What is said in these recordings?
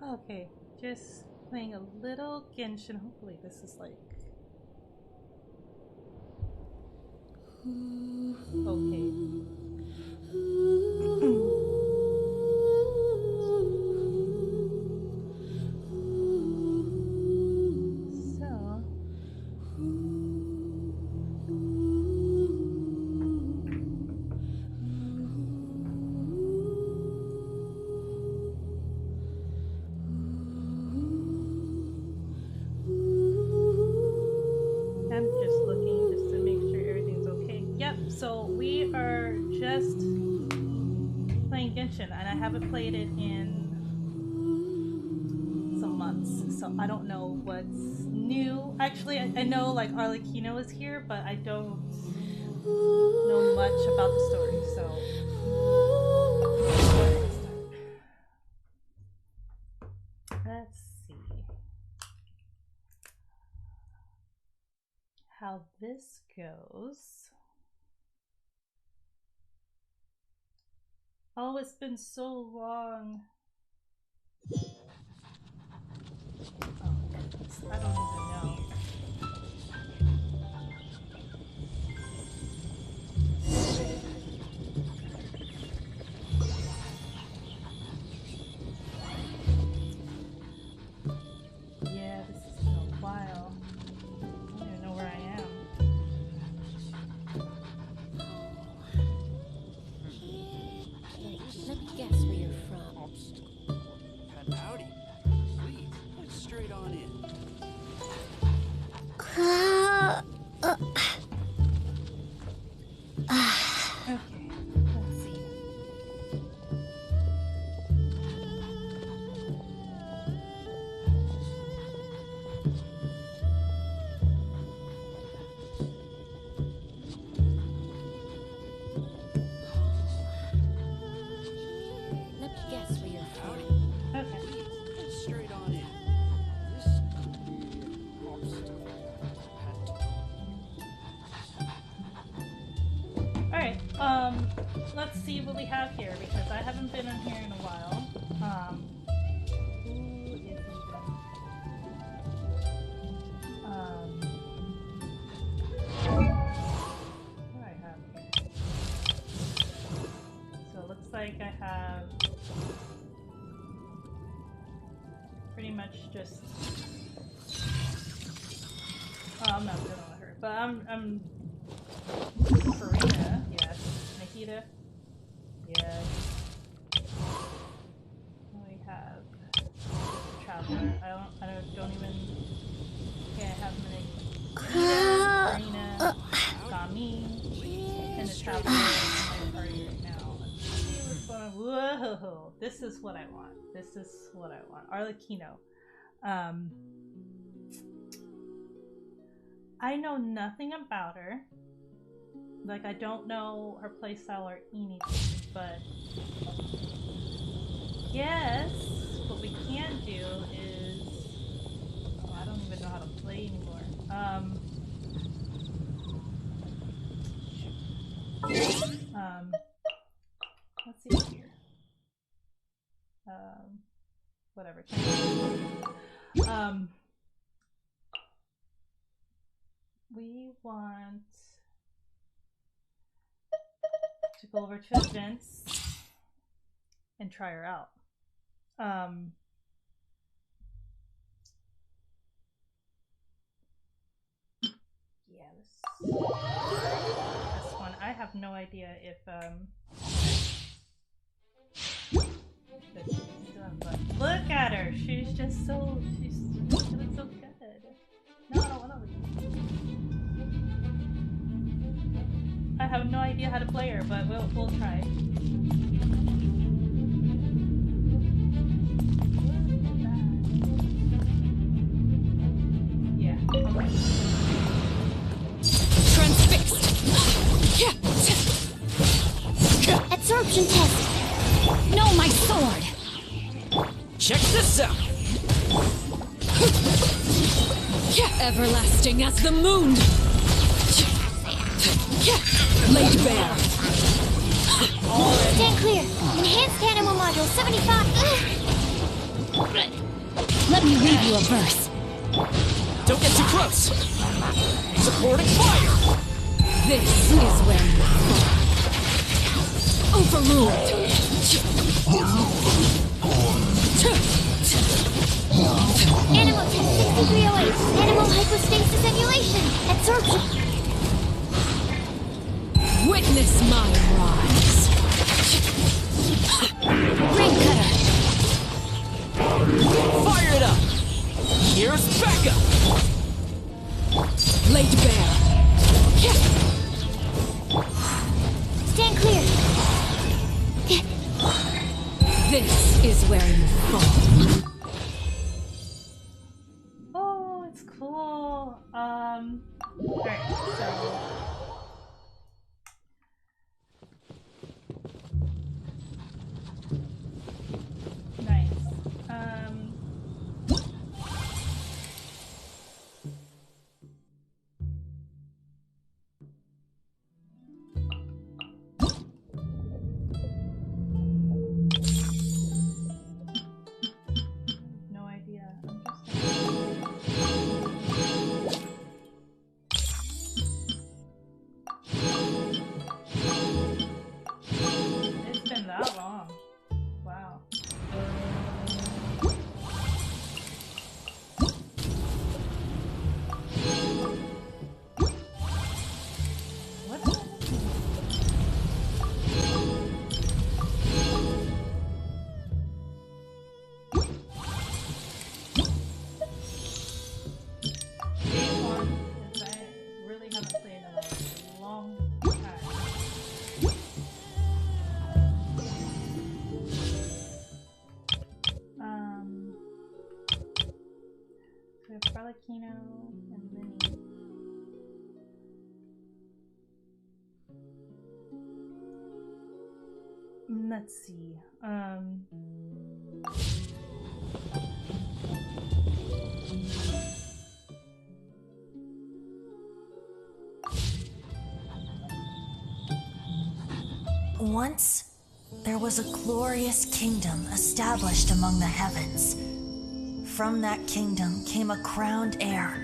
Okay, just playing a little Genshin. Hopefully this is like... okay. So... I'm just looking just to make sure everything's okay. Yep, so we are just playing Genshin, and I haven't played it in some months, so I don't know what's new. Actually, I know like Arlecchino is here, but I don't know much about the story, so let's see how this goes. Oh, it's been so long. Oh, I don't even know. Yeah, this has been a while. I don't even know where I am. Let me guess where you're from. Howdy. Please, get straight on in. Okay, let's see. Let me guess where you're from. Howdy. Okay. Please, get straight on in. This could be an obstacle. Alright, let's see what we have here, because I haven't been in here in a while. Who is even... what do I have here? So it looks like I have pretty much just... oh, I'm not dealing with her, but I'm Farina, yes. Nikita, yes. We have Traveler. I don't even. Yeah, I have Farina, Gami, and the Traveler in my party right now. Let's see what's going on. Whoa! This is what I want. This is what I want. Arlecchino. I know nothing about her. Like, I don't know her playstyle or anything, but yes, what we can do is... oh, I don't even know how to play anymore. Let's see here. Whatever. We want to go over to events and try her out. Yeah, this one. I have no idea if that she's done, but look at her. She's just so she looks so good. No, I don't want to leave. I have no idea how to play her, but we'll try. Yeah. Okay. Transfixed. Absorption test. No, my sword. Check this out! Everlasting as the moon. Laid bare. Stand clear. Enhanced animal module 75. Let me read you a verse. Don't get too close! Supporting fire! This is where you fall. Overruled. Animal test 6308. Animal hypostasis emulation. Absorption. Witness my rise. Ring cutter. Fire it up! Here's backup! Laid bare. Stand clear. This is where you fall. Oh, it's cool. Alright, so nice. No idea. It's been that long. Wow. What? Phase 1 is I really haven't played in a long time. So we have Farlakino and Linny. Let's see. Once, there was a glorious kingdom established among the heavens. From that kingdom came a crowned heir,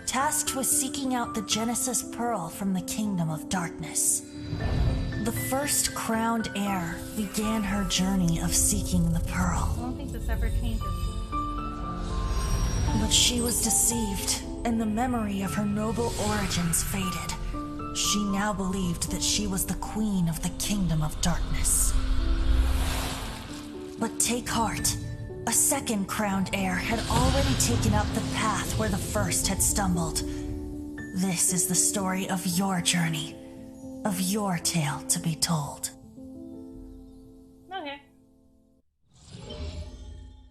tasked with seeking out the Genesis Pearl from the kingdom of darkness. The first crowned heir began her journey of seeking the pearl. I don't think this ever changes. But she was deceived, and the memory of her noble origins faded. She now believed that she was the queen of the kingdom of darkness. But take heart. A second crowned heir had already taken up the path where the first had stumbled. This is the story of your journey, of your tale to be told. Okay.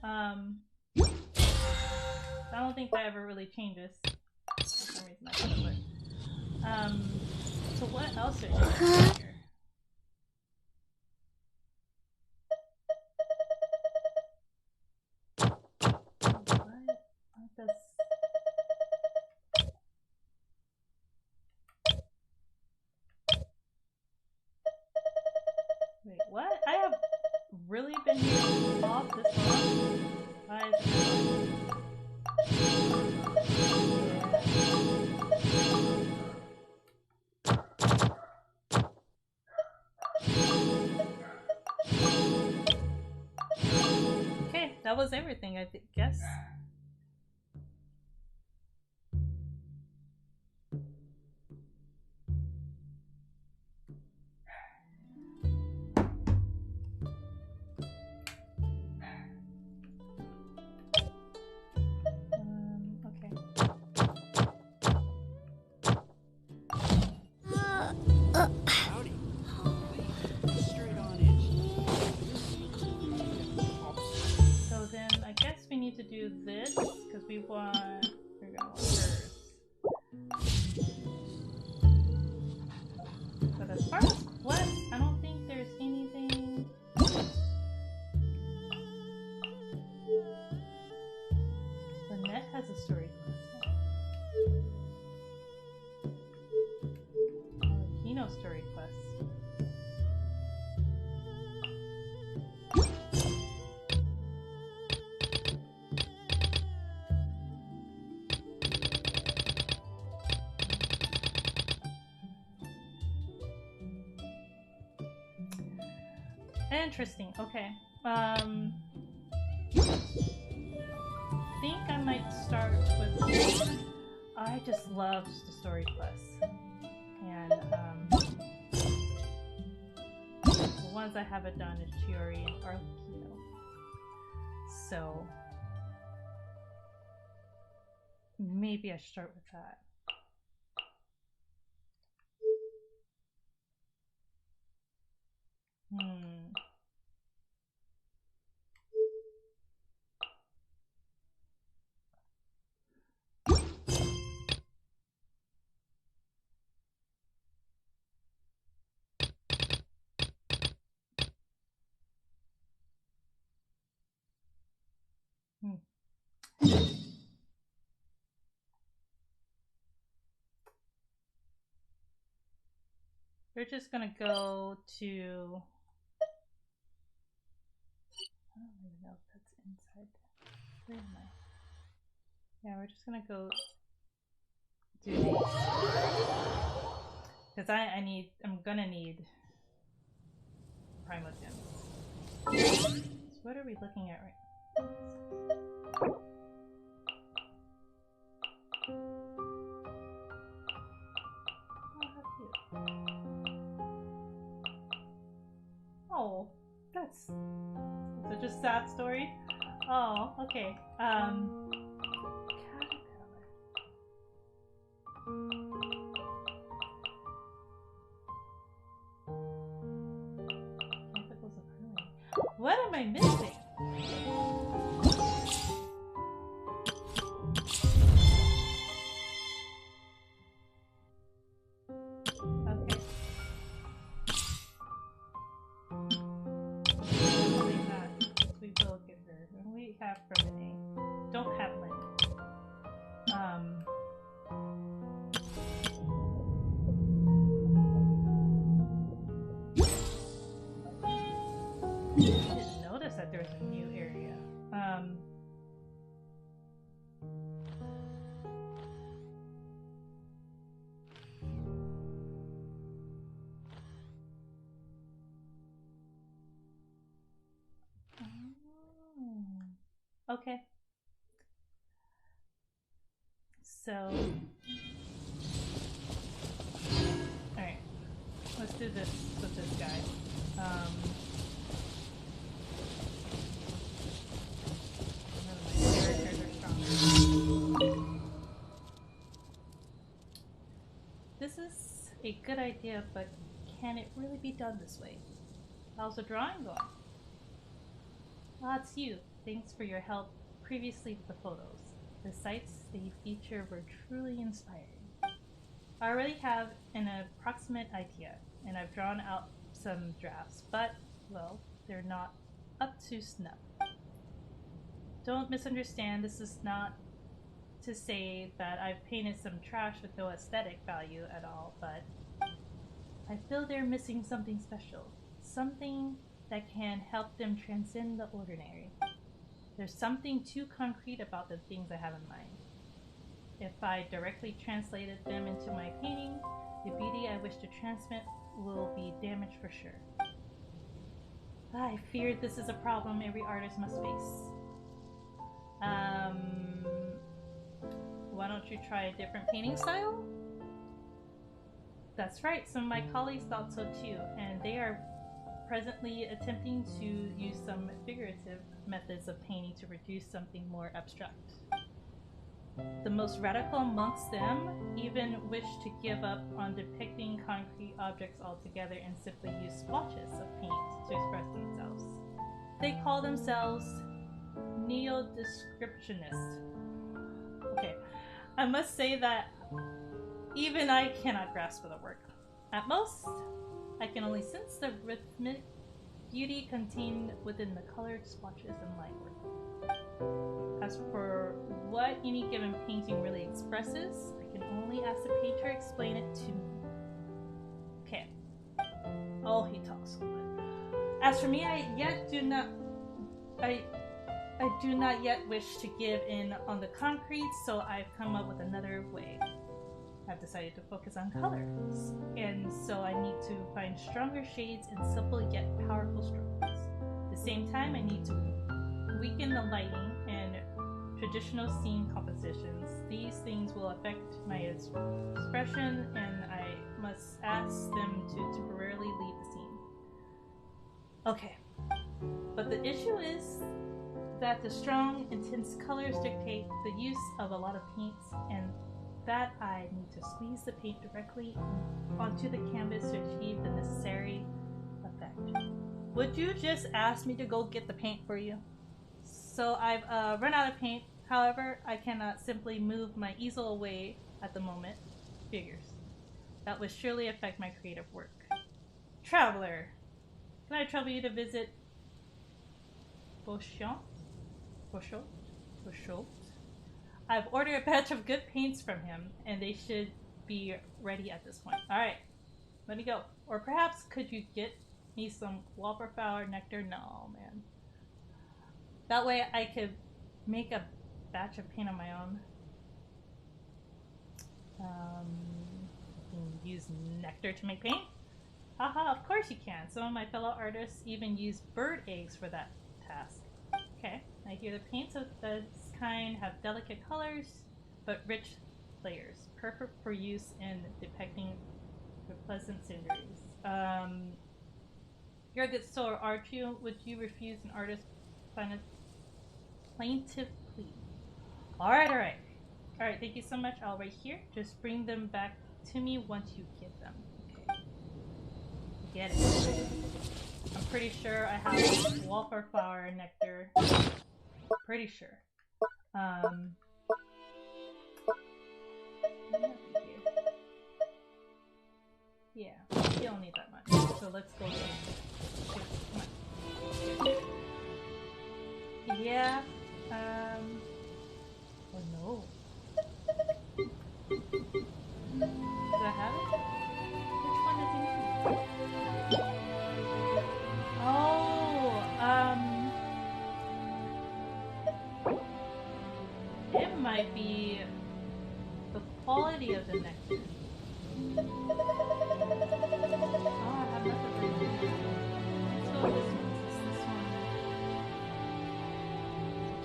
I don't think that ever really changes. For some reason that doesn't work. So what else are you doing here? What does... Wait, what? I have really been here off this long? Why is it... Okay, that was everything, I guess. Okay. Howdy. Straight on in. So then I guess we need to do this because we're gonna want hers. But as far as quests, I don't think there's anything. Lynette has a story quest. Kino story quest. Interesting. Okay. Think I might start with. I just love the story quests, and the ones I haven't done is Chiori and Arquito. So maybe I should start with that. We're just gonna go to. I don't even know if that's inside. Where am I? Yeah, we're just gonna go do these. Because I'm gonna need Primogems. So what are we looking at right now? Oh, that's such a sad story. Oh, okay. Caterpillar. Tentacles of Hermit. What am I missing? Okay. So, alright. Let's do this with this guy. None of my characters are strong. This is a good idea, but can it really be done this way? How's the drawing going? Ah, it's you. Thanks for your help previously with the photos. The sites they feature were truly inspiring. I already have an approximate idea, and I've drawn out some drafts, but, well, they're not up to snuff. Don't misunderstand, this is not to say that I've painted some trash with no aesthetic value at all, but I feel they're missing something special. Something that can help them transcend the ordinary. There's something too concrete about the things I have in mind. If I directly translated them into my painting, the beauty I wish to transmit will be damaged for sure. I fear this is a problem every artist must face. Why don't you try a different painting style? That's right, some of my colleagues thought so too, and they are presently attempting to use some figurative methods of painting to produce something more abstract. The most radical amongst them even wish to give up on depicting concrete objects altogether and simply use splotches of paint to express themselves. They call themselves neo-descriptionists. Okay, I must say that even I cannot grasp the work. At most, I can only sense the rhythmic beauty contained within the colored splotches and line work. As for what any given painting really expresses, I can only ask the painter to explain it to me. Okay. Oh, he talks so much. As for me, I do not yet wish to give in on the concrete, so I've come up with another way. I've decided to focus on colors, and so I need to find stronger shades and simple yet powerful strokes. same time, I need to weaken the lighting and traditional scene compositions. These things will affect my expression, and I must ask them to temporarily leave the scene. Okay. But the issue is that the strong, intense colors dictate the use of a lot of paints, and that I need to squeeze the paint directly onto the canvas to achieve the necessary effect. Would you just ask me to go get the paint for you? So I've run out of paint. However, I cannot simply move my easel away at the moment. Figures. That would surely affect my creative work. Traveler, can I trouble you to visit Beauchamp? I've ordered a batch of good paints from him, and they should be ready at this point. Alright, let me go. Or perhaps could you get me some wallflower nectar? No, man. That way I could make a batch of paint on my own. Use nectar to make paint? Haha, of course you can. Some of my fellow artists even use bird eggs for that task. Okay, I hear the paints of this kind have delicate colors, but rich layers, perfect for use in depicting the pleasant sceneries. You're a good soul, aren't you? Would you refuse an artist's plaintive plea? Alright. Alright, thank you so much. I'll wait here. Just bring them back to me once you get them. Okay. Get it. I'm pretty sure I have wallflower nectar. Pretty sure. Yeah, you don't need that much. So let's go. Yeah. Oh no. Do I have it? Which one does he need? Oh, it might be the quality of the nectar. Oh, I have nothing for you. Let's go with this one.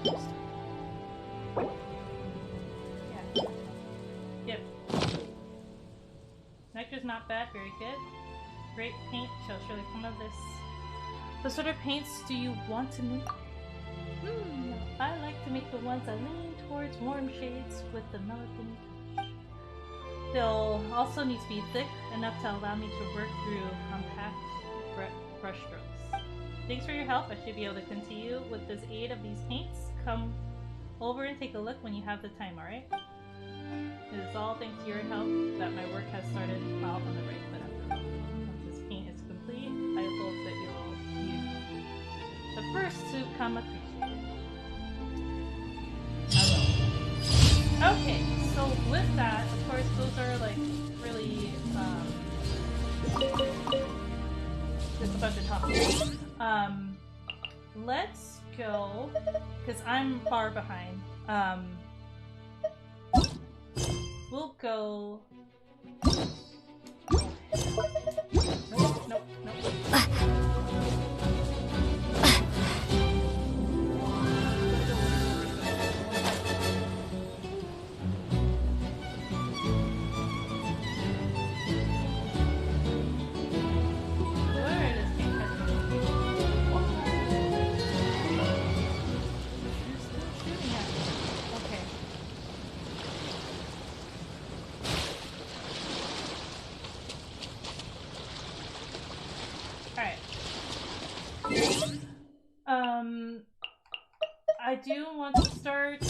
This one. Yeah. Yep. Nectar's not bad, very good. Great paint shall surely come of this. What sort of paints do you want to make? I like to make the ones that lean towards warm shades with the melting touch. They'll also need to be thick enough to allow me to work through compact brush strokes. Thanks for your help. I should be able to continue with this aid of these paints. Come over and take a look when you have the time, alright? It is all thanks to your help that my work has started out on the right foot after all. Once this paint is complete, I hope that you'll be the first to come appreciate it. I will. Okay, so with that, of course, those are like really, just a bunch of topics. Let's go, because I'm far behind. We'll go. Nope. I do want to start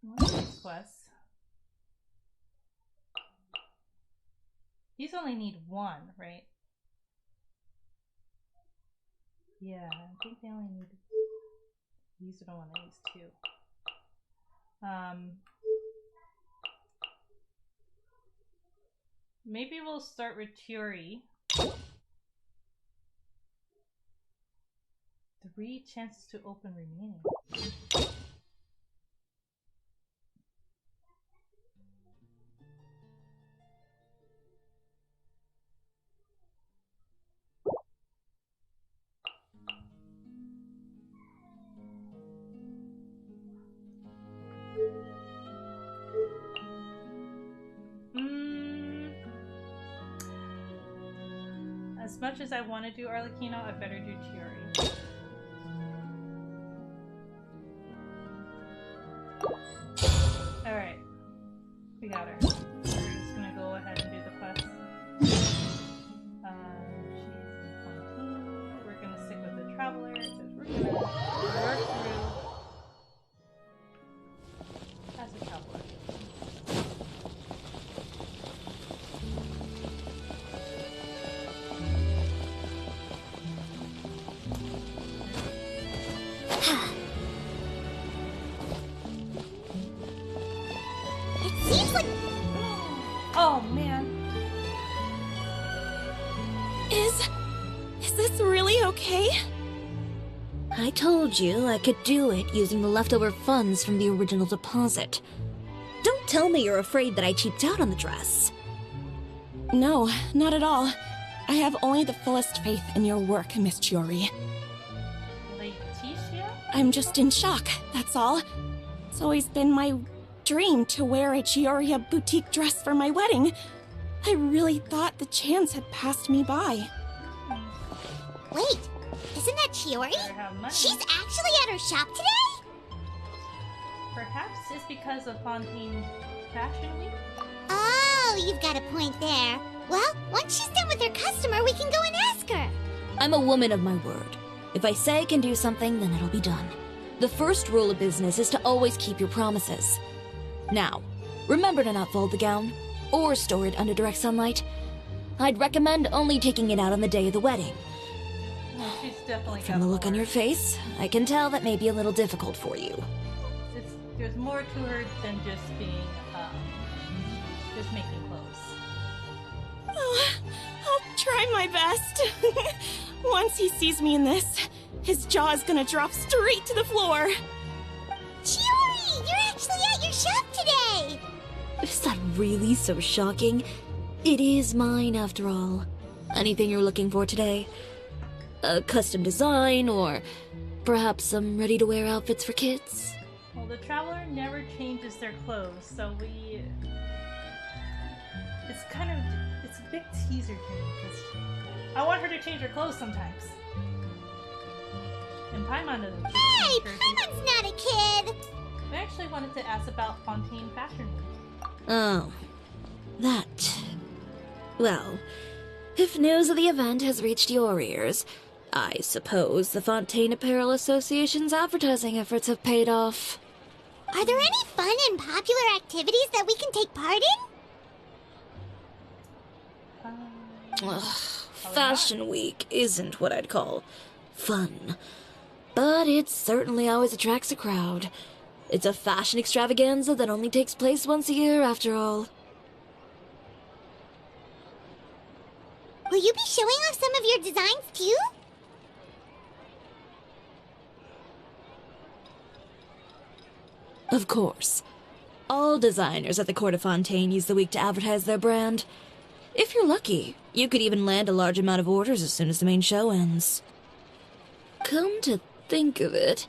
one of these quests. These only need one, right? Yeah, I think they only need. These are the one I use too. Maybe we'll start with Chiori. 3 chances to open remaining. As much as I want to do Arlecchino, I better do Chiori. Alright. We got her. We're just gonna go ahead and do the quest. She's in Fontaine. We're gonna stick with the Traveler, because we're gonna work through as a Traveler. It seems like... Oh man. Is this really okay? I told you I could do it using the leftover funds from the original deposit. Don't tell me you're afraid that I cheaped out on the dress. No, not at all. I have only the fullest faith in your work, Miss Chiori. Laetitia? I'm just in shock, that's all. It's always been my dream to wear a Chioria boutique dress for my wedding. I really thought the chance had passed me by. Wait, isn't that Chiori? Better have money. She's actually at her shop today? Perhaps it's because of Fontaine Fashion Week? Oh, you've got a point there. Well, once she's done with her customer, we can go and ask her. I'm a woman of my word. If I say I can do something, then it'll be done. The first rule of business is to always keep your promises. Now, remember to not fold the gown, or store it under direct sunlight. I'd recommend only taking it out on the day of the wedding. Well, she's definitely From the look on your face, I can tell that may be a little difficult for you. There's more to her than just being, just making clothes. Oh, I'll try my best. Once he sees me in this, his jaw is gonna drop straight to the floor. Chiori, you're actually at your shop today! Is that really so shocking? It is mine, after all. Anything you're looking for today? A custom design, or perhaps some ready-to-wear outfits for kids? Well, the Traveler never changes their clothes, so it's a big teaser to me, because I want her to change her clothes sometimes. And Paimon doesn't. Hey, Paimon's not a kid! I actually wanted to ask about Fontaine Fashion Week. Oh, that. Well, if news of the event has reached your ears, I suppose the Fontaine Apparel Association's advertising efforts have paid off. Are there any fun and popular activities that we can take part in? Ugh, Fashion Week isn't what I'd call fun. But it certainly always attracts a crowd. It's a fashion extravaganza that only takes place once a year, after all. Will you be showing off some of your designs, too? Of course. All designers at the Court of Fontaine use the week to advertise their brand. If you're lucky, you could even land a large amount of orders as soon as the main show ends. Come to think of it,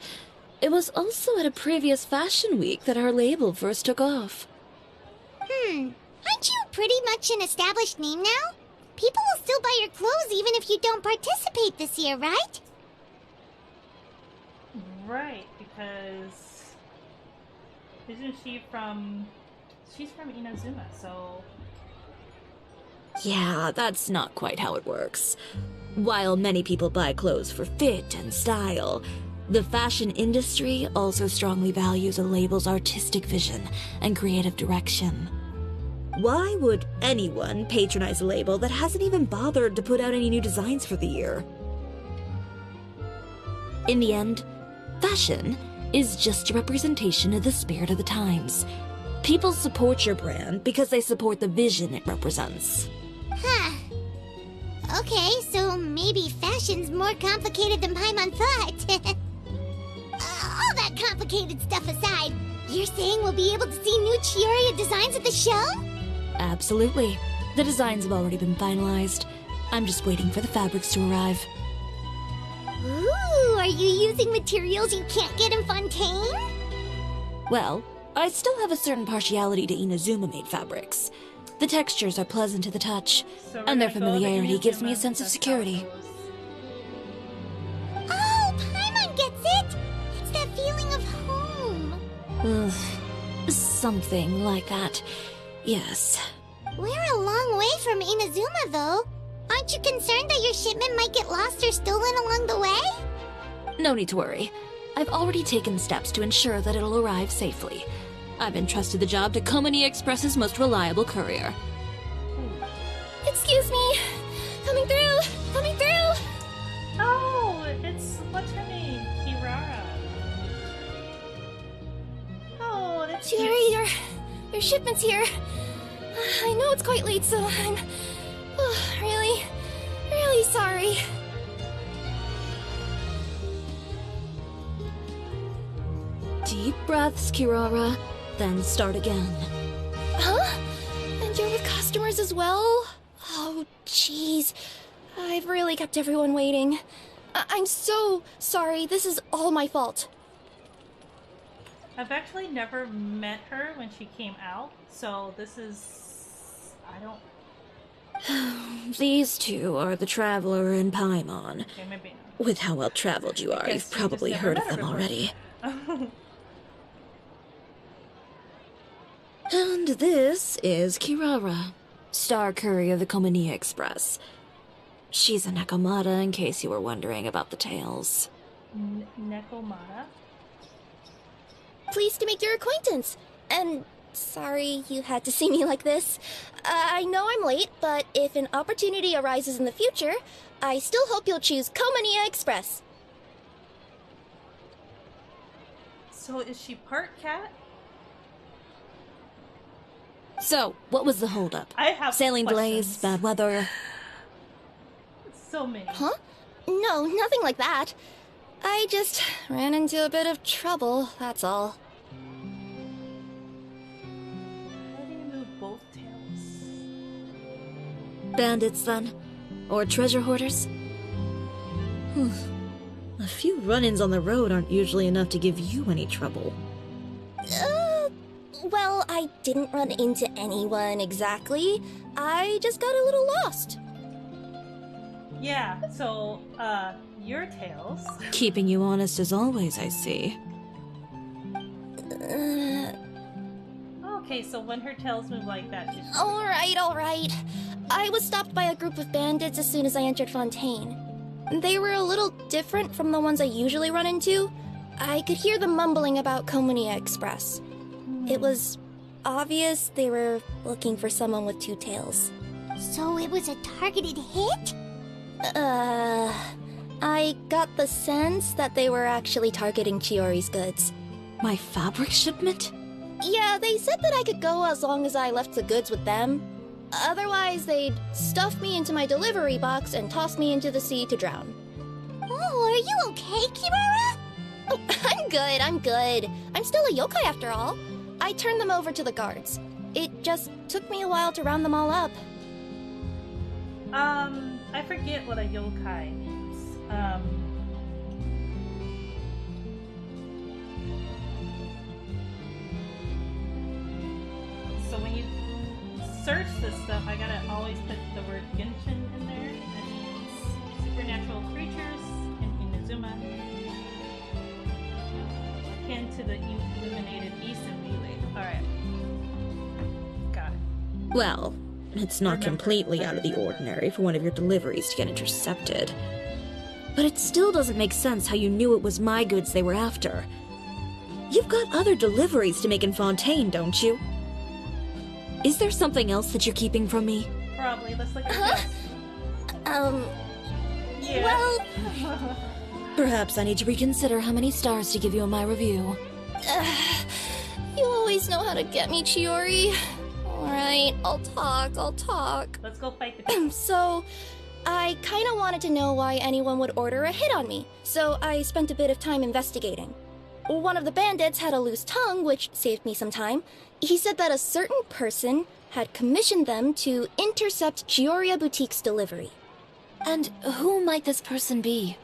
it was also at a previous fashion week that our label first took off. Aren't you pretty much an established name now? People will still buy your clothes even if you don't participate this year, right? Right, because isn't she from? She's from Inazuma, so. Yeah, that's not quite how it works. While many people buy clothes for fit and style, the fashion industry also strongly values a label's artistic vision and creative direction. Why would anyone patronize a label that hasn't even bothered to put out any new designs for the year? In the end, fashion is just a representation of the spirit of the times. People support your brand because they support the vision it represents. Huh. Okay, so maybe fashion's more complicated than Paimon thought. All that complicated stuff aside, you're saying we'll be able to see new Chioria designs at the show? Absolutely. The designs have already been finalized. I'm just waiting for the fabrics to arrive. Ooh, are you using materials you can't get in Fontaine? Well, I still have a certain partiality to Inazuma-made fabrics. The textures are pleasant to the touch, So we're and their gonna go to familiarity gives me a Inazuma, sense of that's how it security. goes. Oh, Paimon gets it! It's that feeling of home. Ugh, something like that. Yes. We're a long way from Inazuma, though. Aren't you concerned that your shipment might get lost or stolen along the way? No need to worry. I've already taken steps to ensure that it'll arrive safely. I've entrusted the job to Komani Express's most reliable courier. Excuse me! Coming through! Coming through! Oh, it's what's her name? Kirara. Oh, that's cute. Chiori, your shipment's here. I know it's quite late, so I'm really, really sorry. Deep breaths, Kirara, then start again. Huh? And you're with customers as well? Oh, jeez. I've really kept everyone waiting. I'm so sorry. This is all my fault. I've actually never met her when she came out, so this is... I don't... These two are the Traveler and Paimon. Okay, maybe With how well traveled you are, Guess you've you probably just never heard of met her them before. already. not. And this is Kirara, Star Courier of the Komani Express. She's a Nakamata, in case you were wondering about the tales. Nekomata? Pleased to make your acquaintance. And sorry you had to see me like this. I know I'm late, but if an opportunity arises in the future, I still hope you'll choose Komania Express. So is she part cat? So, what was the holdup? I have Sailing delays, questions. bad weather. So many. Huh? No, nothing like that. I just ran into a bit of trouble, that's all. Why do you move both tails? Bandits, then? Or treasure hoarders? A few run-ins on the road aren't usually enough to give you any trouble. Well, I didn't run into anyone exactly. I just got a little lost. Yeah, so, your tails. Keeping you honest as always, I see. Okay, so when her tails move like that, she's... Alright. I was stopped by a group of bandits as soon as I entered Fontaine. They were a little different from the ones I usually run into. I could hear them mumbling about Komunia Express. It was obvious they were looking for someone with two tails. So it was a targeted hit? I got the sense that they were actually targeting Chiori's goods. My fabric shipment? Yeah, they said that I could go as long as I left the goods with them. Otherwise, they'd stuff me into my delivery box and toss me into the sea to drown. Oh, are you okay, Kirara? Oh, I'm good. I'm still a yokai after all. I turned them over to the guards. It just took me a while to round them all up. I forget what a yokai means. So when you search this stuff, I gotta always put the word Genshin in there. That means supernatural creatures in Inazuma, akin to the illuminated beast in Melee. Alright. Got it. Well, it's not Remember, completely out of the ordinary for one of your deliveries to get intercepted. But it still doesn't make sense how you knew it was my goods they were after. You've got other deliveries to make in Fontaine, don't you? Is there something else that you're keeping from me? Probably. Let's look at this. Yeah. Well, Perhaps I need to reconsider how many stars to give you in my review. you always know how to get me, Chiori. Alright, I'll talk. Let's go fight the beast. So, I kinda wanted to know why anyone would order a hit on me, so I spent a bit of time investigating. One of the bandits had a loose tongue, which saved me some time. He said that a certain person had commissioned them to intercept Chioria Boutique's delivery. And who might this person be?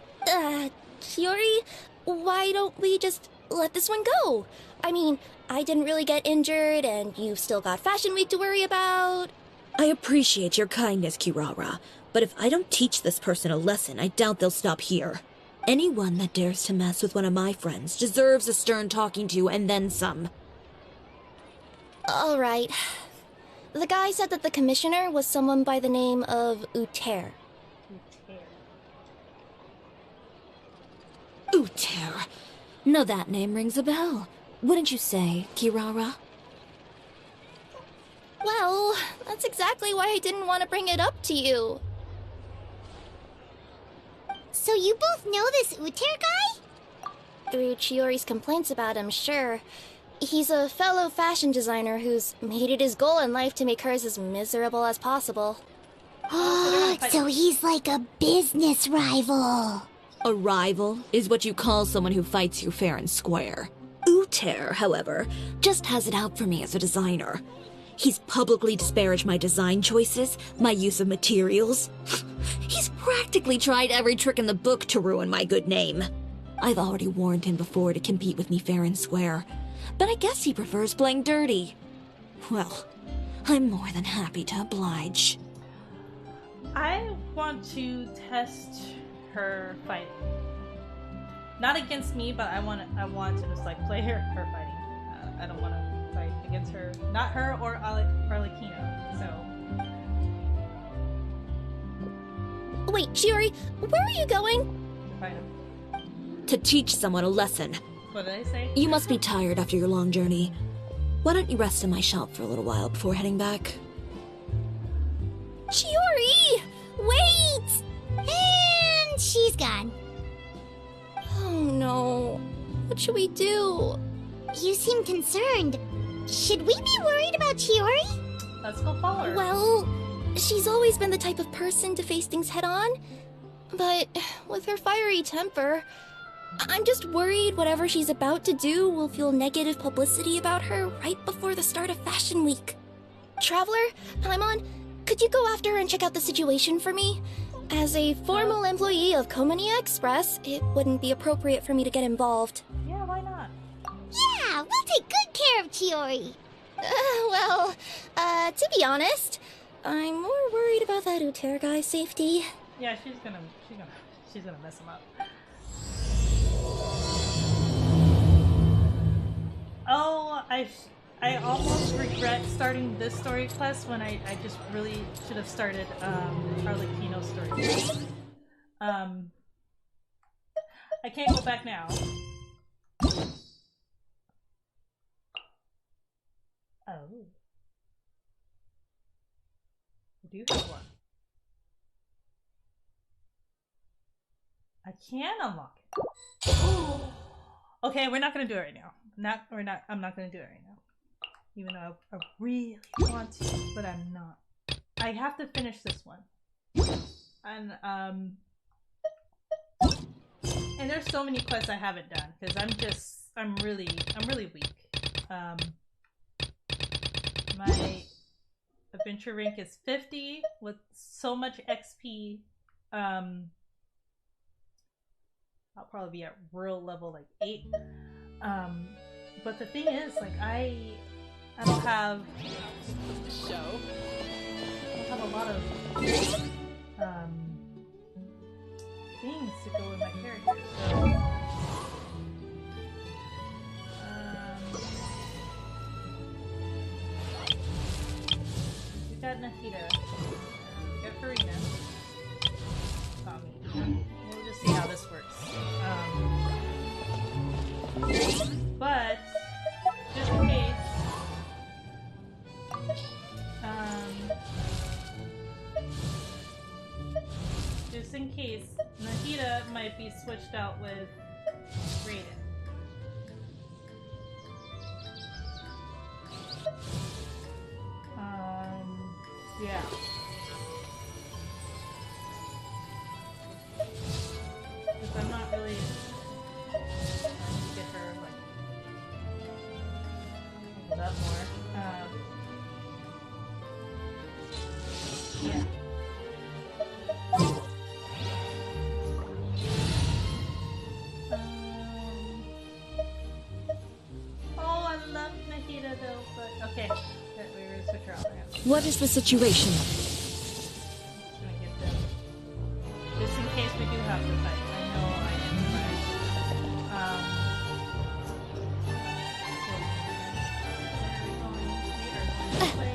Chiori, why don't we just let this one go? I mean, I didn't really get injured, and you've still got Fashion Week to worry about. I appreciate your kindness, Kirara, but if I don't teach this person a lesson, I doubt they'll stop here. Anyone that dares to mess with one of my friends deserves a stern talking to and then some. All right. The guy said that the commissioner was someone by the name of Uter. Uter. Now that name rings a bell. Wouldn't you say, Kirara? Well, that's exactly why I didn't want to bring it up to you. So you both know this Uter guy? Through Chiori's complaints about him, sure. He's a fellow fashion designer who's made it his goal in life to make hers as miserable as possible. So he's like a business rival. A rival is what you call someone who fights you fair and square. Uter, however, just has it out for me as a designer. He's publicly disparaged my design choices, my use of materials. He's practically tried every trick in the book to ruin my good name. I've already warned him before to compete with me fair and square, but I guess he prefers playing dirty. Well, I'm more than happy to oblige. I want to test her fighting. Not against me, but I want to just like play her fighting. I don't want to fight against her. Not her or Arlecchino. So. Wait, Chiori, where are you going? To fight him. To teach someone a lesson. What did I say? You must be tired after your long journey. Why don't you rest in my shop for a little while before heading back? Chiori! Wait! And she's gone. Oh no. What should we do? You seem concerned. Should we be worried about Chiori? Let's go follow her. Well, she's always been the type of person to face things head on. But with her fiery temper, I'm just worried whatever she's about to do will fuel negative publicity about her right before the start of Fashion Week. Traveler, Paimon, could you go after her and check out the situation for me? As a formal employee of Komunia Express, it wouldn't be appropriate for me to get involved. Yeah, why not? Yeah, we'll take good care of Chiori. To be honest, I'm more worried about that Uter guy's safety. Yeah, she's gonna mess him up. Oh, I almost regret starting this story quest when I just really should have started Arlecchino's story quest. I can't go back now. Oh. I do have one. I can unlock it. Okay, we're not gonna do it right now. I'm not gonna do it right now. Even though I really want to, but I'm not. I have to finish this one. And there's so many quests I haven't done because I'm really weak. My adventure rank is 50 with so much XP. I'll probably be at real level like 8. But the thing is, like, I don't have a lot of things to go with my character. So we got Nahida, we got Farina, Tommy. We'll just see how this works. But just in case, Nahida might be switched out with Raiden. Yeah. Because I'm not really trying to get her like leveled up more. Yeah. Oh, I love Nahida though, but okay. We're gonna switch her out now. What is the situation? Just gonna get them. Just in case we do have to fight. I know I am right. So, we are going this way.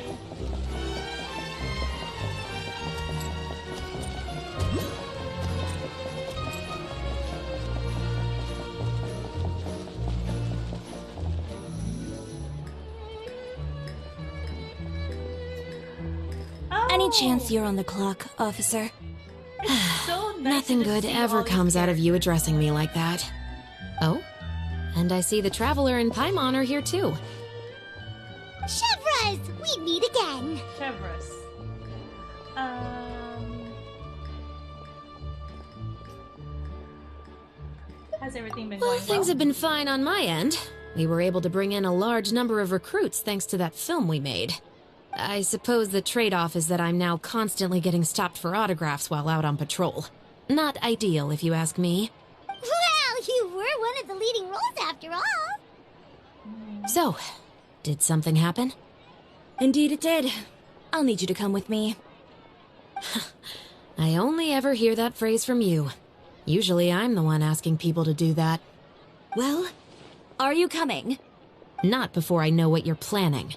Any chance you're on the clock, officer? So nice Nothing to good see ever all these comes out of you characters. addressing me like that. Oh? And I see the Traveler and Paimon are here too. Chevras, we meet again. Chevros. How's everything been Well, going? things have been fine on my end. We were able to bring in a large number of recruits thanks to that film we made. I suppose the trade-off is that I'm now constantly getting stopped for autographs while out on patrol. Not ideal, if you ask me. Well, you were one of the leading roles after all. So, did something happen? Indeed it did. I'll need you to come with me. I only ever hear that phrase from you. Usually I'm the one asking people to do that. Well, are you coming? Not before I know what you're planning.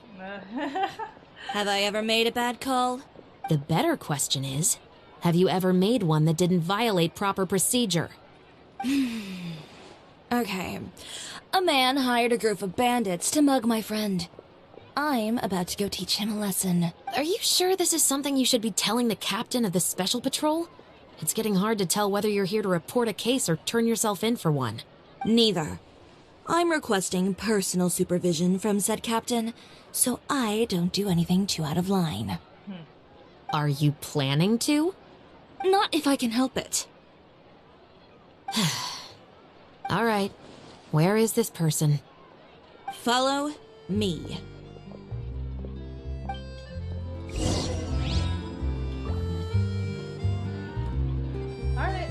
Have I ever made a bad call? The better question is, have you ever made one that didn't violate proper procedure? Okay. A man hired a group of bandits to mug my friend. I'm about to go teach him a lesson. Are you sure this is something you should be telling the captain of the special patrol? It's getting hard to tell whether you're here to report a case or turn yourself in for one. Neither. I'm requesting personal supervision from said captain, so I don't do anything too out of line. Are you planning to? Not if I can help it. All right. Where is this person? Follow me. Alright.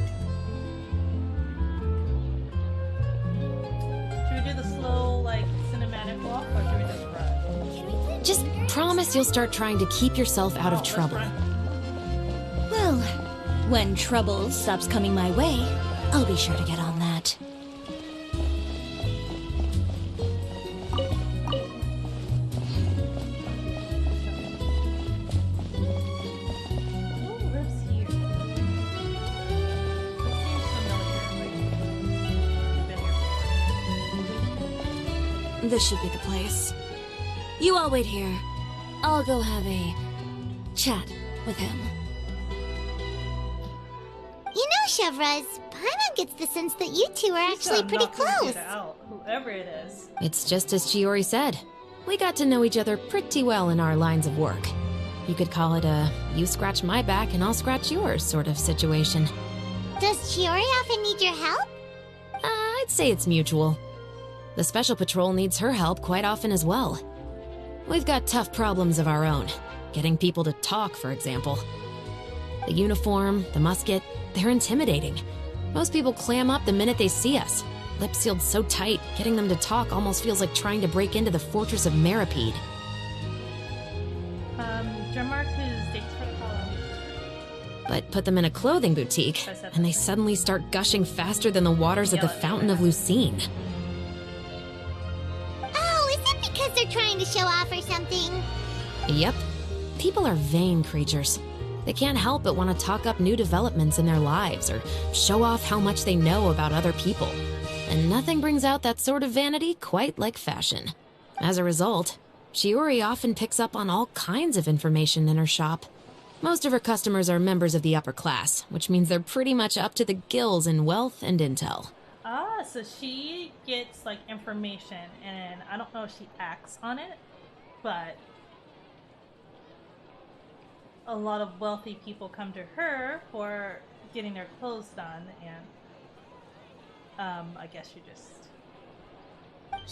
Should we do the slow, like, cinematic walk, or should we just run? Just promise you'll start trying to keep yourself out of Let's trouble. run. Well, when trouble stops coming my way, I'll be sure to get on that. Who lives here? It seems familiar, like, we've been here This should be the place. You all wait here. I'll go have a chat with him. You know, Chevras, Paimon gets the sense that you two are before. actually pretty Knock this close. shit out, whoever it is. It's just as Chiori said. We got to know each other pretty well in our lines of work. You could call it a you scratch my back and I'll scratch yours sort of situation. Does Chiori often need your help? I'd say it's mutual. The Special Patrol needs her help quite often as well. We've got tough problems of our own. Getting people to talk, for example. The uniform, the musket, they're intimidating. Most people clam up the minute they see us. Lips sealed so tight, getting them to talk almost feels like trying to break into the fortress of Meripede. Drummark whose dates for the column. But put them in a clothing boutique, and they suddenly start gushing faster than the waters of the Fountain of Lucine. Oh, is it because they're trying to show off or something? Yep. People are vain creatures. They can't help but want to talk up new developments in their lives or show off how much they know about other people. And nothing brings out that sort of vanity quite like fashion. As a result, Chiori often picks up on all kinds of information in her shop. Most of her customers are members of the upper class, which means they're pretty much up to the gills in wealth and intel. Ah, so she gets, like, information, and I don't know if she acts on it, but a lot of wealthy people come to her for getting their clothes done, and I guess you just...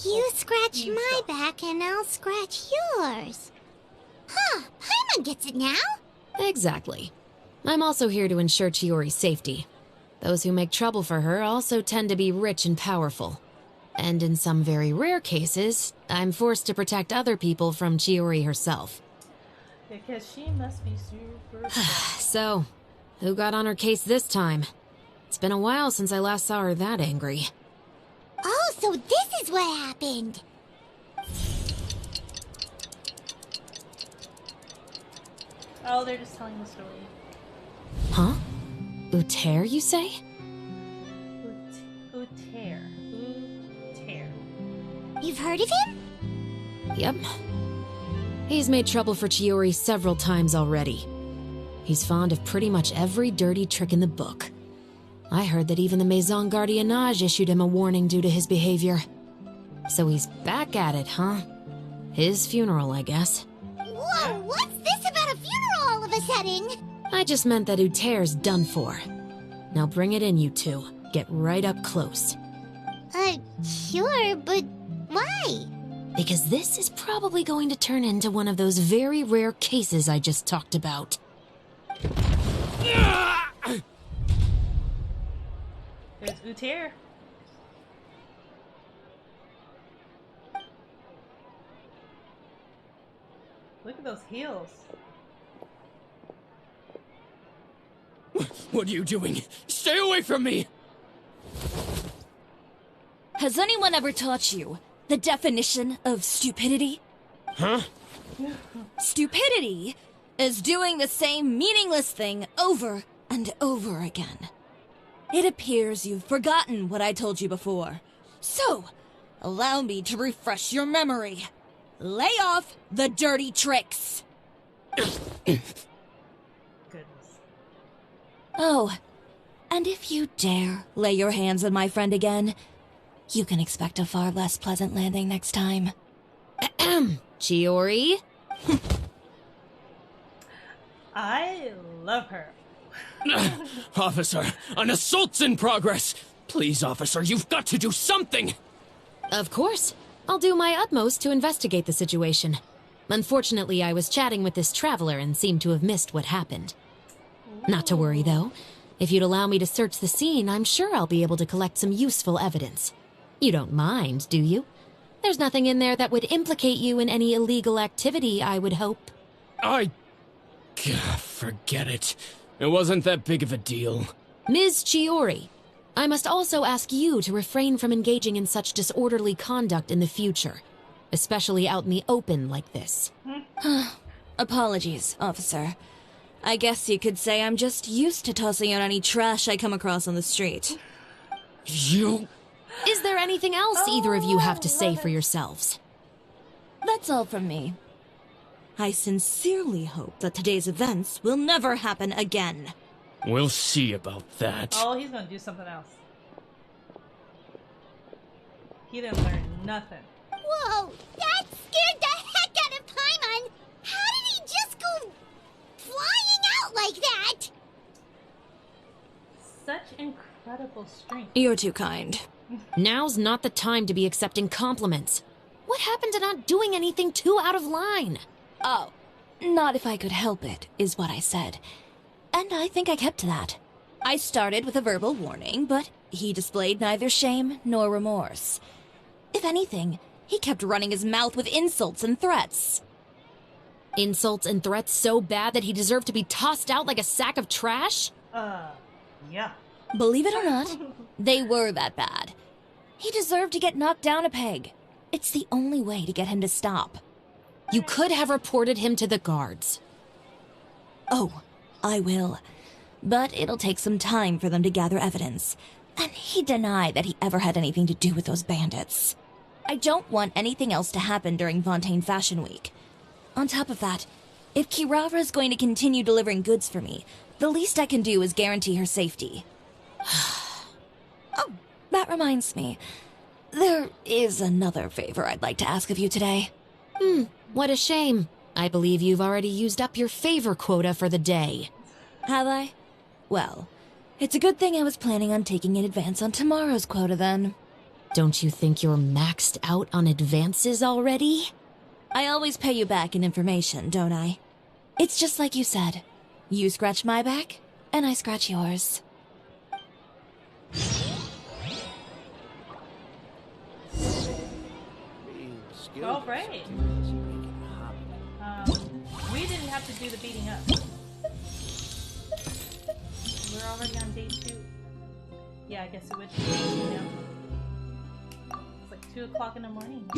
You scratch you my stop. back and I'll scratch yours. Huh, Paimon gets it now. Exactly. I'm also here to ensure Chiori's safety. Those who make trouble for her also tend to be rich and powerful. And in some very rare cases, I'm forced to protect other people from Chiori herself. Because she must be super strong. So, who got on her case this time? It's been a while since I last saw her that angry. Oh, so this is what happened. Oh, they're just telling the story. Huh? Uter, you say? Uter. You've heard of him? Yep. He's made trouble for Chiori several times already. He's fond of pretty much every dirty trick in the book. I heard that even the Maison Gardiennage issued him a warning due to his behavior. So he's back at it, huh? His funeral, I guess. Whoa, what's this about a funeral all of a sudden? I just meant that Uter's done for. Now bring it in, you two. Get right up close. Sure, but why? Because this is probably going to turn into one of those very rare cases I just talked about. There's Uter. Look at those heels. What are you doing? Stay away from me! Has anyone ever taught you the definition of stupidity? Huh? Stupidity is doing the same meaningless thing over and over again. It appears you've forgotten what I told you before. So, allow me to refresh your memory. Lay off the dirty tricks. Goodness. Oh, and if you dare lay your hands on my friend again, you can expect a far less pleasant landing next time. Chiori? I love her. Officer, an assault's in progress! Please, officer, you've got to do something! Of course. I'll do my utmost to investigate the situation. Unfortunately, I was chatting with this traveler and seemed to have missed what happened. Not to worry, though. If you'd allow me to search the scene, I'm sure I'll be able to collect some useful evidence. You don't mind, do you? There's nothing in there that would implicate you in any illegal activity, I would hope. Forget it. It wasn't that big of a deal. Ms. Chiori, I must also ask you to refrain from engaging in such disorderly conduct in the future, especially out in the open like this. Apologies, officer. I guess you could say I'm just used to tossing out any trash I come across on the street. You... Is there anything else either of you have to say for yourselves? That's all from me. I sincerely hope that today's events will never happen again. We'll see about that. Oh, he's gonna do something else. He didn't learn nothing. Whoa, that scared the heck out of Paimon! How did he just go flying out like that? Such incredible strength. You're too kind. Now's not the time to be accepting compliments. What happened to not doing anything too out of line? Oh, not if I could help it, is what I said. And I think I kept to that. I started with a verbal warning, but he displayed neither shame nor remorse. If anything, he kept running his mouth with insults and threats. Insults and threats so bad that he deserved to be tossed out like a sack of trash? Yeah. Believe it or not, they were that bad. He deserved to get knocked down a peg. It's the only way to get him to stop. You could have reported him to the guards. Oh, I will. But it'll take some time for them to gather evidence. And he denied that he ever had anything to do with those bandits. I don't want anything else to happen during Fontaine Fashion Week. On top of that, if Kirara's going to continue delivering goods for me, the least I can do is guarantee her safety. Oh, that reminds me. There is another favor I'd like to ask of you today. What a shame. I believe you've already used up your favor quota for the day. Have I? Well, it's a good thing I was planning on taking an advance on tomorrow's quota then. Don't you think you're maxed out on advances already? I always pay you back in information, don't I? It's just like you said. You scratch my back, and I scratch yours. All right. We didn't have to do the beating up? We're already on day 2. Yeah, I guess it would be, you know. It's like 2 o'clock in the morning.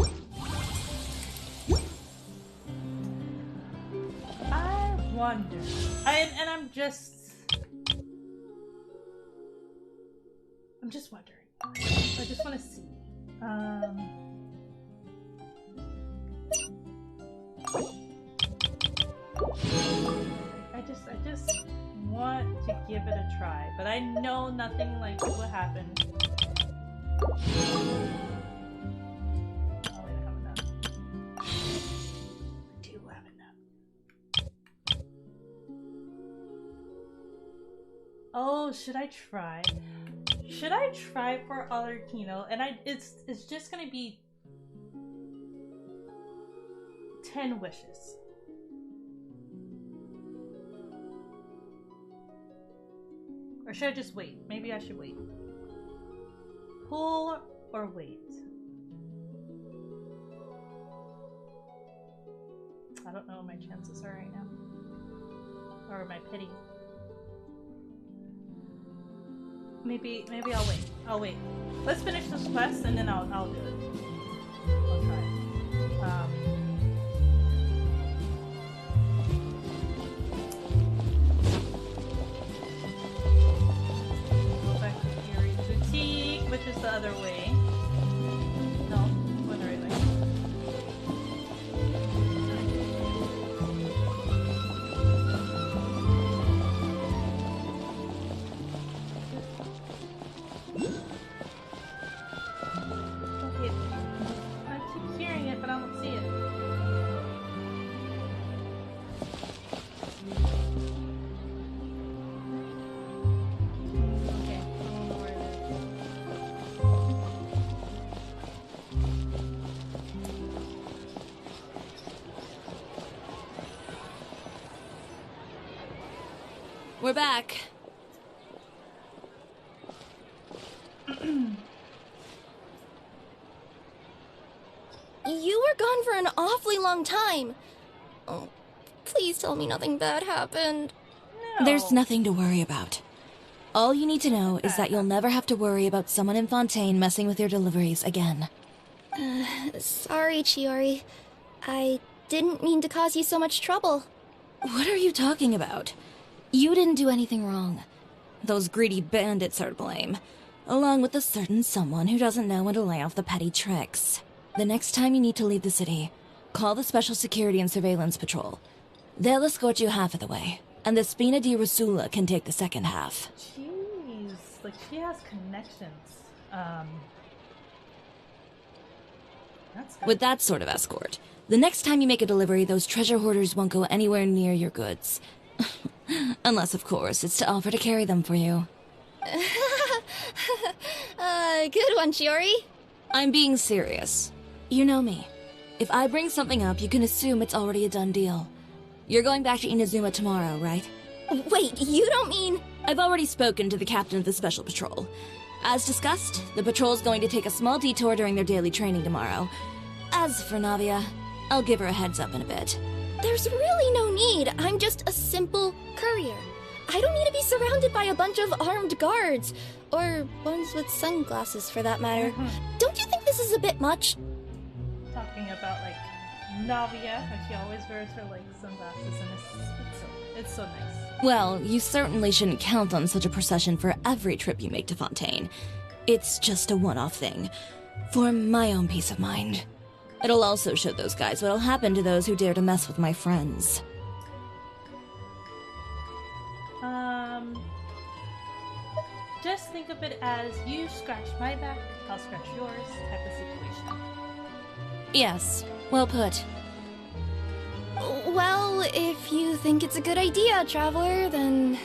I wonder. I'm just wondering. I just want to see. I just want to give it a try, but I know nothing like what happened. Oh wait, I have enough. I do have enough. Oh, should I try? Should I try for Alertino? And it's just gonna be 10 wishes. Or should I just wait? Maybe I should wait. Pull or wait? I don't know what my chances are right now. Or my pity. Maybe I'll wait. I'll wait. Let's finish this quest and then I'll do it. I'll try it. Go back to Chiori's boutique, which is the other way. No, I'm going the right way. We're back. You were gone for an awfully long time. Oh, please tell me nothing bad happened. No. There's nothing to worry about. All you need to know is that you'll never have to worry about someone in Fontaine messing with your deliveries again. Sorry, Chiori. I didn't mean to cause you so much trouble. What are you talking about? You didn't do anything wrong. Those greedy bandits are to blame, along with a certain someone who doesn't know when to lay off the petty tricks. The next time you need to leave the city, call the Special Security and Surveillance Patrol. They'll escort you half of the way, and the Spina di Rosula can take the second half. Jeez, like she has connections. That's good. With that sort of escort, the next time you make a delivery, those treasure hoarders won't go anywhere near your goods. Unless, of course, it's to offer to carry them for you. Good one, Chiori. I'm being serious. You know me. If I bring something up, you can assume it's already a done deal. You're going back to Inazuma tomorrow, right? Wait, you don't mean... I've already spoken to the captain of the Special Patrol. As discussed, the patrol's going to take a small detour during their daily training tomorrow. As for Navia, I'll give her a heads up in a bit. There's really no need. I'm just a simple courier. I don't need to be surrounded by a bunch of armed guards. Or ones with sunglasses, for that matter. Don't you think this is a bit much? Talking about, like, Navia, how she always wears her, like, sunglasses, and it's so nice. Well, you certainly shouldn't count on such a procession for every trip you make to Fontaine. It's just a one-off thing, for my own peace of mind. It'll also show those guys what'll happen to those who dare to mess with my friends. Just think of it as you scratch my back, I'll scratch yours type of situation. Yes, well put. Well, if you think it's a good idea, Traveler, then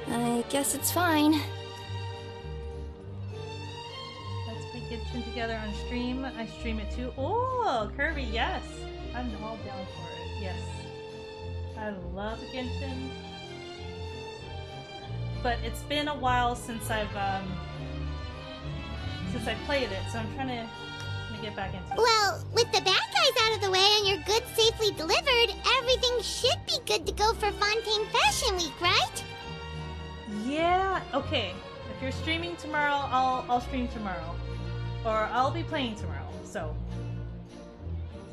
I guess it's fine. Let's play Genshin together on stream. I stream it too. Oh, Kirby, yes! I'm all down for it, yes. I love Genshin. But it's been a while since I played it, so I'm trying to get back into it. Well, with the bad guys out of the way and your goods safely delivered, everything should be good okay, if you're streaming tomorrow, I'll stream tomorrow, or I'll be playing tomorrow. So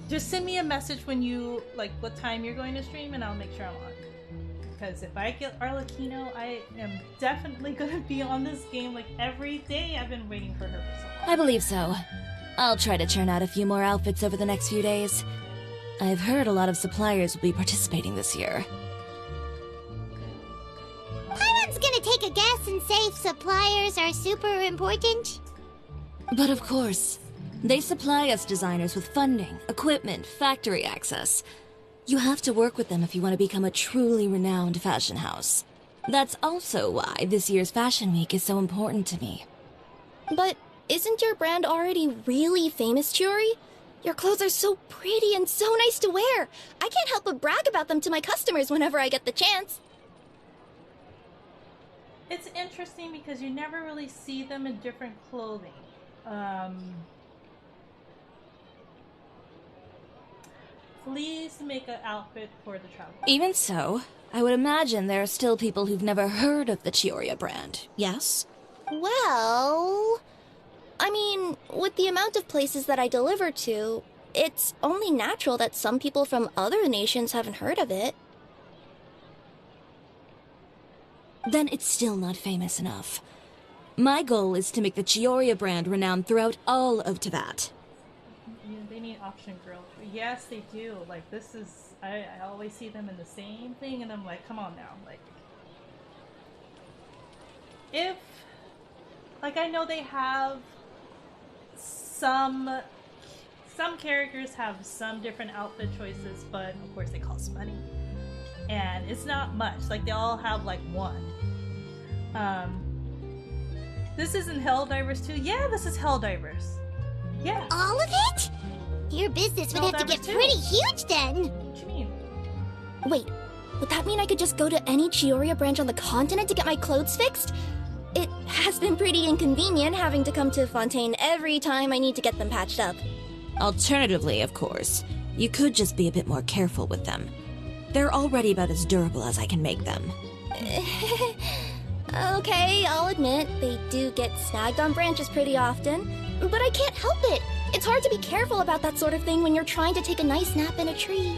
just send me a message when you like what time you're going to stream, and I'll make sure I'm on. Because if I get Arlecchino, I am definitely gonna be on this game like every day. I've been waiting for her for so long. I believe so. I'll try to churn out a few more outfits over the next few days. I've heard a lot of suppliers will be participating this year. Paimon's gonna take a guess and say suppliers are super important. But of course, they supply us designers with funding, equipment, factory access. You have to work with them if you want to become a truly renowned fashion house. That's also why this year's Fashion Week is so important to me. But isn't your brand already really famous, Chiori? Your clothes are so pretty and so nice to wear. I can't help but brag about them to my customers whenever I get the chance. It's interesting because you never really see them in different clothing. Please make an outfit for the travel. Even so, I would imagine there are still people who've never heard of the Chiori brand, yes? Well, I mean, with the amount of places that I deliver to, it's only natural that some people from other nations haven't heard of it. Then it's still not famous enough. My goal is to make the Chiori brand renowned throughout all of Teyvat. Yeah, they need option girl. Yes, they do. Like, this is... I always see them in the same thing, and I'm like, come on now. Like, if... Like, I know they have some characters have some different outfit choices, but of course they cost money. And it's not much. Like, they all have, like, one. This isn't Helldivers 2? Yeah, this is Helldivers. Yeah. All of it? Your business would have to get pretty huge then. What do you mean? Wait, would that mean I could just go to any Chioria branch on the continent to get my clothes fixed? It has been pretty inconvenient having to come to Fontaine every time I need to get them patched up. Alternatively, of course, you could just be a bit more careful with them. They're already about as durable as I can make them. Okay, I'll admit, they do get snagged on branches pretty often, but I can't help it. It's hard to be careful about that sort of thing when you're trying to take a nice nap in a tree.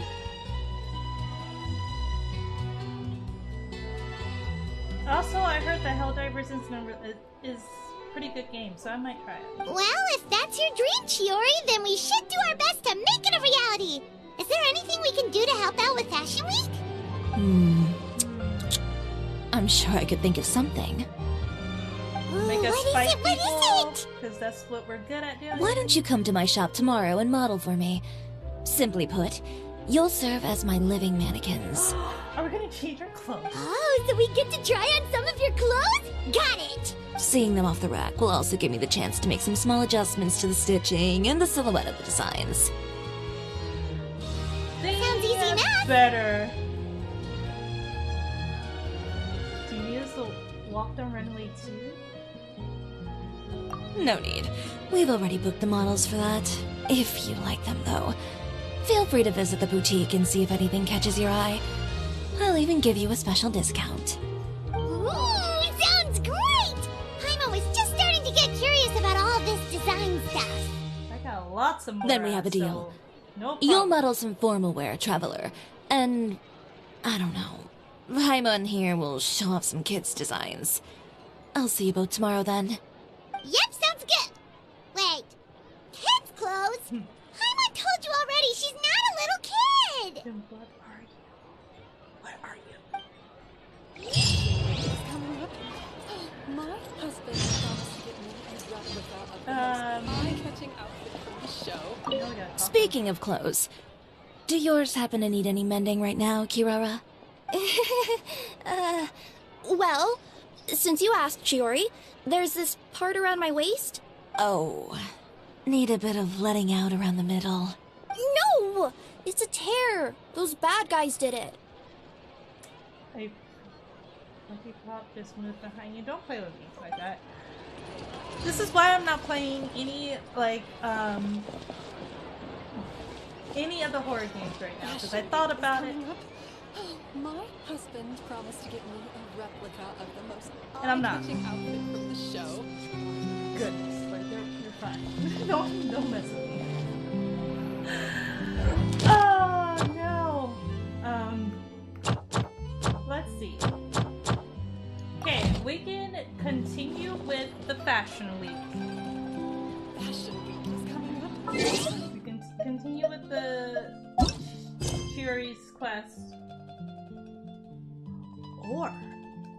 Also, I heard that Helldivers is a pretty good game, so I might try it. Well, if that's your dream, Chiori, then we should do our best to make it a reality. Is there anything we can do to help out with Fashion Week? I'm sure I could think of something. Make us What fight is it? What people, is it? because that's what we're good at doing. Why don't you come to my shop tomorrow and model for me? Simply put, you'll serve as my living mannequins. Are we gonna change our clothes? Oh, so we get to try on some of your clothes? Got it! Seeing them off the rack will also give me the chance to make some small adjustments to the stitching and the silhouette of the designs. Sounds easy enough. Better. Do you use the walk down runway too? No need. We've already booked the models for that. If you like them, though. Feel free to visit the boutique and see if anything catches your eye. I'll even give you a special discount. Ooh, sounds great! Paimon was just starting to get curious about all this design stuff. I got lots of more. Then we have a deal. So no problem. You'll model some formal wear, Traveler. And... I don't know. Paimon here will show off some kids' designs. I'll see you both tomorrow, then. Yep, sounds good. Wait, kids' clothes? Paimon told you already, she's not a little kid! Then what are you? What are you? My husband promised to get me a replica of the most eye-catching outfit from the show. You know we gotta talk. Speaking of clothes, do yours happen to need any mending right now, Kirara? Well, since you asked, Chiori, there's this part around my waist. Oh, need a bit of letting out around the middle. No! It's a tear. Those bad guys did it. Hey, Monkey Pop just moved behind you. Don't play with me like that. This is why I'm not playing any, like, any of the horror games right now, because I thought about it. My husband promised to get me a replica of the most And I'm not. eye-catching outfit from the show. Goodness, like you're fine. don't mess with me. Oh no. Let's see. Okay, we can continue with the Fashion Week. Fashion Week is coming up. We can continue with the Chiori's quest.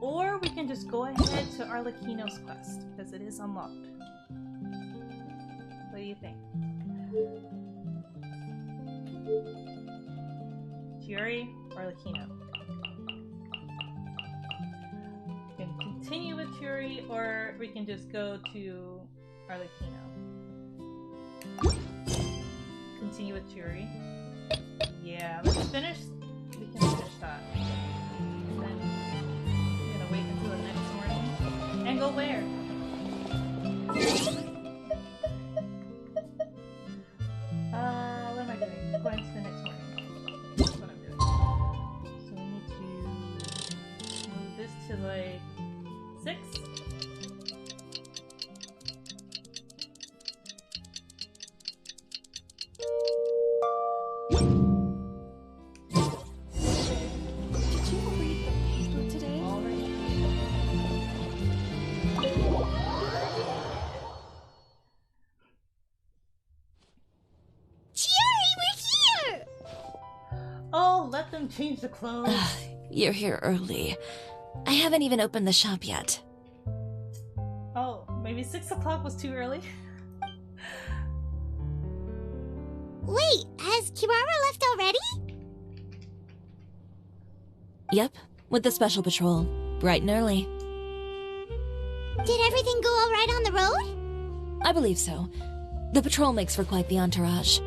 Or we can just go ahead to Arlecchino's quest, because it is unlocked. What do you think? Chiori or Arlecchino? We can continue with Chiori, or we can just go to Arlecchino. Continue with Chiori. Yeah, let's finish. We can finish that. And then we're gonna wait until the next morning. And go where? What am I doing? Going to the next morning. That's what I'm doing. So we need to move this to like 6. Did you read the paper today? Chiori, we're here! Oh, let them change the clothes. You're here early. I haven't even opened the shop yet. Oh, maybe 6 o'clock was too early. Wait, has Kirara left already? Yep, with the special patrol. Bright and early. Did everything go all right on the road? I believe so. The patrol makes for quite the entourage.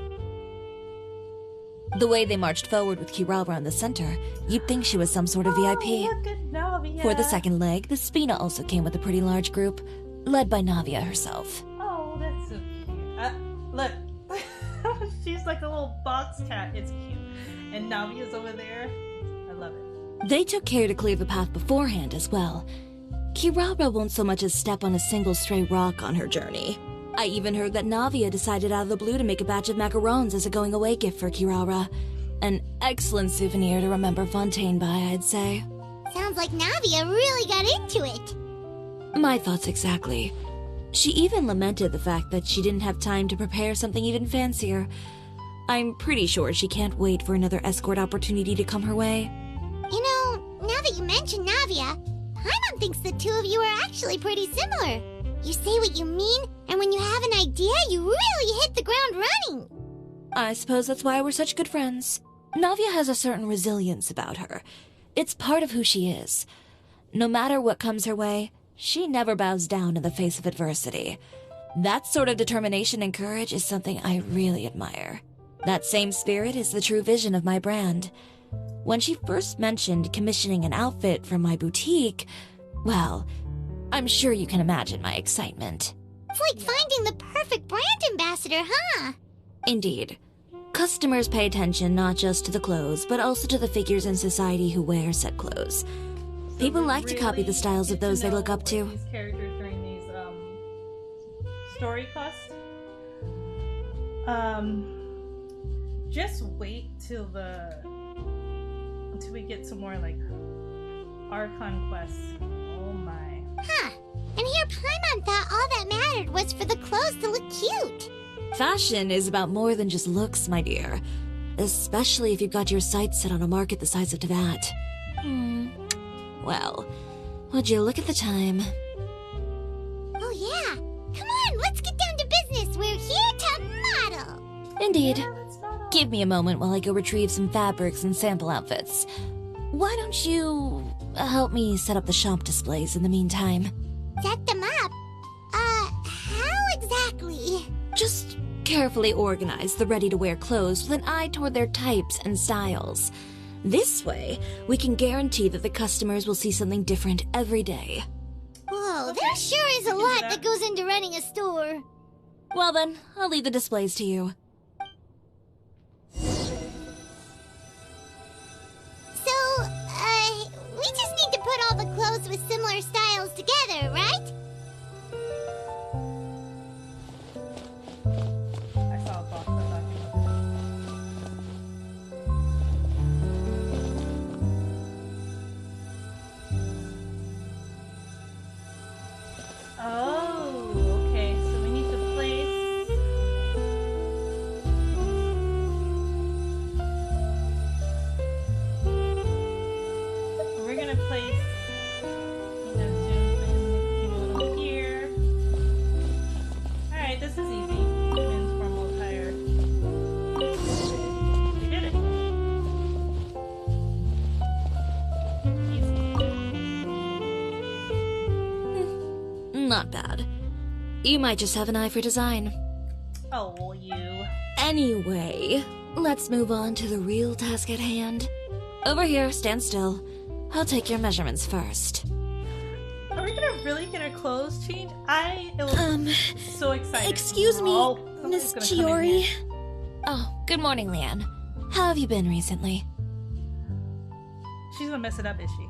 The way they marched forward with Kirara in the center, you'd think she was some sort of VIP. Look at Navia. For the second leg, the Spina also came with a pretty large group, led by Navia herself. Oh, that's so cute. Look. She's like a little box cat. It's cute. And Navia's over there. I love it. They took care to clear the path beforehand as well. Kirara won't so much as step on a single stray rock on her journey. I even heard that Navia decided out of the blue to make a batch of macarons as a going-away gift for Kirara. An excellent souvenir to remember Fontaine by, I'd say. Sounds like Navia really got into it. My thoughts exactly. She even lamented the fact that she didn't have time to prepare something even fancier. I'm pretty sure she can't wait for another escort opportunity to come her way. You know, now that you mention Navia, Paimon thinks the two of you are actually pretty similar. You say what you mean, and when you have an idea, you really hit the ground running. I suppose that's why we're such good friends. Navia has a certain resilience about her. It's part of who she is. No matter what comes her way, she never bows down in the face of adversity. That sort of determination and courage is something I really admire. That same spirit is the true vision of my brand. When she first mentioned commissioning an outfit from my boutique, well, I'm sure you can imagine my excitement. It's like finding the perfect brand ambassador, huh? Indeed. Customers pay attention not just to the clothes, but also to the figures in society who wear said clothes. People like to copy the styles of those they look up to. These characters during these story quests. Just wait till we get some more like Archon quests. Oh my. Huh. And here Paimon thought all that mattered was for the clothes to look cute. Fashion is about more than just looks, my dear. Especially if you've got your sights set on a market the size of Teyvat. Well, would you look at the time? Oh yeah. Come on, let's get down to business. We're here to model. Indeed. Yeah, let's not. Give me a moment while I go retrieve some fabrics and sample outfits. Why don't you help me set up the shop displays in the meantime? Set them up? How exactly? Just carefully organize the ready-to-wear clothes with an eye toward their types and styles. This way, we can guarantee that the customers will see something different every day. Whoa, there sure is a lot that goes into running a store. Well then, I'll leave the displays to you. So, materials together, right? I saw a box of Oh, okay, so we need to place. We're gonna place, zoom a little here. Alright, this is easy. Wins formal attire. We did it. Not bad. You might just have an eye for design. Oh, you. Anyway, let's move on to the real task at hand. Over here, stand still. I'll take your measurements first. Are we gonna really get our clothes changed? I am so excited. Excuse me, somebody's Miss gonna come in Chiori. here. Oh, good morning, Leanne. How have you been recently? She's gonna mess it up, is she?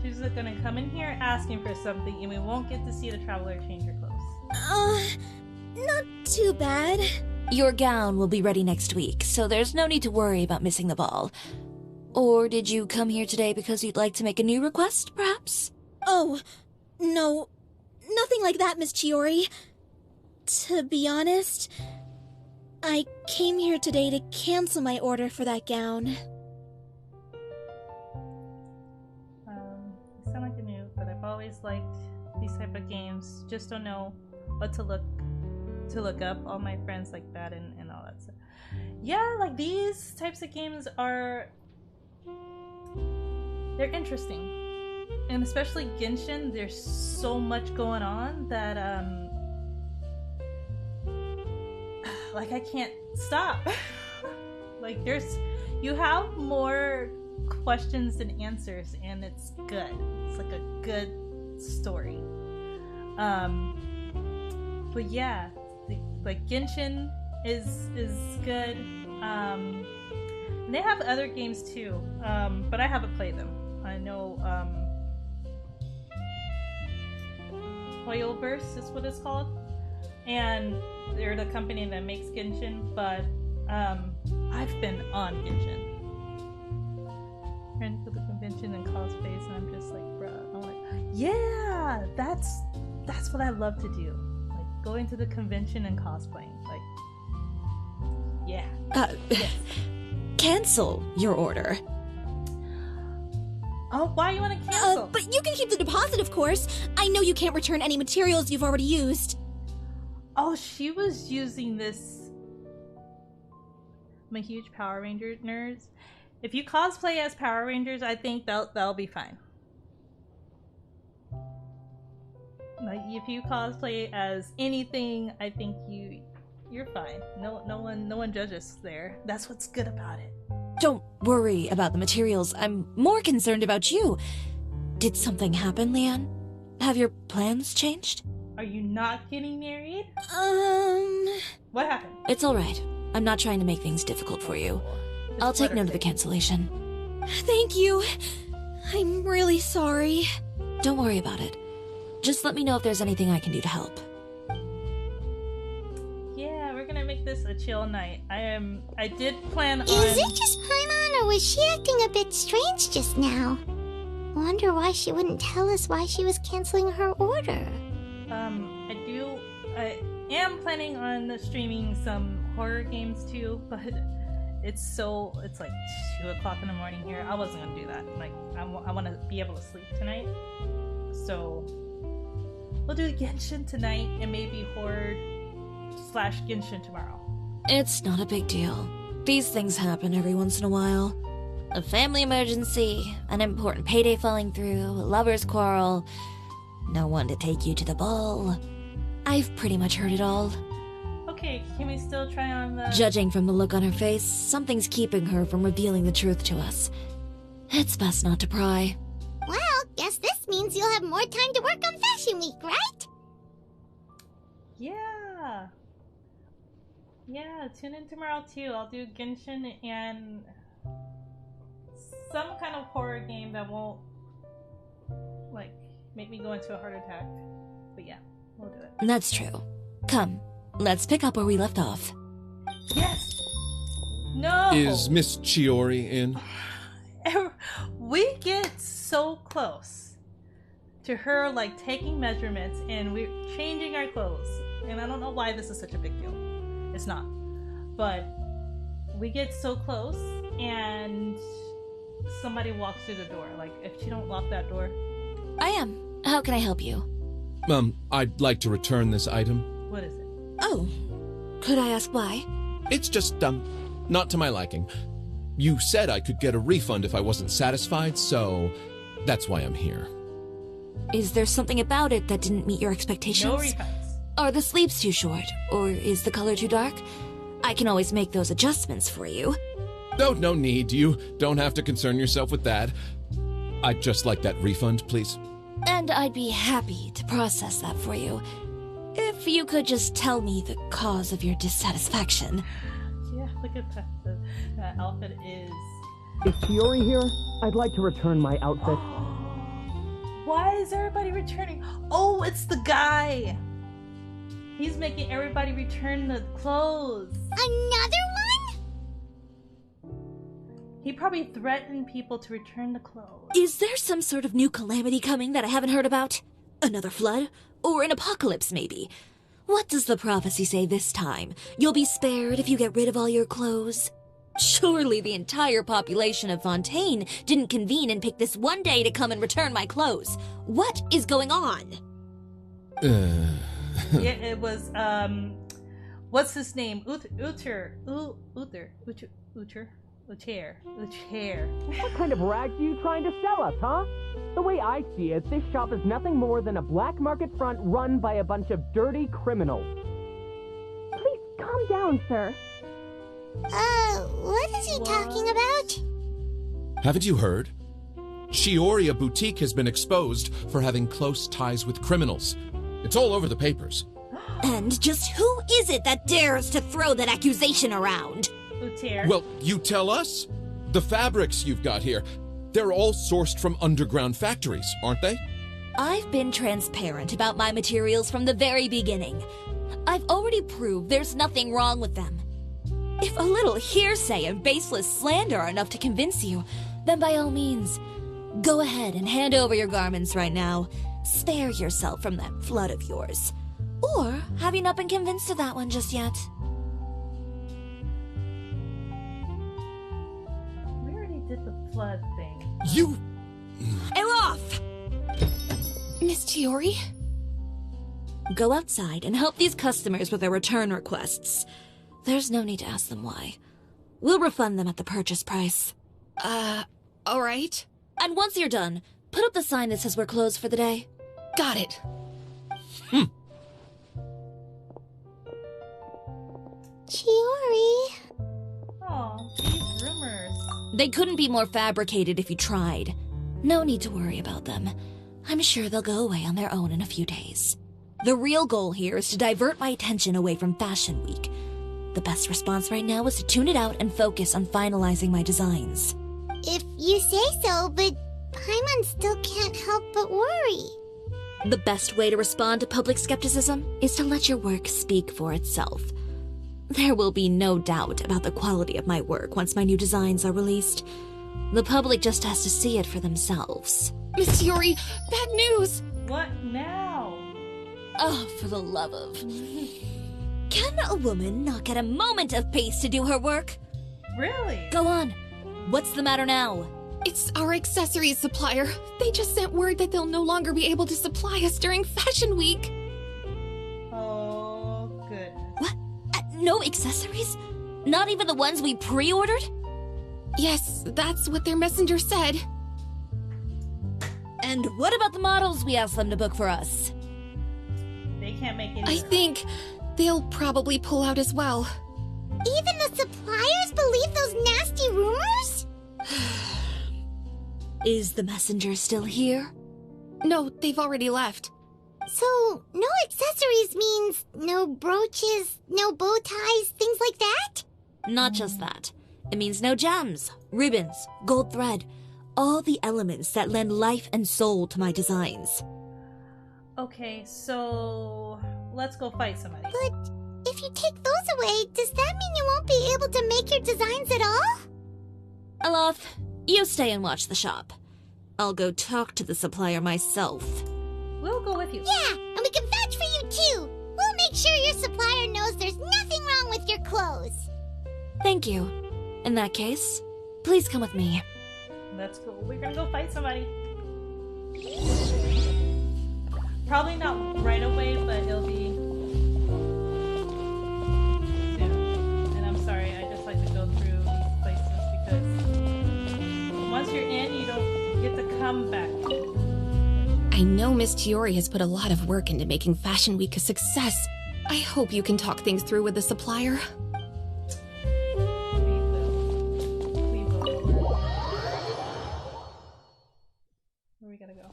She's gonna come in here asking for something, and we won't get to see the traveler change her clothes. Not too bad. Your gown will be ready next week, so there's no need to worry about missing the ball. Or did you come here today because you'd like to make a new request, perhaps? Oh, no. Nothing like that, Miss Chiori. To be honest, I came here today to cancel my order for that gown. You sound like a noob, but I've always liked these type of games. Just don't know what to look up. All my friends like that and all that stuff. Yeah, like these types of games are, they're interesting. And especially Genshin, there's so much going on that like I can't stop. Like you have more questions than answers, and it's good. It's like a good story. But yeah, like Genshin is good. And they have other games too, but I haven't played them. I know Hoyoverse is what it's called, and they're the company that makes Genshin. But I've been on Genshin. Friends for the convention and cosplays, and I'm just like, bruh. I'm like, yeah, that's what I love to do. Like going to the convention and cosplaying. Like, yeah. Yes. Cancel your order. Oh, why you want to cancel? But you can keep the deposit, of course. I know you can't return any materials you've already used. Oh, she was using this. I'm a huge Power Ranger nerd. If you cosplay as Power Rangers, I think that'll be fine. Like if you cosplay as anything, I think you're fine. No one judges there. That's what's good about it. Don't worry about the materials. I'm more concerned about you. Did something happen, Leanne? Have your plans changed? Are you not getting married? What happened? It's all right. I'm not trying to make things difficult for you. I'll take note of the cancellation. Thank you. I'm really sorry. Don't worry about it. Just let me know if there's anything I can do to help. Yeah, we're gonna make this a chill night. I did plan on... Is it just Paimon, or was she acting a bit strange just now? Wonder why she wouldn't tell us why she was canceling her order. I am planning on streaming some horror games too, but it's like 2 o'clock in the morning here. I wasn't gonna do that. Like, I want to be able to sleep tonight. So, we'll do Genshin tonight and maybe horror/Genshin tomorrow. It's not a big deal. These things happen every once in a while. A family emergency, an important payday falling through, a lover's quarrel, no one to take you to the ball. I've pretty much heard it all. Okay, can we still try on the... Judging from the look on her face, something's keeping her from revealing the truth to us. It's best not to pry. Well, guess this means you'll have more time to work on Fashion Week, right? Yeah. Yeah, tune in tomorrow too. I'll do Genshin and some kind of horror game that won't, like, make me go into a heart attack. But yeah, we'll do it. That's true. Come, let's pick up where we left off. Yes! No! Is Miss Chiori in? We get so close to her, like, taking measurements and we're changing our clothes. And I don't know why this is such a big deal. It's not. But we get so close and somebody walks through the door. Like, if you don't lock that door. I am. How can I help you? I'd like to return this item. What is it? Oh. Could I ask why? It's just, not to my liking. You said I could get a refund if I wasn't satisfied, so that's why I'm here. Is there something about it that didn't meet your expectations? No refunds. Are the sleeves too short? Or is the color too dark? I can always make those adjustments for you. No need. You don't have to concern yourself with that. I'd just like that refund, please. And I'd be happy to process that for you. If you could just tell me the cause of your dissatisfaction. Yeah, look at that. That outfit is... Is Chiori here? I'd like to return my outfit. Why is everybody returning? Oh, it's the guy! He's making everybody return the clothes. Another one? He probably threatened people to return the clothes. Is there some sort of new calamity coming that I haven't heard about? Another flood? Or an apocalypse, maybe? What does the prophecy say this time? You'll be spared if you get rid of all your clothes? Surely the entire population of Fontaine didn't convene and pick this one day to come and return my clothes. What is going on? Yeah, it was, what's his name? Uther. What kind of rags are you trying to sell us, huh? The way I see it, this shop is nothing more than a black market front run by a bunch of dirty criminals. Please calm down, sir. What is he talking about? Haven't you heard? Chiori Boutique has been exposed for having close ties with criminals. It's all over the papers. And just who is it that dares to throw that accusation around? Uther. Well, you tell us. The fabrics you've got here, they're all sourced from underground factories, aren't they? I've been transparent about my materials from the very beginning. I've already proved there's nothing wrong with them. If a little hearsay and baseless slander are enough to convince you, then by all means, go ahead and hand over your garments right now. Spare yourself from that flood of yours. Or have you not been convinced of that one just yet? We already did the flood thing. You... Elof! Miss Chiori? Go outside and help these customers with their return requests. There's no need to ask them why. We'll refund them at the purchase price. Alright. And once you're done, put up the sign that says we're closed for the day. Got it. Chiori. Oh, these rumors. They couldn't be more fabricated if you tried. No need to worry about them. I'm sure they'll go away on their own in a few days. The real goal here is to divert my attention away from Fashion Week. The best response right now is to tune it out and focus on finalizing my designs. If you say so, but Paimon still can't help but worry. The best way to respond to public skepticism is to let your work speak for itself. There will be no doubt about the quality of my work once my new designs are released. The public just has to see it for themselves. Miss Chiori, bad news! What now? Oh, for the love of... Can a woman not get a moment of peace to do her work? Really? Go on. What's the matter now? It's our accessories supplier. They just sent word that they'll no longer be able to supply us during Fashion Week. Oh, goodness. What? No accessories? Not even the ones we pre-ordered? Yes, that's what their messenger said. And what about the models we asked them to book for us? They can't make it. I think they'll probably pull out as well. Even the suppliers believe those nasty rumors? Is the messenger still here? No, they've already left. So, no accessories means no brooches, no bow ties, things like that? Not just that. It means no gems, ribbons, gold thread, all the elements that lend life and soul to my designs. Okay, so let's go fight somebody. But if you take those away, does that mean you won't be able to make your designs at all? Aloth, you stay and watch the shop. I'll go talk to the supplier myself. We'll go with you. Yeah, and we can vouch for you too. We'll make sure your supplier knows there's nothing wrong with your clothes. Thank you. In that case, please come with me. Let's go. We're gonna go fight somebody. Probably not right away, but it'll be soon. And I'm sorry, I just like to go through these places because once you're in, you don't get to come back. I know Miss Chiori has put a lot of work into making Fashion Week a success. I hope you can talk things through with the supplier. We will. Where we gotta go?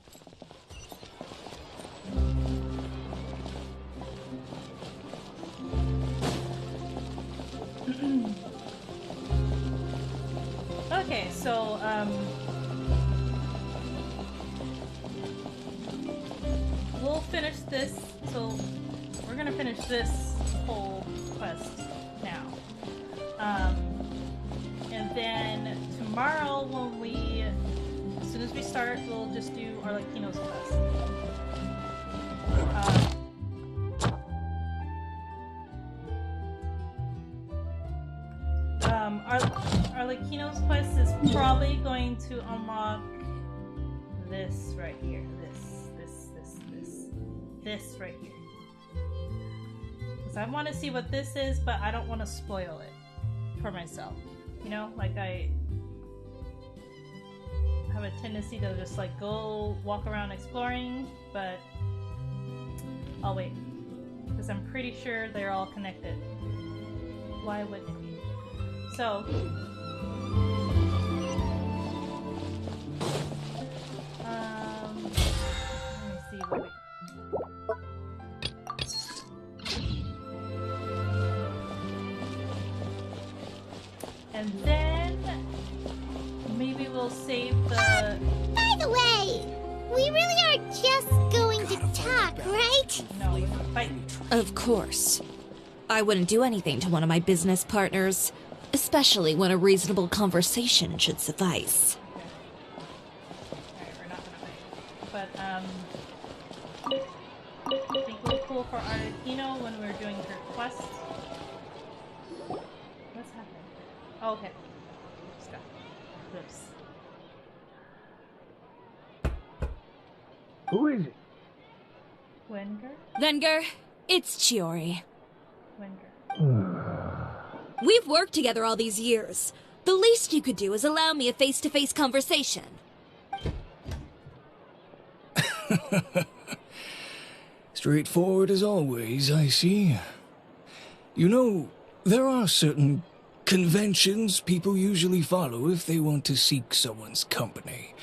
Okay, so we'll finish this. So we're gonna finish this whole quest now, and then tomorrow when as soon as we start, we'll just do Arlecchino's quest. Arlecchino's quest is probably going to unlock this right here. This right here. Because I want to see what this is, but I don't want to spoil it for myself. You know, like I have a tendency to just like go walk around exploring, but I'll wait. Because I'm pretty sure they're all connected. Why wouldn't it be? So, let me see what we... And then maybe we'll save the... By the way, we really are just going to talk, right? No, we're gonna fight. Of course. I wouldn't do anything to one of my business partners, especially when a reasonable conversation should suffice. Alright, we're not gonna fight. But, I think it was cool for Arlecchino when we were doing her quest. What's happening? Oh, okay. Just got clips. Who is it? Wenger? Wenger, it's Chiori. Wenger. We've worked together all these years. The least you could do is allow me a face-to-face conversation. Straightforward as always, I see. You know, there are certain conventions people usually follow if they want to seek someone's company.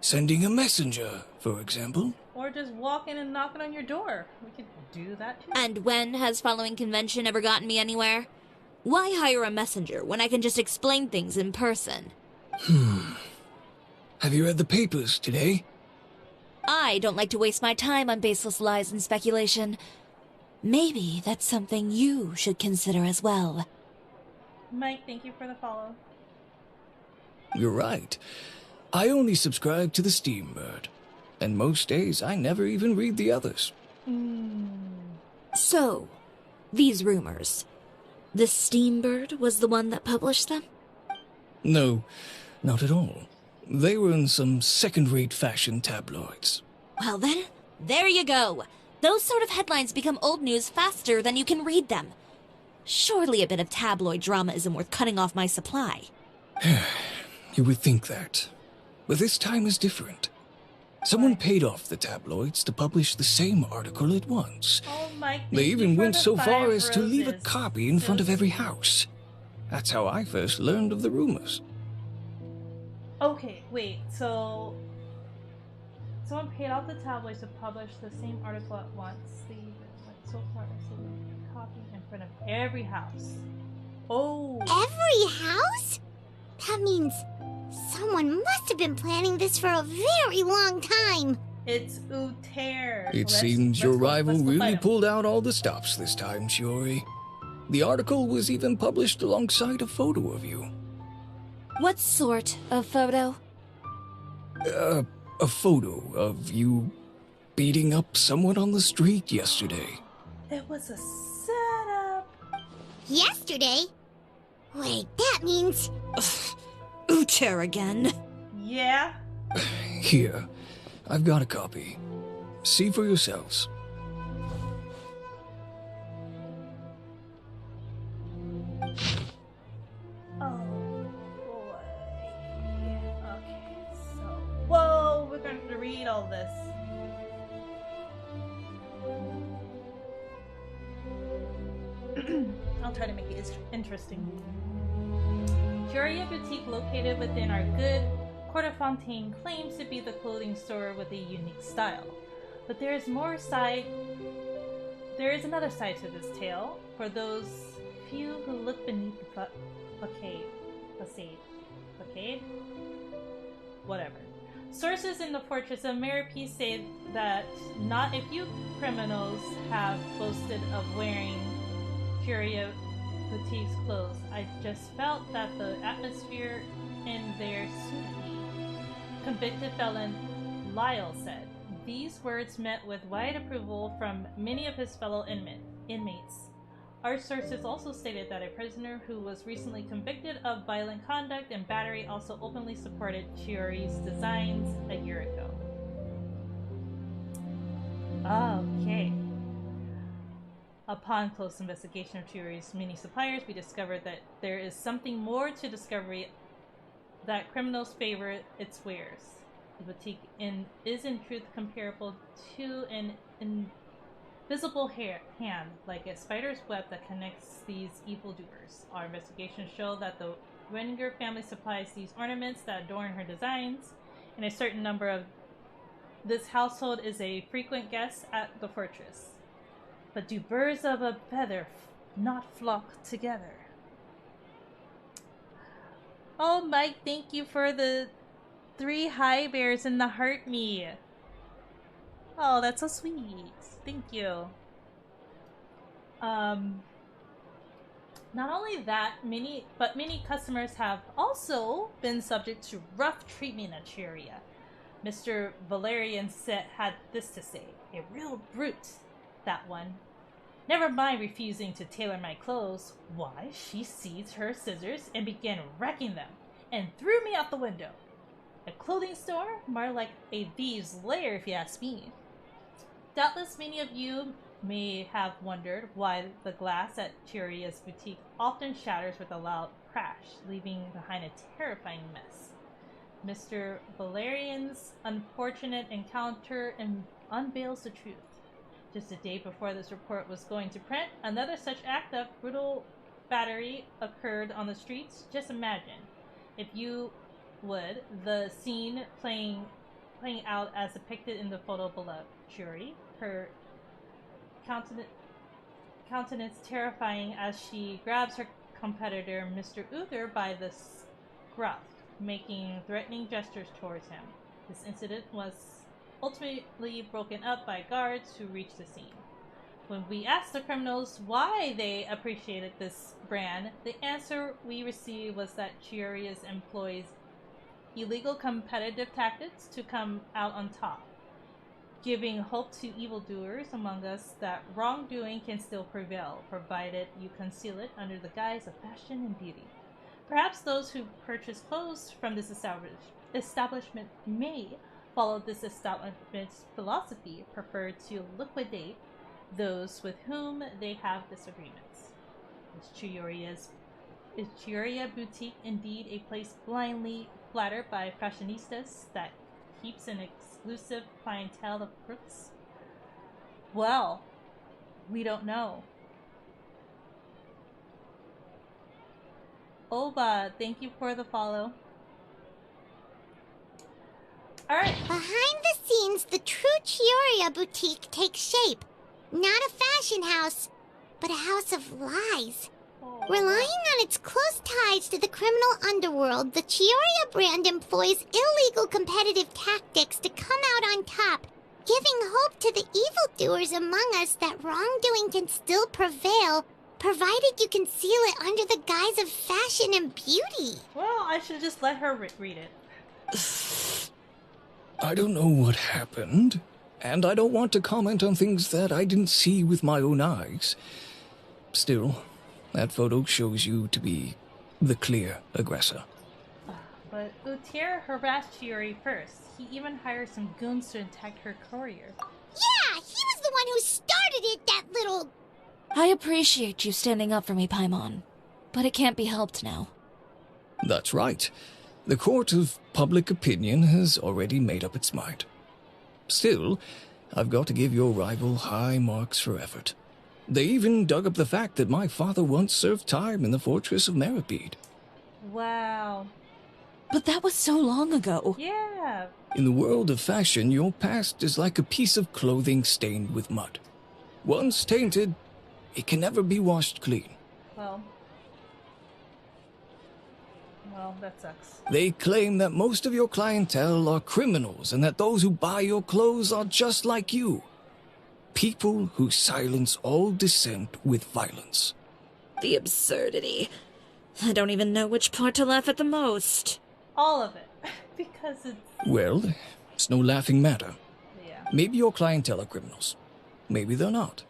Sending a messenger, for example. Or just walking and knocking on your door. We could do that too. And when has following convention ever gotten me anywhere? Why hire a messenger when I can just explain things in person? Have you read the papers today? I don't like to waste my time on baseless lies and speculation. Maybe that's something you should consider as well. Mike, thank you for the follow. You're right. I only subscribe to the Steambird. And most days I never even read the others. So, these rumors. The Steambird was the one that published them? No, not at all. They were in some second-rate fashion tabloids. Well then, there you go. Those sort of headlines become old news faster than you can read them. Surely a bit of tabloid drama isn't worth cutting off my supply. You would think that. But this time is different. Someone paid off the tabloids to publish the same article at once. Oh, Mike, they even went so far as to roses. leave a copy in front of every house. That's how I first learned of the rumors. Okay, wait, so... Someone paid off the tabloids to publish the same article at once. They went so far as to leave a copy in front of every house. Oh! Every house? That means someone must have been planning this for a very long time. It's Uter. It seems your rival really pulled out all the stops this time, Chiori. The article was even published alongside a photo of you. What sort of photo? A photo of you beating up someone on the street yesterday. It was a setup. Yesterday? Wait, that means... Uter again. Yeah? Here, I've got a copy. See for yourselves. Oh, boy. Okay, so... Whoa, we're going to read all this. I'll try to make it interesting. Chiori Boutique, located within our good Quarterfontaine, claims to be the clothing store with a unique style. But there is another side to this tale for those few who look beneath the facade? Whatever. Sources in the Fortress of Merope say that not a few criminals have boasted of wearing Chiori Boutique's clothes. I just felt that the atmosphere in there suited me. Convicted felon Lyle said. These words met with wide approval from many of his fellow inmates. Our sources also stated that a prisoner who was recently convicted of violent conduct and battery also openly supported Chiori's designs a year ago. Okay. Upon close investigation of Chiori's many suppliers, we discovered that there is something more to discovery, that criminals favor its wares. The boutique is in truth comparable to an invisible hand, like a spider's web that connects these evildoers. Our investigations show that the Wenger family supplies these ornaments that adorn her designs, and a certain number of this household is a frequent guest at the fortress. But do birds of a feather not flock together? Oh, Mike, thank you for the 3 high bears in the heart me. Oh, that's so sweet. Thank you. Not only that, many customers have also been subject to rough treatment at Chiori. Mr. Valerian had this to say. A real brute, that one. Never mind refusing to tailor my clothes. Why, she seized her scissors and began wrecking them, and threw me out the window. A clothing store? More like a thieves' lair, if you ask me. Doubtless many of you may have wondered why the glass at Chiori's boutique often shatters with a loud crash, leaving behind a terrifying mess. Mr. Valerian's unfortunate encounter unveils the truth. Just a day before this report was going to print, another such act of brutal battery occurred on the streets. Just imagine, if you would, the scene playing out as depicted in the photo below. Chiori, her countenance terrifying as she grabs her competitor, Mr. Uther, by the scruff, making threatening gestures towards him. This incident was ultimately broken up by guards who reached the scene. When we asked the criminals why they appreciated this brand, the answer we received was that Chiori employs illegal competitive tactics to come out on top, giving hope to evildoers among us that wrongdoing can still prevail, provided you conceal it under the guise of fashion and beauty. Perhaps those who purchase clothes from this establishment may follow this establishment's philosophy, prefer to liquidate those with whom they have disagreements. Is Chiori Boutique indeed a place blindly flattered by fashionistas that keeps an exclusive clientele of crooks? Well, we don't know. Oba, thank you for the follow. Alright. Behind the scenes, the true Chiori Boutique takes shape. Not a fashion house, but a house of lies. Relying on its close ties to the criminal underworld, the Chiori brand employs illegal competitive tactics to come out on top giving hope to the evildoers among us that wrongdoing can still prevail, provided you conceal it under the guise of fashion and beauty. Well, I should just let her read it. I don't know what happened, and I don't want to comment on things that I didn't see with my own eyes. Still, that photo shows you to be the clear aggressor. But Utier harassed Chiori first. He even hired some goons to attack her courier. Yeah, he was the one who started it, that little... I appreciate you standing up for me, Paimon, but it can't be helped now. That's right. The court of public opinion has already made up its mind. Still, I've got to give your rival high marks for effort. They even dug up the fact that my father once served time in the fortress of Meripede. Wow. But that was so long ago. Yeah. In the world of fashion, your past is like a piece of clothing stained with mud. Once tainted, it can never be washed clean. Well, that sucks. They claim that most of your clientele are criminals and that those who buy your clothes are just like you. People who silence all dissent with violence. The absurdity. I don't even know which part to laugh at the most. All of it. Because it's... Well, it's no laughing matter. Yeah. Maybe your clientele are criminals. Maybe they're not.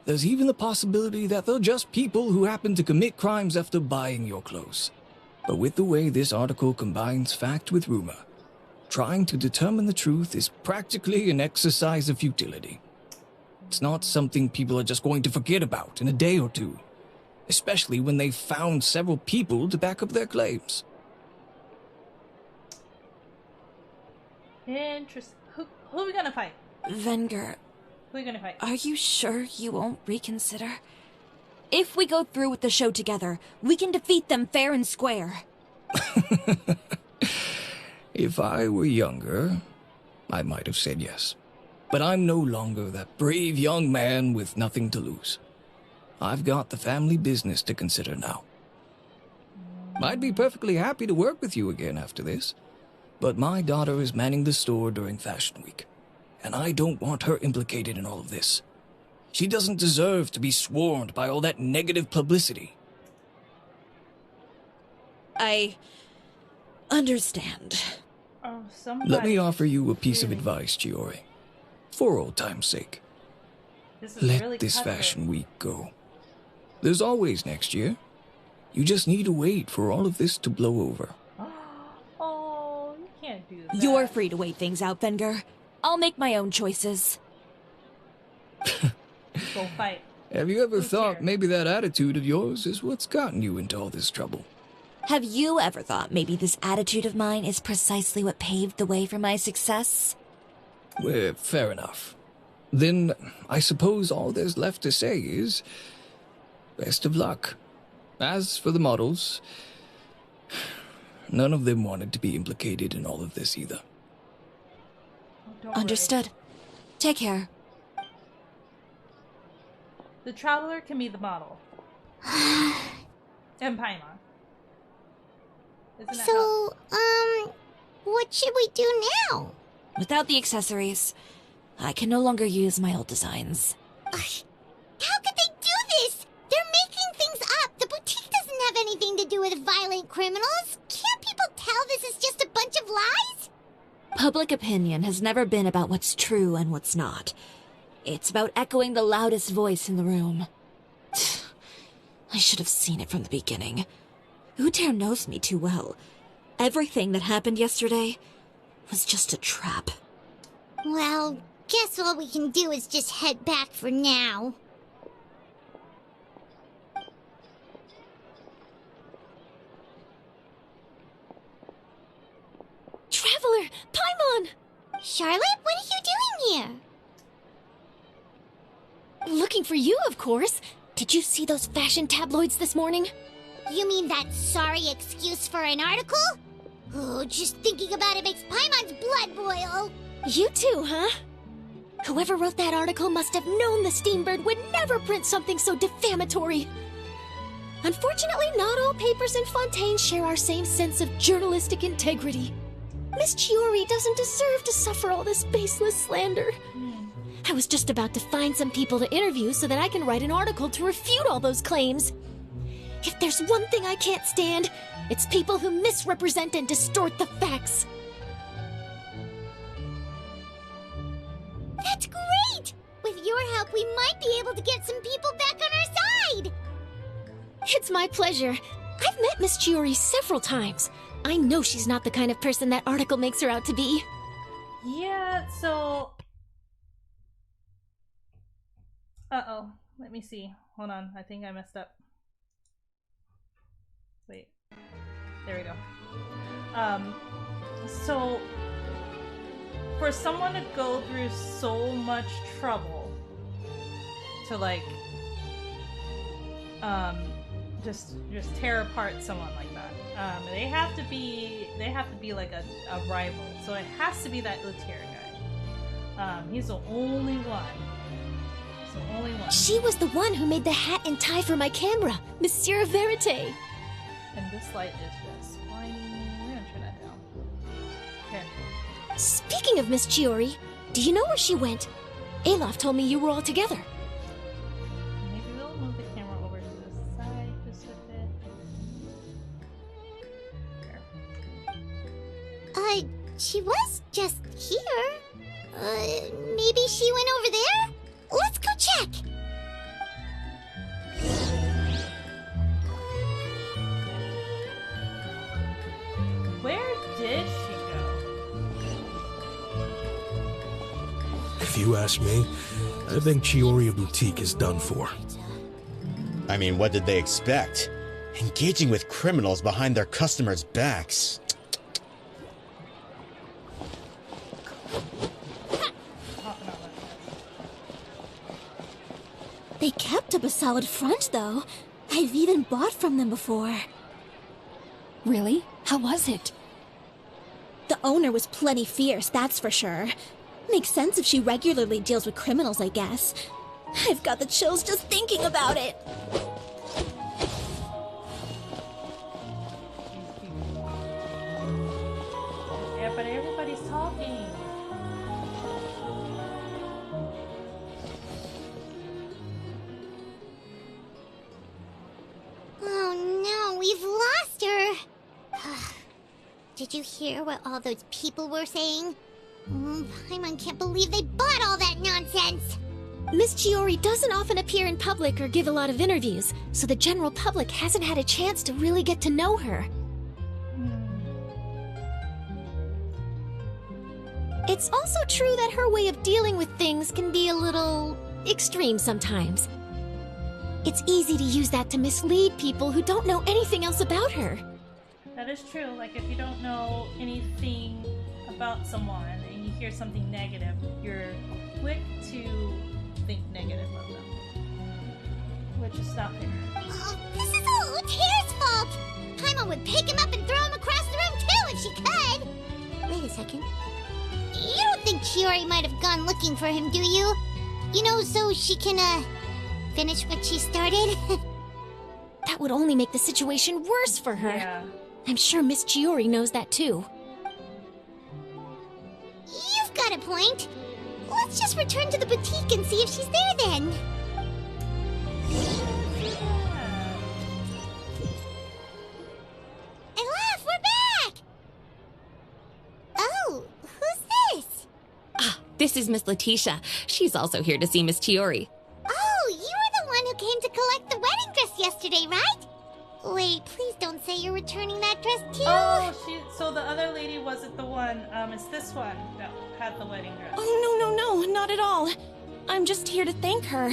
There's even the possibility that they're just people who happen to commit crimes after buying your clothes. But with the way this article combines fact with rumor, trying to determine the truth is practically an exercise of futility. It's not something people are just going to forget about in a day or two, especially when they've found several people to back up their claims. Interesting. Who are we gonna fight? Venger. Who are we gonna fight? Are you sure you won't reconsider? If we go through with the show together, we can defeat them fair and square. If I were younger, I might have said yes. But I'm no longer that brave young man with nothing to lose. I've got the family business to consider now. I'd be perfectly happy to work with you again after this, but my daughter is manning the store during Fashion Week, and I don't want her implicated in all of this. She doesn't deserve to be swarmed by all that negative publicity. I understand. Oh, Let me offer you a piece of advice, Chiori. For old time's sake. Let really this cutthroat. Fashion Week go. There's always next year. You just need to wait for all of this to blow over. Oh, you can't do that. You're free to wait things out, Venger. I'll make my own choices. Go fight. Have you ever thought maybe that attitude of yours is what's gotten you into all this trouble? Have you ever thought maybe this attitude of mine is precisely what paved the way for my success? Well, fair enough. Then I suppose all there's left to say is, best of luck. As for the models, none of them wanted to be implicated in all of this either. Understood. Take care. The Traveler can be the model. And Paimon. So, what should we do now? Without the accessories, I can no longer use my old designs. How could they do this? They're making things up. The boutique doesn't have anything to do with violent criminals. Can't people tell this is just a bunch of lies? Public opinion has never been about what's true and what's not. It's about echoing the loudest voice in the room. I should have seen it from the beginning. Uter knows me too well. Everything that happened yesterday was just a trap. Well, guess all we can do is just head back for now. Traveler! Paimon! Charlotte, what are you doing here? Looking for you, of course. Did you see those fashion tabloids this morning? You mean that sorry excuse for an article? Oh, just thinking about it makes Paimon's blood boil. You too, huh? Whoever wrote that article must have known the Steambird would never print something so defamatory. Unfortunately, not all papers in Fontaine share our same sense of journalistic integrity. Miss Chiori doesn't deserve to suffer all this baseless slander. I was just about to find some people to interview so that I can write an article to refute all those claims. If there's one thing I can't stand, it's people who misrepresent and distort the facts. That's great! With your help, we might be able to get some people back on our side! It's my pleasure. I've met Miss Chiori several times. I know she's not the kind of person that article makes her out to be. Yeah, so... Uh-oh. Let me see. Hold on. I think I messed up. Wait. There we go. So... For someone to go through so much trouble to, like... just tear apart someone like that. They have to be like a rival. So it has to be that Utier guy. He's the only one. He's the only one. She was the one who made the hat and tie for my camera, Monsieur Verite. And this light is just whiny. We're gonna turn that down. Okay. Speaking of Miss Chiori, do you know where she went? Alof told me you were all together. Maybe we'll move the camera over to the side just a bit. There. She was just here. Maybe she went over there? Let's go check! Where did she go? If you ask me, I think Chiori Boutique is done for. I mean, what did they expect? Engaging with criminals behind their customers' backs. They kept up a solid front, though. I've even bought from them before. Really? How was it? The owner was plenty fierce, that's for sure. Makes sense if she regularly deals with criminals, I guess. I've got the chills just thinking about it. Yeah, but everybody's talking. Oh no, we've lost her! Did you hear what all those people were saying? Paimon can't believe they bought all that nonsense! Miss Chiori doesn't often appear in public or give a lot of interviews, so the general public hasn't had a chance to really get to know her. It's also true that her way of dealing with things can be a little extreme sometimes. It's easy to use that to mislead people who don't know anything else about her. That is true. Like, if you don't know anything about someone and you hear something negative, you're quick to think negative of them. Which is not fair. Oh, this is all Utier's fault! Paimon would pick him up and throw him across the room too if she could! Wait a second. You don't think Chiori might have gone looking for him, do you? You know, so she can, finish what she started? That would only make the situation worse for her. Yeah. I'm sure Miss Chiori knows that too. You've got a point. Let's just return to the boutique and see if she's there then. Alof, we're back! Oh, who's this? Ah, this is Miss Letitia. She's also here to see Miss Chiori. Oh, you were the one who came to collect the wedding dress yesterday, right? Wait, please don't say you're returning that dress too. Oh, so the other lady wasn't the one, it's this one that had the wedding dress. Oh, no, not at all. I'm just here to thank her.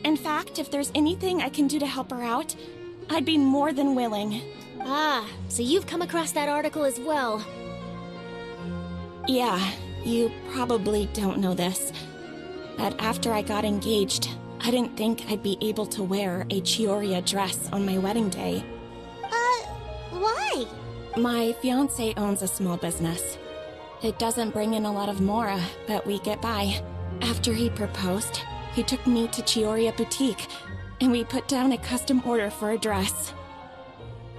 In fact, if there's anything I can do to help her out, I'd be more than willing. Ah, so you've come across that article as well. Yeah, you probably don't know this, but after I got engaged, I didn't think I'd be able to wear a Chiori dress on my wedding day. Why? My fiancé owns a small business. It doesn't bring in a lot of mora, but we get by. After he proposed, he took me to Chiori Boutique, and we put down a custom order for a dress.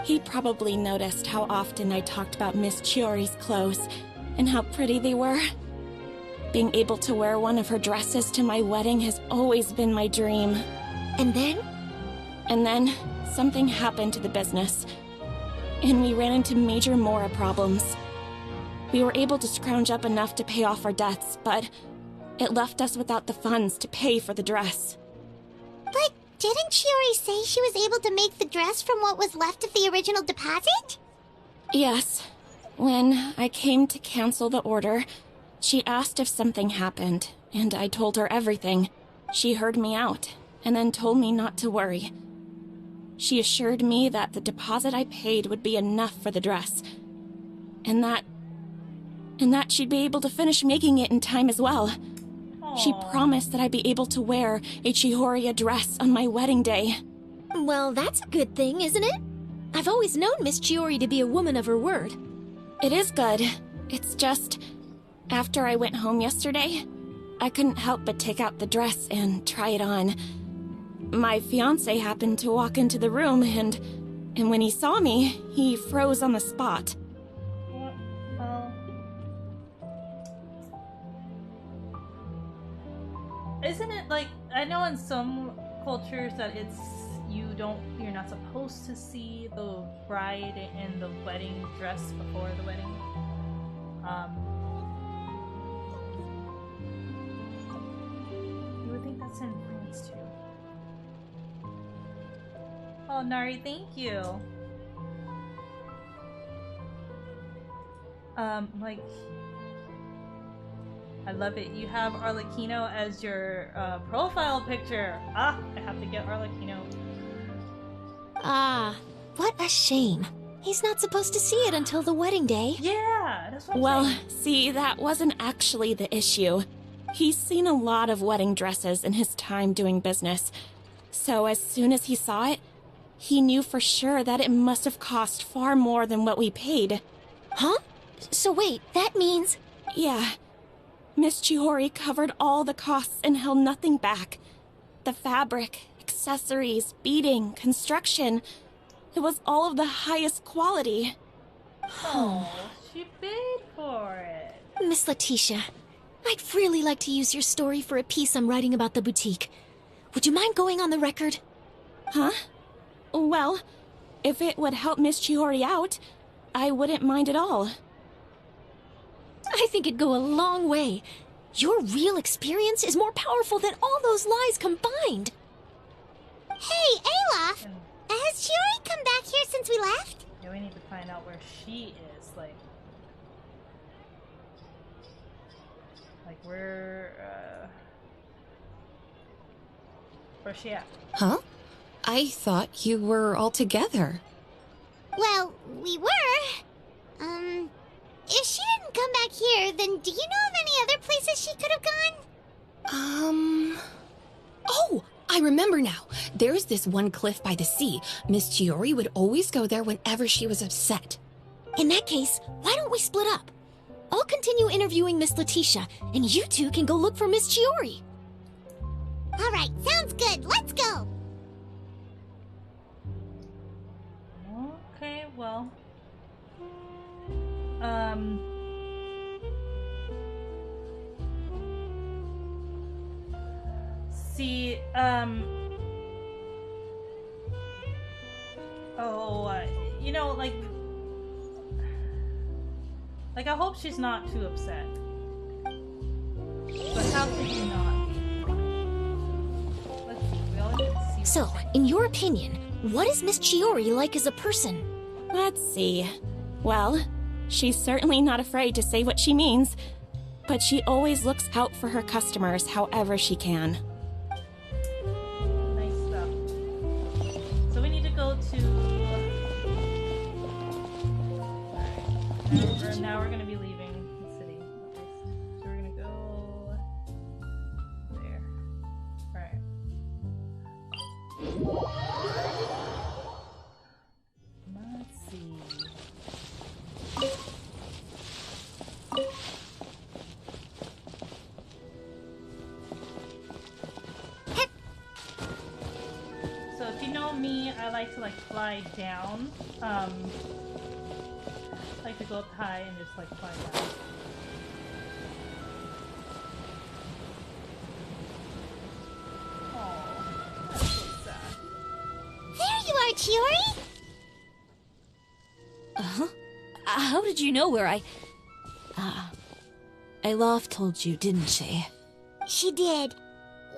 He probably noticed how often I talked about Miss Chiori's clothes, and how pretty they were. Being able to wear one of her dresses to my wedding has always been my dream. And then? And then, something happened to the business. And we ran into major Mora problems. We were able to scrounge up enough to pay off our debts, but it left us without the funds to pay for the dress. But didn't Chiori say she was able to make the dress from what was left of the original deposit? Yes. When I came to cancel the order, she asked if something happened, and I told her everything. She heard me out, and then told me not to worry. She assured me that the deposit I paid would be enough for the dress, and that she'd be able to finish making it in time as well. She promised that I'd be able to wear a Chiori dress on my wedding day. Well, that's a good thing, isn't it? I've always known Miss Chiori to be a woman of her word. It is good. It's just, after I went home yesterday, I couldn't help but take out the dress and try it on. My fiancé happened to walk into the room, and when he saw me, he froze on the spot. Isn't it like, I know in some cultures that you're not supposed to see the bride in the wedding dress before the wedding. You would think that's in France too. Oh, Nari, thank you. Like, I love it. You have Arlecchino as your profile picture. Ah, I have to get Arlecchino. Ah, what a shame. He's not supposed to see it until the wedding day. Yeah, that's what I'm Well, saying. see, that wasn't actually the issue. He's seen a lot of wedding dresses in his time doing business. So as soon as he saw it, he knew for sure that it must have cost far more than what we paid. Huh? So wait, that means... Yeah. Miss Chiori covered all the costs and held nothing back. The fabric, accessories, beading, construction. It was all of the highest quality. Oh, she paid for it. Miss Letitia, I'd really like to use your story for a piece I'm writing about the boutique. Would you mind going on the record? Huh? Well, if it would help Miss Chiori out, I wouldn't mind at all. I think it'd go a long way. Your real experience is more powerful than all those lies combined. Hey, Olaf! Has Chiori come back here since we left? Yeah, we need to find out where she is. Like where's she at? Huh? I thought you were all together. Well, we were. If she didn't come back here, then do you know of any other places she could have gone? Oh, I remember now. There's this one cliff by the sea. Miss Chiori would always go there whenever she was upset. In that case, why don't we split up? I'll continue interviewing Miss Letitia, and you two can go look for Miss Chiori. All right, sounds good. Let's go. Okay, well. See, you know, like I hope she's not too upset. But how could you not be? Let's see, we all need to see. So, in your opinion, what is Miss Chiori like as a person? Let's see. Well, she's certainly not afraid to say what she means, but she always looks out for her customers however she can. Nice stuff. So we need to go to... Alright, now we're gonna be leaving the city. So we're gonna go... there. Alright. Let's see... So if you know me, I like to like fly down. like to go up high and just like fly down. Oh, that's so sad. There you are, Chiori! Uh-huh. How did you know where Alof told you, didn't she? She did.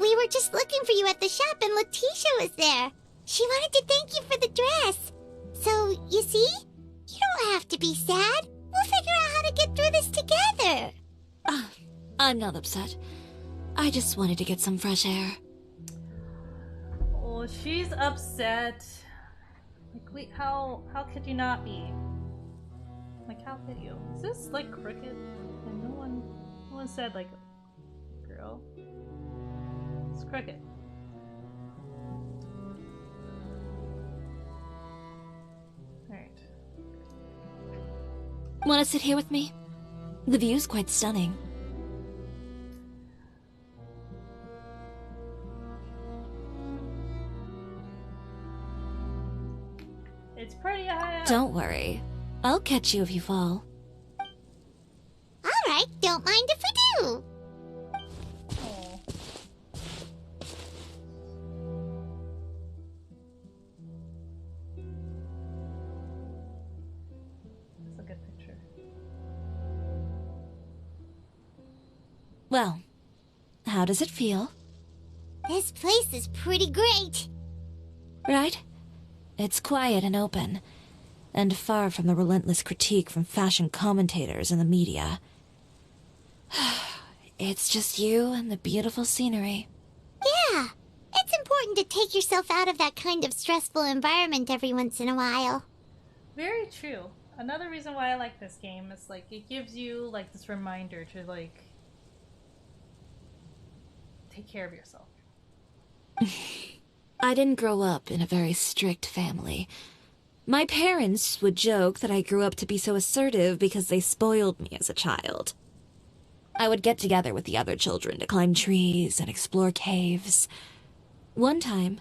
We were just looking for you at the shop and Letitia was there. She wanted to thank you for the dress. So, you see? You don't have to be sad. We'll figure out how to get through this together. I'm not upset. I just wanted to get some fresh air. Oh, she's upset. Like, wait, how could you not be? Like, how could you? Is this like crooked? And no one said like, girl. It's crooked. Alright. Want to sit here with me? The view's quite stunning. It's pretty high up. Don't worry. I'll catch you if you fall. Alright, don't mind if we do. Oh. That's a good picture. Well, how does it feel? This place is pretty great. Right? It's quiet and open, and far from the relentless critique from fashion commentators and the media. It's just you and the beautiful scenery. Yeah, it's important to take yourself out of that kind of stressful environment every once in a while. Very true. Another reason why I like this game is like it gives you like this reminder to like take care of yourself. I didn't grow up in a very strict family. My parents would joke that I grew up to be so assertive because they spoiled me as a child. I would get together with the other children to climb trees and explore caves. One time,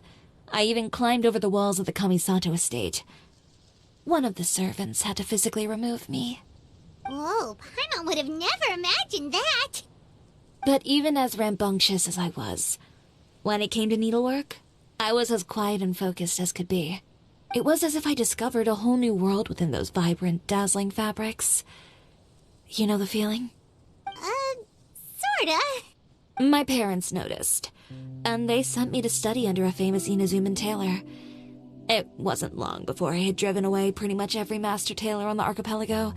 I even climbed over the walls of the Kamisato estate. One of the servants had to physically remove me. Whoa, Paimon would have never imagined that! But even as rambunctious as I was, when it came to needlework, I was as quiet and focused as could be. It was as if I discovered a whole new world within those vibrant, dazzling fabrics. You know the feeling? Sorta. My parents noticed, and they sent me to study under a famous Inazuman tailor. It wasn't long before I had driven away pretty much every master tailor on the archipelago.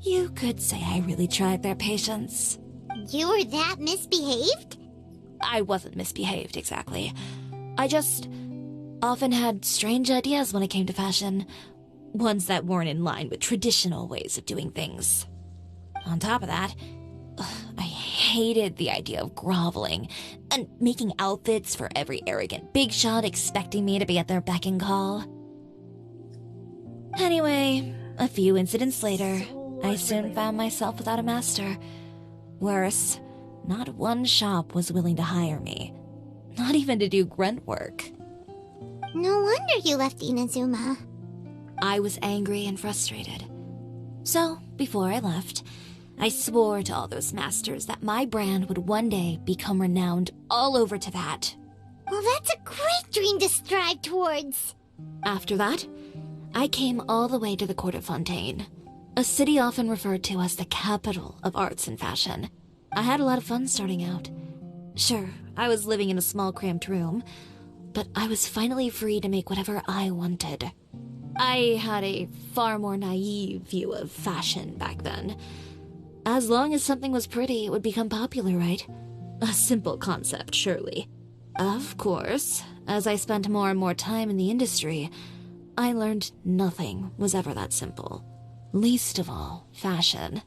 You could say I really tried their patience. You were that misbehaved? I wasn't misbehaved, exactly. I just often had strange ideas when it came to fashion. Ones that weren't in line with traditional ways of doing things. On top of that, I hated the idea of groveling and making outfits for every arrogant big shot expecting me to be at their beck and call. Anyway, a few incidents later, I soon found myself without a master. Worse, not one shop was willing to hire me. Not even to do grunt work. No wonder you left Inazuma. I was angry and frustrated. So, before I left, I swore to all those masters that my brand would one day become renowned all over to that. Well, that's a great dream to strive towards. After that, I came all the way to the court of Fontaine, a city often referred to as the capital of arts and fashion. I had a lot of fun starting out. Sure, I was living in a small cramped room, but I was finally free to make whatever I wanted. I had a far more naive view of fashion back then. As long as something was pretty, it would become popular, right? A simple concept, surely. Of course, as I spent more and more time in the industry, I learned nothing was ever that simple. Least of all, fashion.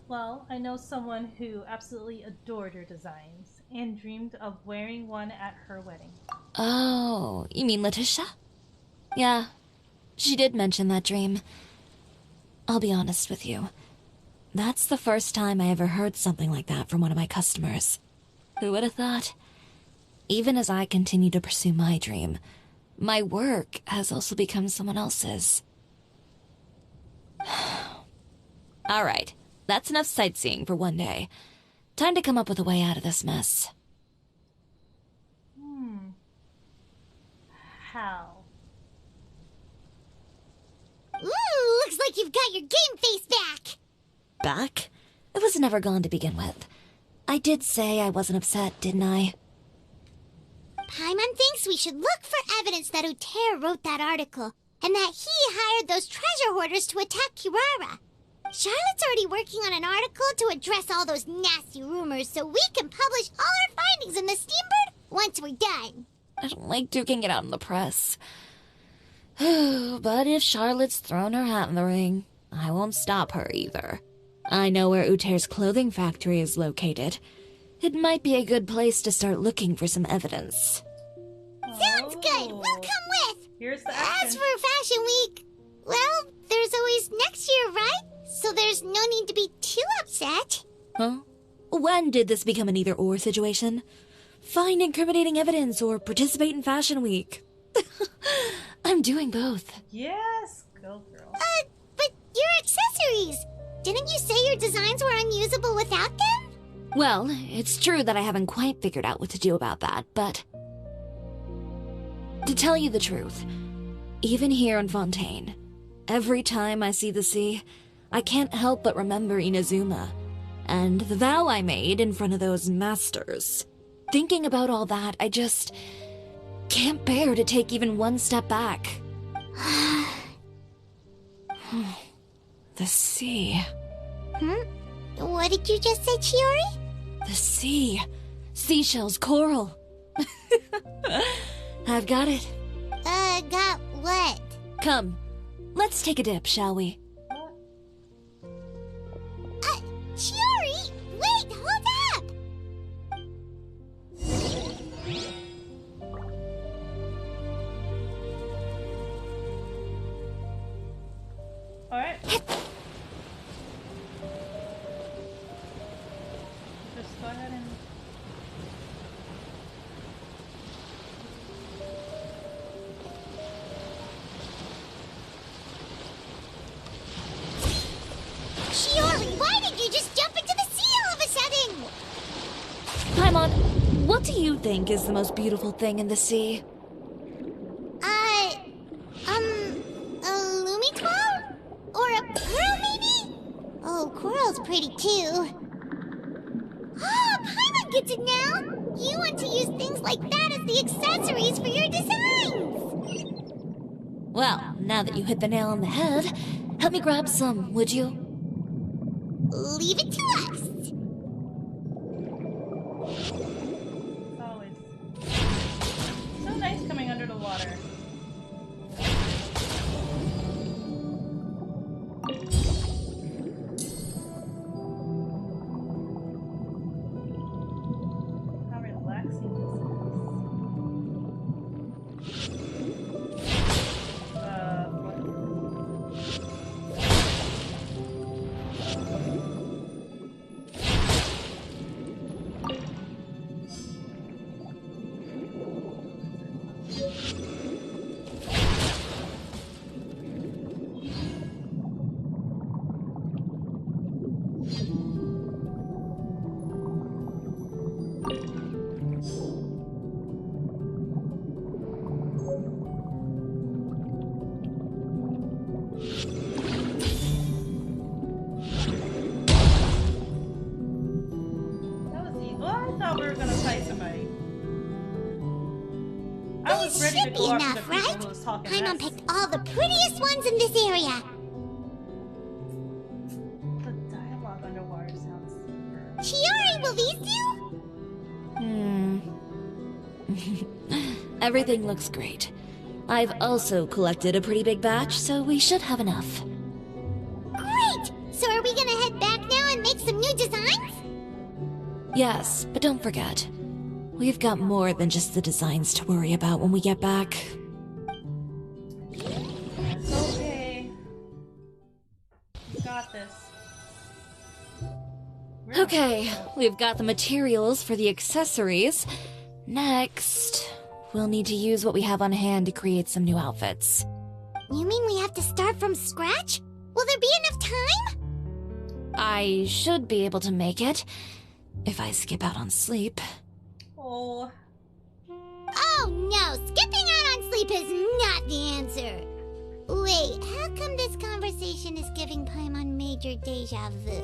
Well, I know someone who absolutely adored your designs and dreamed of wearing one at her wedding. Oh, you mean Letitia? Yeah, she did mention that dream. I'll be honest with you. That's the first time I ever heard something like that from one of my customers. Who would have thought? Even as I continue to pursue my dream, my work has also become someone else's. Alright, that's enough sightseeing for one day. Time to come up with a way out of this mess. How? Ooh, looks like you've got your game face back! Back? It was never gone to begin with. I did say I wasn't upset, didn't I? Paimon thinks we should look for evidence that Uter wrote that article, and that he hired those treasure hoarders to attack Kirara. Charlotte's already working on an article to address all those nasty rumors so we can publish all our findings in the Steambird once we're done. I don't like duking it out in the press. But if Charlotte's thrown her hat in the ring, I won't stop her either. I know where Uter's clothing factory is located. It might be a good place to start looking for some evidence. Sounds good! We'll come with! Here's the action. As for Fashion Week, well, there's always next year, right? So there's no need to be too upset. Huh? When did this become an either-or situation? Find incriminating evidence or participate in Fashion Week. I'm doing both. Yes, go girl. But your accessories! Didn't you say your designs were unusable without them? Well, it's true that I haven't quite figured out what to do about that, but... to tell you the truth, even here in Fontaine, every time I see the sea, I can't help but remember Inazuma, and the vow I made in front of those masters. Thinking about all that, I just can't bear to take even one step back. The sea. What did you just say, Chiori? The sea. Seashells, coral. I've got it. Got what? Come, let's take a dip, shall we? Chiori! Wait, hold up! Alright. Just go ahead and... Chiori, why did you just jump into the sea all of a sudden? Paimon, what do you think is the most beautiful thing in the sea? A Lumitwal? Or a pearl, maybe? Oh, coral's pretty too. Oh, Paimon gets it now! You want to use things like that as the accessories for your designs! Well, now that you hit the nail on the head, help me grab some, would you? Leave it to us! Always. So nice coming under the water. How relaxing this Should be enough, right? Paimon picked all the prettiest ones in this area. The dialogue underwater sounds super... Chiori, will these do? Everything looks great. I've also collected a pretty big batch, so we should have enough. Great! So are we gonna head back now and make some new designs? Yes, but don't forget, we've got more than just the designs to worry about when we get back. It's okay. Got this. Okay, we've got the materials for the accessories. Next, we'll need to use what we have on hand to create some new outfits. You mean we have to start from scratch? Will there be enough time? I should be able to make it, if I skip out on sleep. Oh. Oh no, skipping out on sleep is not the answer. Wait, how come this conversation is giving Paimon major deja vu?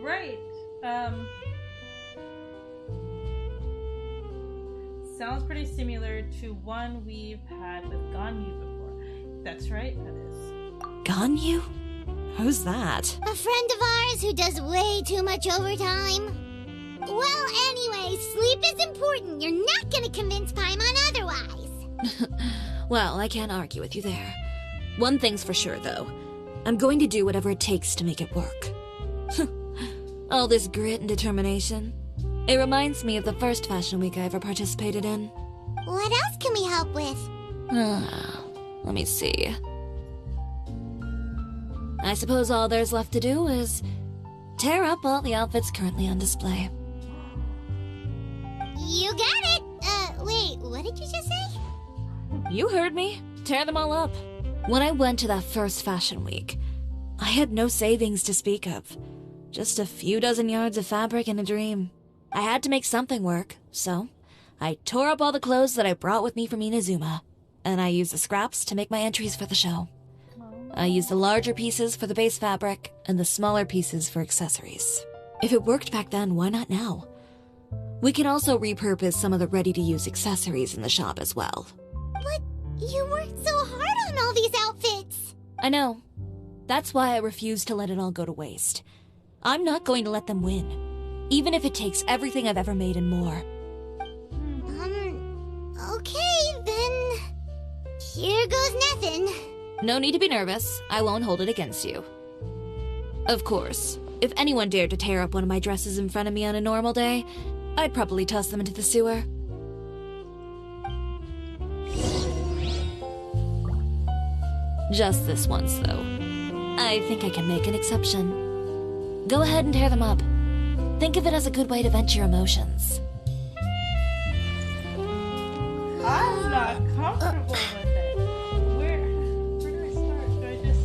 Right. Sounds pretty similar to one we've had with Ganyu before. That's right, that is. Ganyu? Who's that? A friend of ours who does way too much overtime. Well, anyway, sleep is important. You're not gonna convince Paimon otherwise. Well, I can't argue with you there. One thing's for sure, though. I'm going to do whatever it takes to make it work. All this grit and determination. It reminds me of the first fashion week I ever participated in. What else can we help with? Let me see. I suppose all there's left to do is tear up all the outfits currently on display. You got it! Wait, what did you just say? You heard me. Tear them all up. When I went to that first fashion week, I had no savings to speak of. Just a few dozen yards of fabric and a dream. I had to make something work, so I tore up all the clothes that I brought with me from Inazuma, and I used the scraps to make my entries for the show. I used the larger pieces for the base fabric and the smaller pieces for accessories. If it worked back then, why not now? We can also repurpose some of the ready-to-use accessories in the shop as well. But you worked so hard on all these outfits! I know. That's why I refuse to let it all go to waste. I'm not going to let them win, even if it takes everything I've ever made and more. Okay, then... here goes nothing. No need to be nervous. I won't hold it against you. Of course, if anyone dared to tear up one of my dresses in front of me on a normal day, I'd probably toss them into the sewer. Just this once, though. I think I can make an exception. Go ahead and tear them up. Think of it as a good way to vent your emotions. I'm not comfortable with it. Where do I start? Do I just...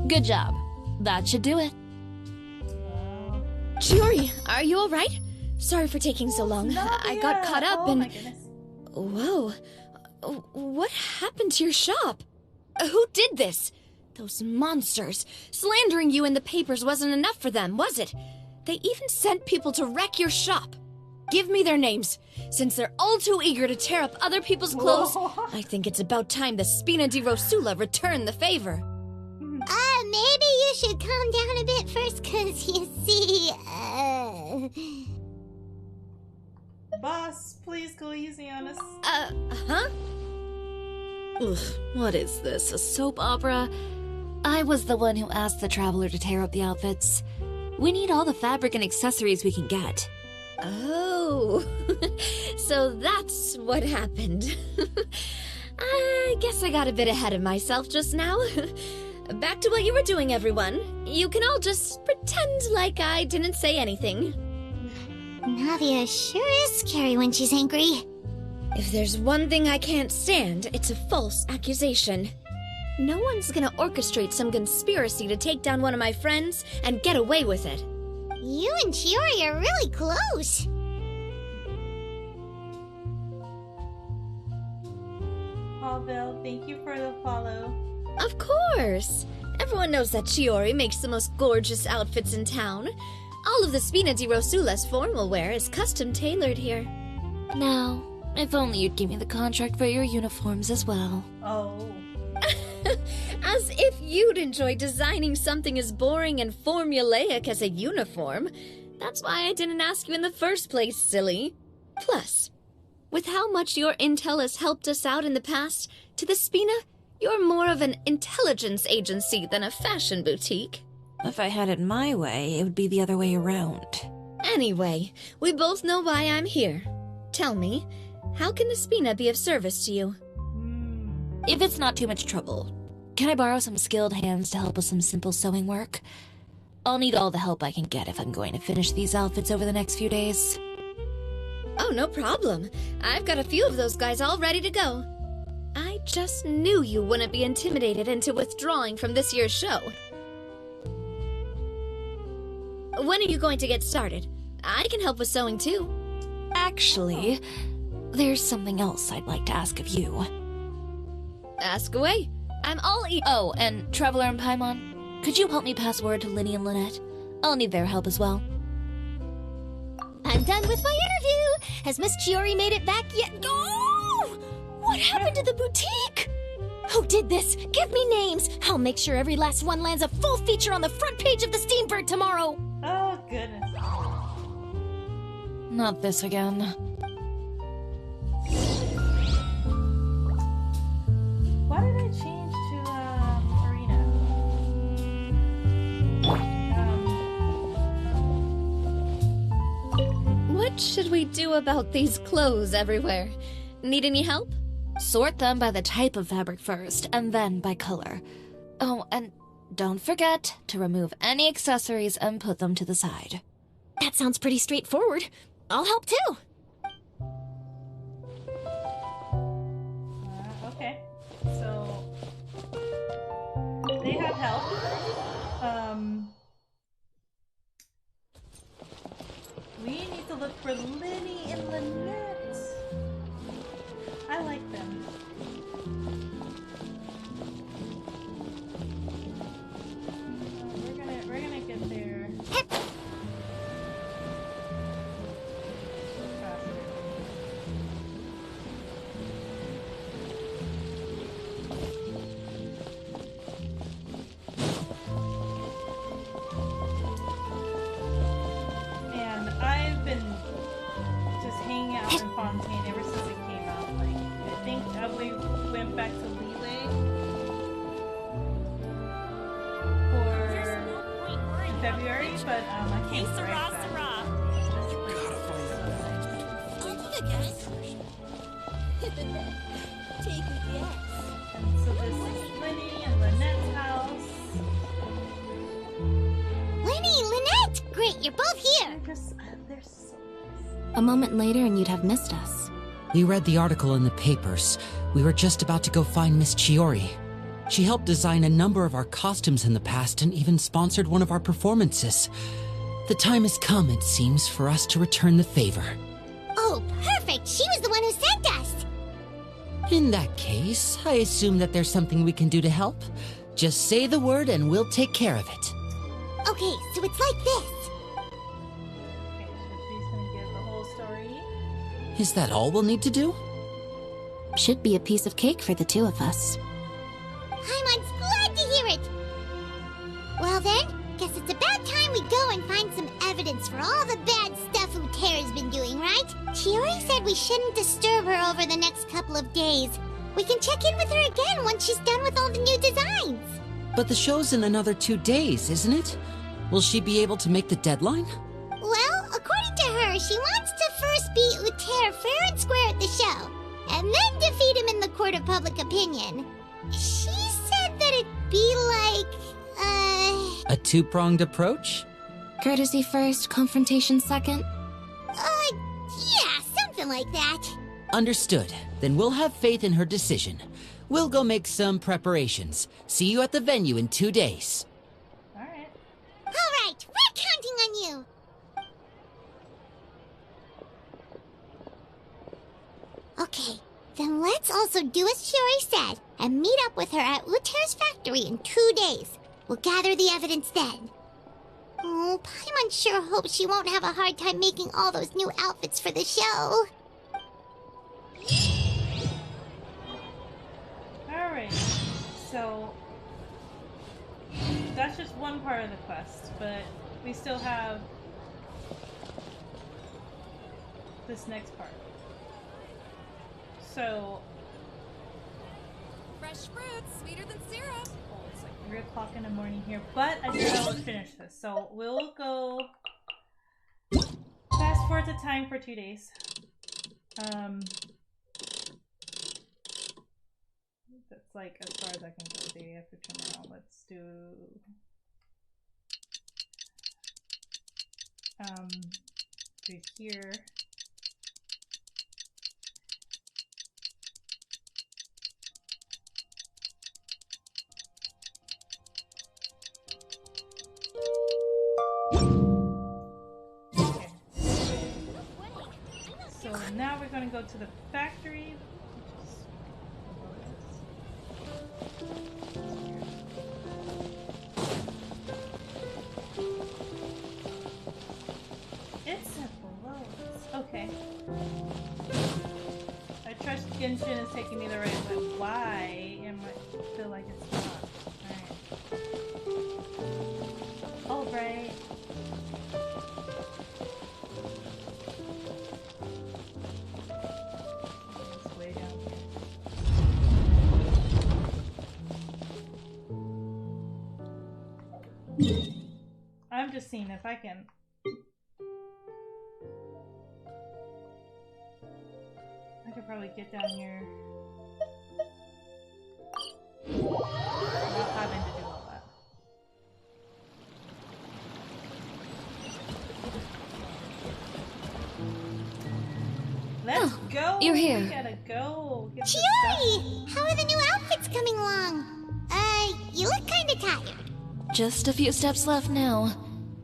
Good job. That should do it. Chiori, are you alright? Sorry for taking so long. I got caught up and... my goodness. Whoa. What happened to your shop? Who did this? Those monsters. Slandering you in the papers wasn't enough for them, was it? They even sent people to wreck your shop. Give me their names. Since they're all too eager to tear up other people's clothes, I think it's about time the Spina di Rosula return the favor. Maybe you should calm down a bit first, cause you see, Boss, please go easy on us. Huh? Ugh, what is this, a soap opera? I was the one who asked the traveler to tear up the outfits. We need all the fabric and accessories we can get. Oh, so that's what happened. I guess I got a bit ahead of myself just now. Back to what you were doing, everyone. You can all just pretend like I didn't say anything. Navia sure is scary when she's angry. If there's one thing I can't stand, it's a false accusation. No one's gonna orchestrate some conspiracy to take down one of my friends and get away with it. You and Chiori are really close. Paulville, thank you for the follow. Of course! Everyone knows that Chiori makes the most gorgeous outfits in town. All of the Spina di Rosula's formal wear is custom tailored here. Now, if only you'd give me the contract for your uniforms as well. Oh. As if you'd enjoy designing something as boring and formulaic as a uniform. That's why I didn't ask you in the first place, silly. Plus, with how much your intel has helped us out in the past, to the Spina, you're more of an intelligence agency than a fashion boutique. If I had it my way, it would be the other way around. Anyway, we both know why I'm here. Tell me, how can the Spina be of service to you? If it's not too much trouble, can I borrow some skilled hands to help with some simple sewing work? I'll need all the help I can get if I'm going to finish these outfits over the next few days. Oh, no problem. I've got a few of those guys all ready to go. I just knew you wouldn't be intimidated into withdrawing from this year's show. When are you going to get started? I can help with sewing too. Actually, there's something else I'd like to ask of you. Ask away. I'm all Oh, and Traveler and Paimon, could you help me pass word to Linny and Lynette? I'll need their help as well. I'm done with my interview! Has Miss Chiori made it back yet? Oh! What happened to the boutique? Who did this? Give me names! I'll make sure every last one lands a full feature on the front page of the Steambird tomorrow! Oh, goodness. Not this again. Why did I change to, Arena? What should we do about these clothes everywhere? Need any help? Sort them by the type of fabric first, and then by color. Oh, and don't forget to remove any accessories and put them to the side. That sounds pretty straightforward. I'll help too. Okay. So they have help. We need to look for Linny and Lynette. I like them. We're gonna get there. And I've been just hanging out in Fontaine ever since it came out. Like, I think we went back to Leeway for February, but I came right back. And so this is Linny and Lynette's house. Linny, Lynette! Great, you're both here! They're so A moment later and you'd have missed us. We read the article in the papers. We were just about to go find Miss Chiori. She helped design a number of our costumes in the past and even sponsored one of our performances. The time has come, it seems, for us to return the favor. Oh, perfect! She was the one who sent us! In that case, I assume that there's something we can do to help. Just say the word and we'll take care of it. Okay, so it's like this. Okay, so she's gonna give the whole story. Is that all we'll need to do? Should be a piece of cake for the two of us. Paimon's glad to hear it! Well then, guess it's about time we go and find some evidence for all the bad stuff Uterra's been doing, right? Chiori said we shouldn't disturb her over the next couple of days. We can check in with her again once she's done with all the new designs. But the show's in another 2 days, isn't it? Will she be able to make the deadline? Well, according to her, she wants to first beat Uter fair and square at the show, and then defeat him in the court of public opinion. She said that it'd be like, A two-pronged approach? Courtesy first, confrontation second? Yeah, something like that. Understood. Then we'll have faith in her decision. We'll go make some preparations. See you at the venue in 2 days. Alright, we're counting on you! Okay, then let's also do as Chiori said, and meet up with her at Uter's factory in 2 days. We'll gather the evidence then. Oh, Paimon sure hopes she won't have a hard time making all those new outfits for the show. Alright, so that's just one part of the quest, but we still have this next part. So, Fresh fruits, sweeter than syrup. oh, it's like 3 o'clock in the morning here, but I think I will finish this. So we'll go fast forward to time for 2 days. That's like as far as I can go day after tomorrow. Let's do here. Okay. So now we're going to go to the factory. It's below us. Okay. I trust Genshin is taking me the right way. Why am I feel like it's not? Alright. Alright. It's way down here. I'm just seeing if I can. I could probably get down here without having to do all that. Let's go! You're here. We gotta go. Get the Chiori! How are the new outfits coming along? You look kinda tired. Just a few steps left now.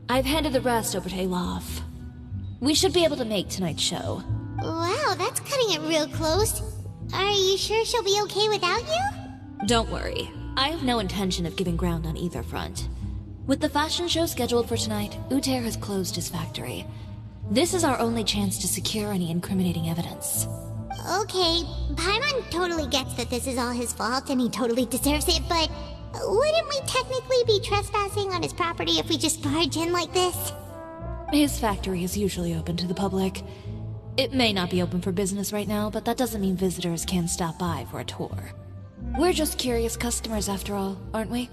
I've handed the rest over to Alof. We should be able to make tonight's show. Wow, that's cutting it real close. Are you sure she'll be okay without you? Don't worry. I have no intention of giving ground on either front. With the fashion show scheduled for tonight, Uter has closed his factory. This is our only chance to secure any incriminating evidence. Okay, Paimon totally gets that this is all his fault and he totally deserves it, but wouldn't we technically be trespassing on his property if we just barge in like this? His factory is usually open to the public. It may not be open for business right now, but that doesn't mean visitors can't stop by for a tour. We're just curious customers after all, aren't we?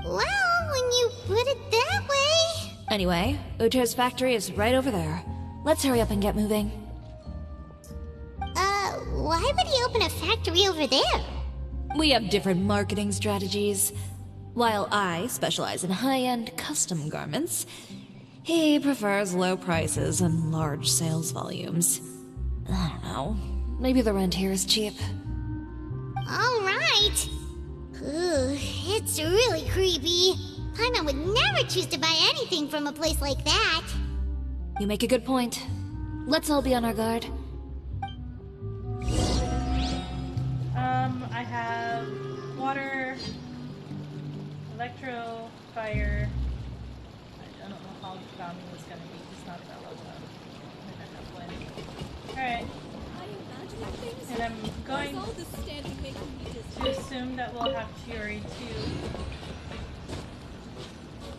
Well, when you put it that way... Anyway, Uter's factory is right over there. Let's hurry up and get moving. Why would he open a factory over there? We have different marketing strategies. While I specialize in high-end custom garments, he prefers low prices and large sales volumes. I don't know. Maybe the rent here is cheap. Alright. It's really creepy. Paimon would never choose to buy anything from a place like that. You make a good point. Let's all be on our guard. I have water, electro, fire. I don't know how bounding is gonna be. It's not that low. Alright. And I'm going to assume that we'll have Chiori too.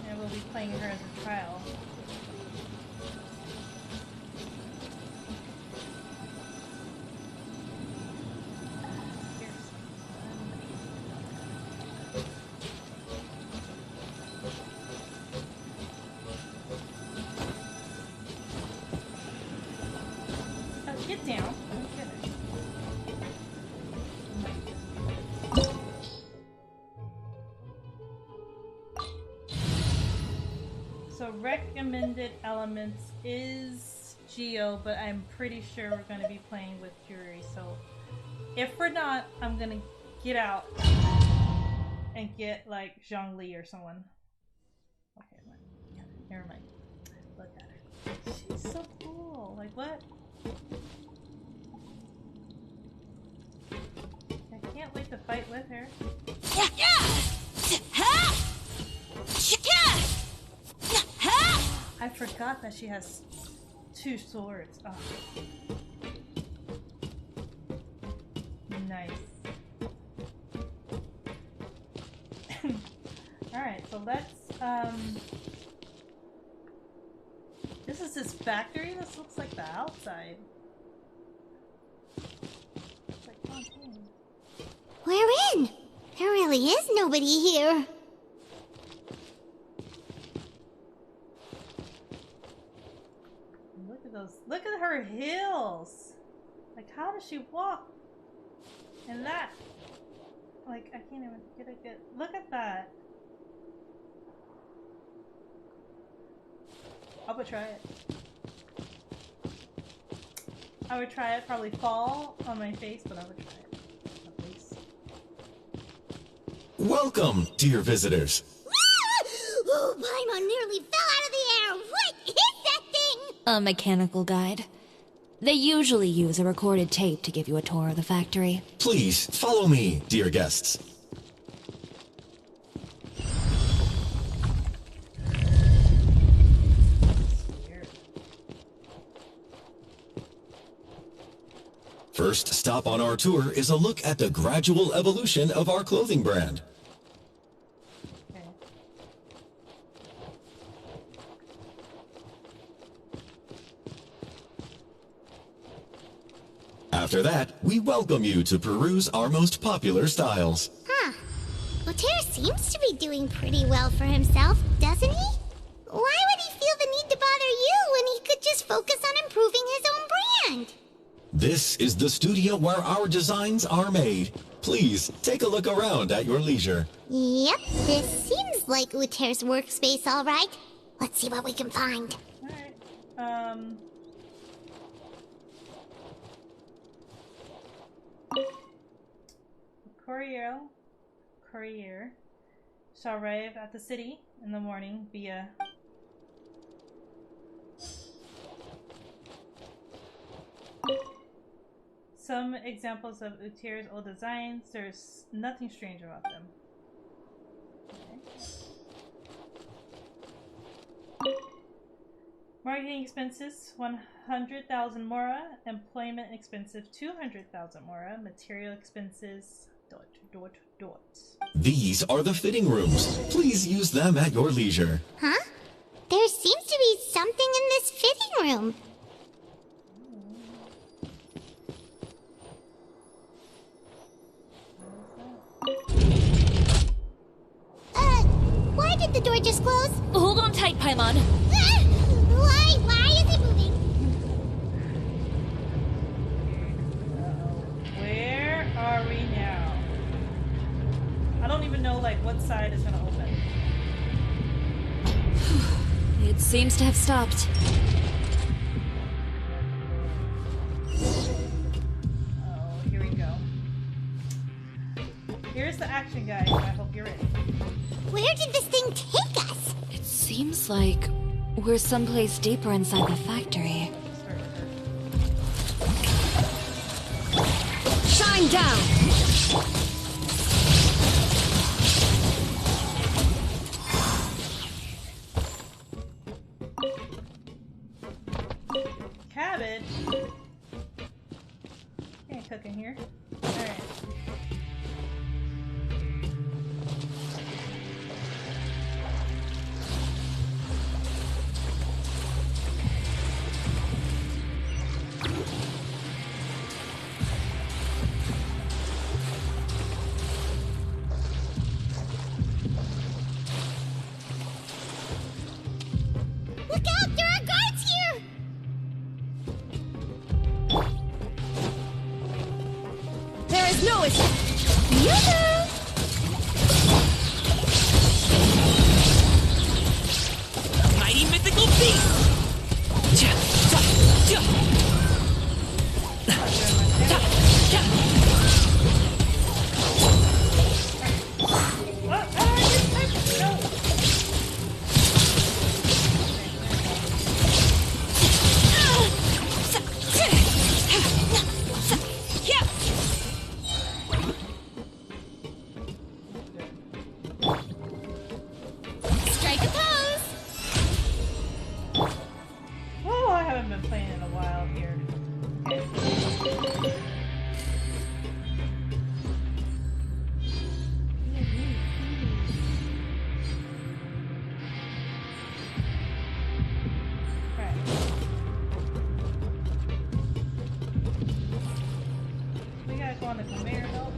And we'll be playing her as a trial. Get down. So recommended elements is Geo, but I'm pretty sure we're going to be playing with Chiori. So if we're not, I'm going to get out and get like Zhongli or someone. Okay, never mind. Look at her. She's so cool. Like what? I can't wait to fight with her. I forgot that she has two swords. Oh. Nice. Alright, so let's this is his factory? This looks like the outside. It's like Fontaine. We're in! There really is nobody here. Look at those. Look at her heels. Like, how does she walk? And that. Like, I can't even get a good look at that. I would try it. I would try it, probably fall on my face, but I would try it. At least. Welcome, dear visitors. Oh, Paimon nearly fell out of the air! What is that thing? A mechanical guide. They usually use a recorded tape to give you a tour of the factory. Please, follow me, dear guests. First stop on our tour is a look at the gradual evolution of our clothing brand. After that, we welcome you to peruse our most popular styles. Huh. Uter seems to be doing pretty well for himself, doesn't he? Why would he feel the need to bother you when he could just focus on improving his own brand? This is the studio where our designs are made. Please, take a look around at your leisure. Yep, this seems like Uter's workspace, all right. Let's see what we can find. Alright, courier shall arrive at the city in the morning via some examples of Utir's old designs. There's nothing strange about them. Okay. Marketing expenses 100,000 mora, employment expenses 200,000 mora, material expenses ... These are the fitting rooms. Please use them at your leisure. Huh? There seems to be something in this fitting room. Why did the door just close? Hold on tight, Paimon. Why is it moving? Where are we now? I don't even know, like, what side is gonna open. It seems to have stopped. Oh, here we go. Here's the action, guys. I hope you're ready. Where did this thing take us? It seems like we're someplace deeper inside the factory. Shine down! Cabbage? Can't cook in here. Alright. Look out! There are guards here! There is no escape! Mighty mythical beast! Strike a pose! Oh, I haven't been playing in a while here. Okay. We gotta go on the conveyor belt.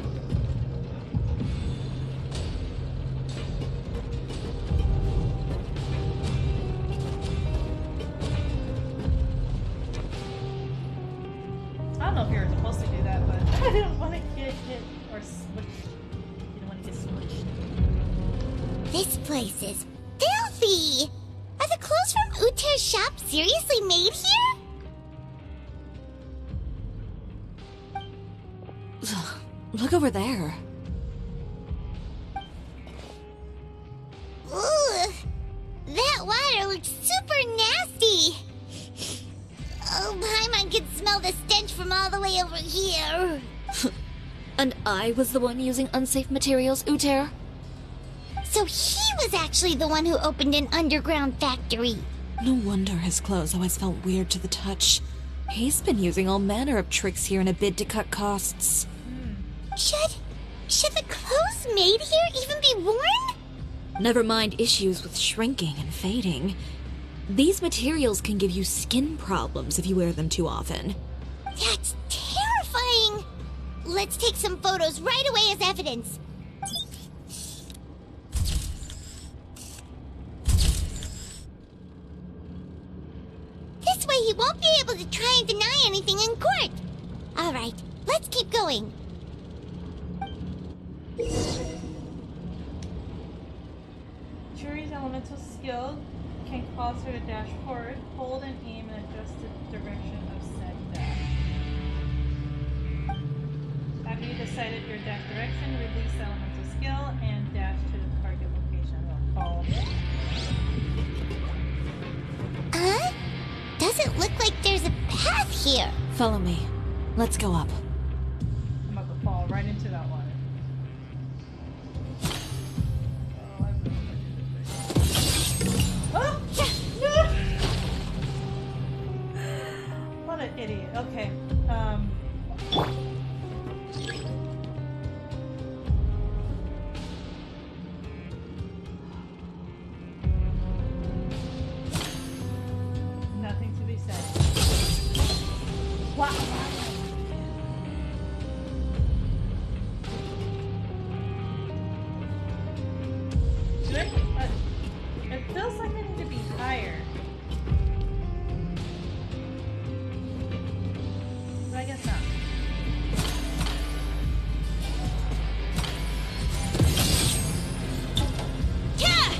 I don't know if you were supposed to do that, but I didn't want to get hit or switch This place is filthy! Are the clothes from Uter's shop seriously made here? Look over there. Ooh, that water looks super nasty. Oh, Paimon can smell the stench from all the way over here. And I was the one using unsafe materials, Uter? So he was actually the one who opened an underground factory. No wonder his clothes always felt weird to the touch. He's been using all manner of tricks here in a bid to cut costs. Should the clothes made here even be worn? Never mind issues with shrinking and fading. These materials can give you skin problems if you wear them too often. That's terrifying! Let's take some photos right away as evidence. This way he won't be able to try and deny anything in court. Alright, let's keep going. Chiori's elemental skill can cause her to dash forward, hold and aim and adjust the direction of said dash. After you decided your dash direction, release the elemental skill and dash to the target location. Follow. Doesn't look like there's a path here. Follow me. Let's go up. I'm about to fall right into that water. Oh, no! What an idiot. Okay. Nothing to be said. Wow. It feels like I need to be higher. But I guess not. Yeah!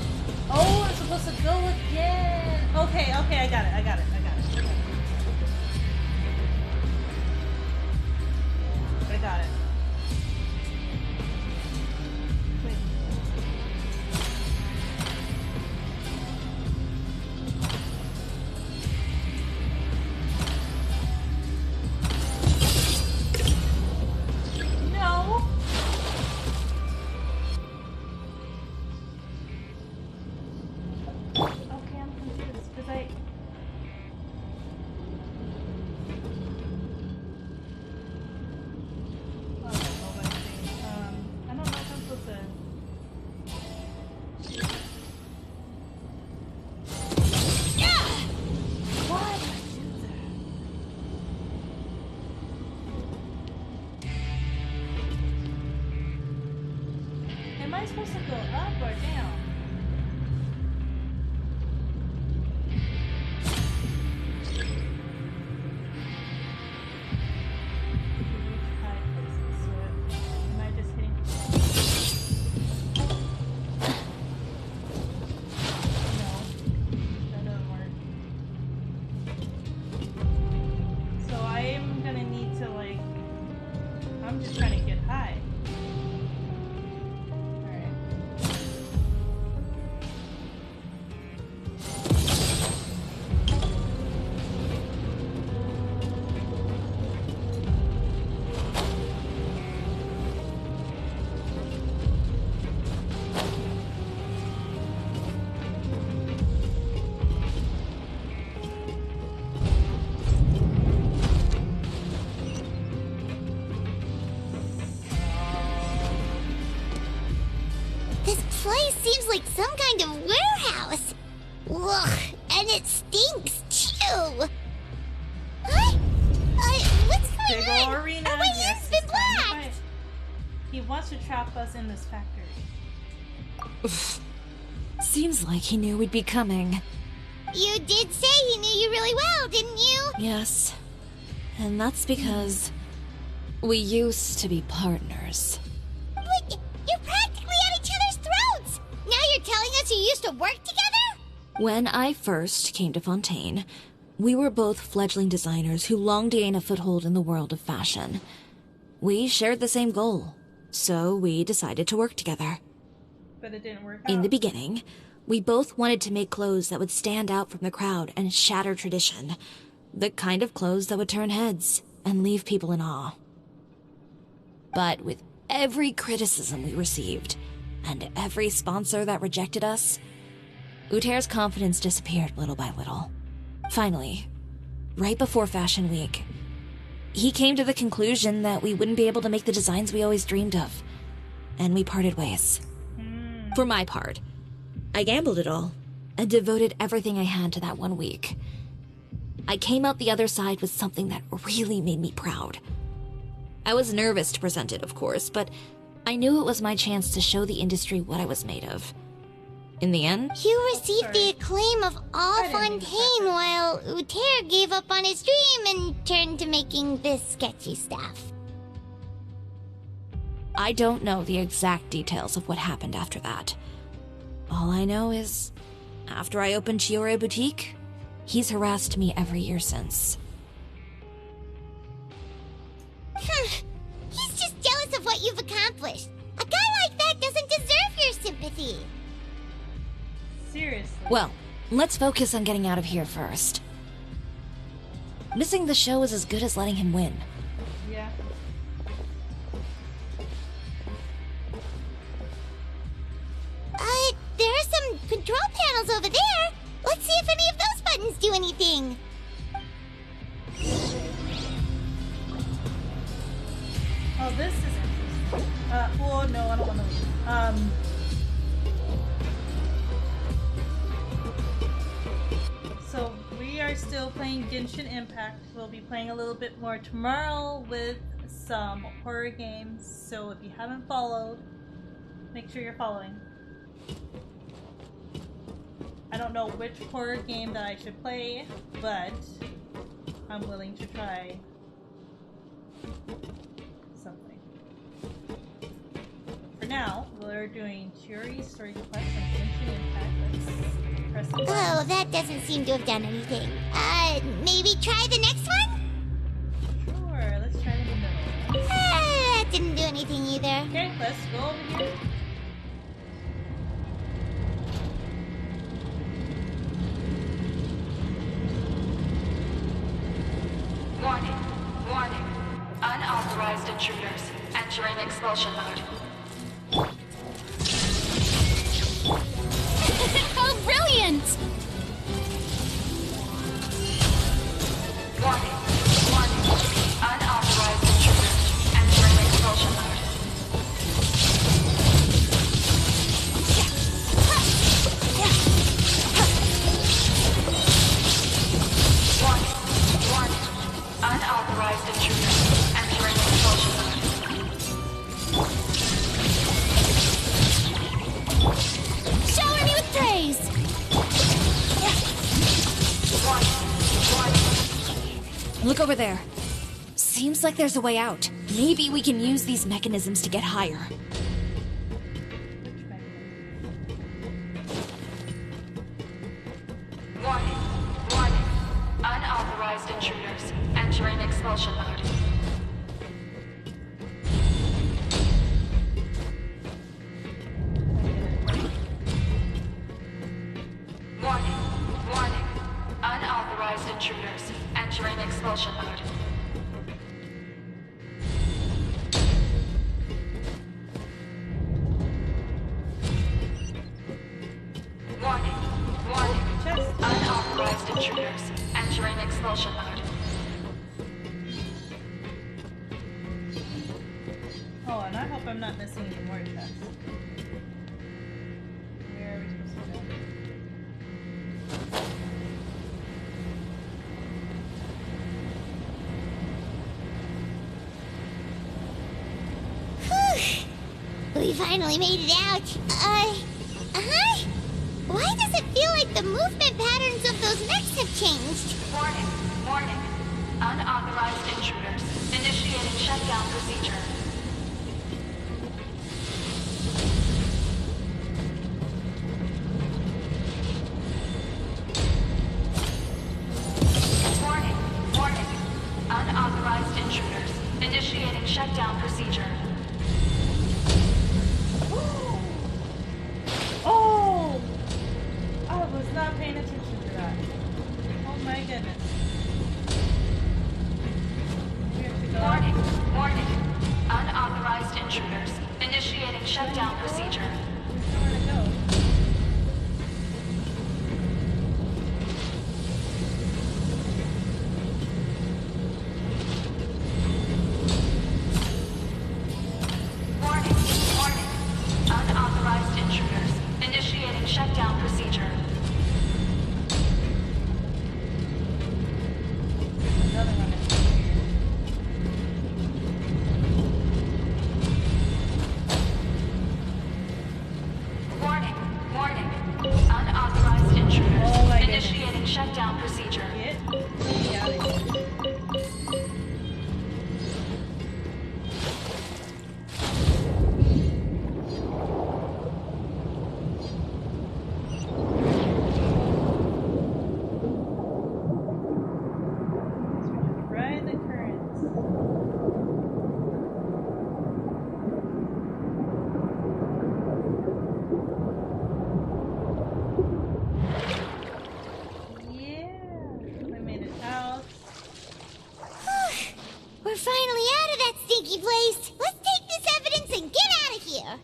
Oh, I'm supposed to go again. Okay, I got it. I got it. Wait. No. Okay, I'm confused because I don't know if I'm supposed to. Why did I do that? Am I supposed to go up or down? Am I just hitting? No, that doesn't work. So I am gonna need to I'm just trying to get high. Alright. This place seems like some kind of warehouse. Ugh, and it stinks too. What? What's going Big on? ol' arena. Our way Yes, here's been it's time to blocked. fight. He wants to trap us in this factory. Seems like he knew we'd be coming. You did say he knew you really well, didn't you? Yes. And that's because we used to be partners. But you're practically at each other's throats. Now you're telling So you used to work together? When I first came to Fontaine, we were both fledgling designers who longed to gain a foothold in the world of fashion. We shared the same goal, so we decided to work together. But it didn't work out. In the beginning, we both wanted to make clothes that would stand out from the crowd and shatter tradition. The kind of clothes that would turn heads and leave people in awe. But with every criticism we received, and every sponsor that rejected us, Uter's confidence disappeared little by little. Finally, right before Fashion Week, he came to the conclusion that we wouldn't be able to make the designs we always dreamed of, and we parted ways. For my part, I gambled it all, and devoted everything I had to that 1 week. I came out the other side with something that really made me proud. I was nervous to present it, of course, but I knew it was my chance to show the industry what I was made of. In the end, you received the acclaim of all Fontaine while Uter gave up on his dream and turned to making this sketchy stuff. I don't know the exact details of what happened after that. All I know is, after I opened Chiori Boutique, he's harassed me every year since. He's just jealous of what you've accomplished. A guy like that doesn't deserve your sympathy. Seriously. Well, let's focus on getting out of here first. Missing the show is as good as letting him win. Yeah. There are some control panels over there. Let's see if any of those buttons do anything. Oh, this is interesting. Oh no, I don't want to leave. So we are still playing Genshin Impact. We'll be playing a little bit more tomorrow with some horror games. So if you haven't followed, make sure you're following. I don't know which horror game that I should play, but I'm willing to try something. For now, we're doing Chiori Story Quest and Genshin Impact. Let's press the button. Oh, that doesn't seem to have done anything. Maybe try the next one? Sure, let's try the middle. That didn't do anything either. Okay, let's go over here. Warning, warning. Unauthorized intruders entering expulsion mode. How brilliant! Warning, warning. Unauthorized intruders entering expulsion mode. Warning, warning. Unauthorized intruders entering expulsion mode. Shower me with praise! Look over there. Seems like there's a way out. Maybe we can use these mechanisms to get higher. Warning, warning. Unauthorized intruders entering expulsion mode. Warning, warning. Unauthorized intruders entering expulsion mode. Warning, warning. Unauthorized intruders entering expulsion mode. Oh, and I hope I'm not missing any more chests. Where are we supposed to go? We finally made it out. Why does it feel like the movement patterns of those mechs have changed? Warning, warning. Unauthorized intruders initiating shutdown procedure. shutdown procedure. Warning, warning. Unauthorized intruders. Initiating shutdown procedure. Warning, warning. Unauthorized intruders. Initiating shutdown procedure. Ride the currents. Yeah, I made it out. We're finally out of that stinky place. Let's take this evidence and get out of here.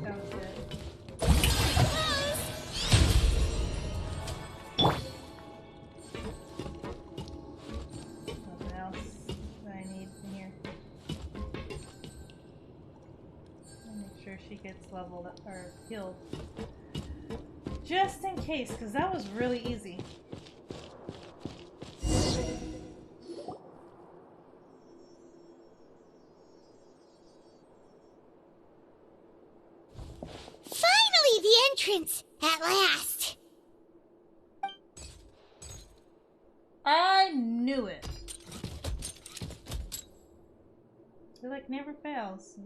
Sounds good. Nothing else that I need in here. I'll make sure she gets leveled up or healed. Just in case, because that was really easy. Finally, the entrance! At last! I knew it. It like never fails.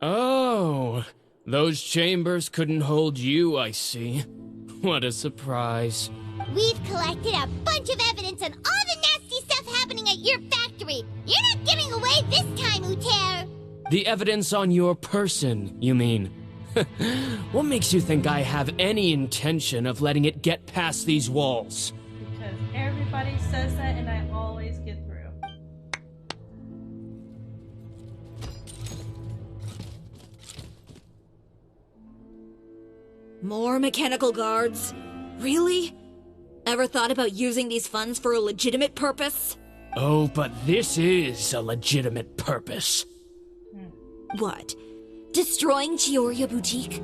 Oh, those chambers couldn't hold you, I see. What a surprise. We've collected a bunch of evidence on all the nasty stuff happening at your factory. You're not getting away this time, Uter. The evidence on your person, you mean? What makes you think I have any intention of letting it get past these walls? Because everybody says that and I always get through. More mechanical guards? Really? Ever thought about using these funds for a legitimate purpose? Oh, but this is a legitimate purpose. What? Destroying Chiori Boutique?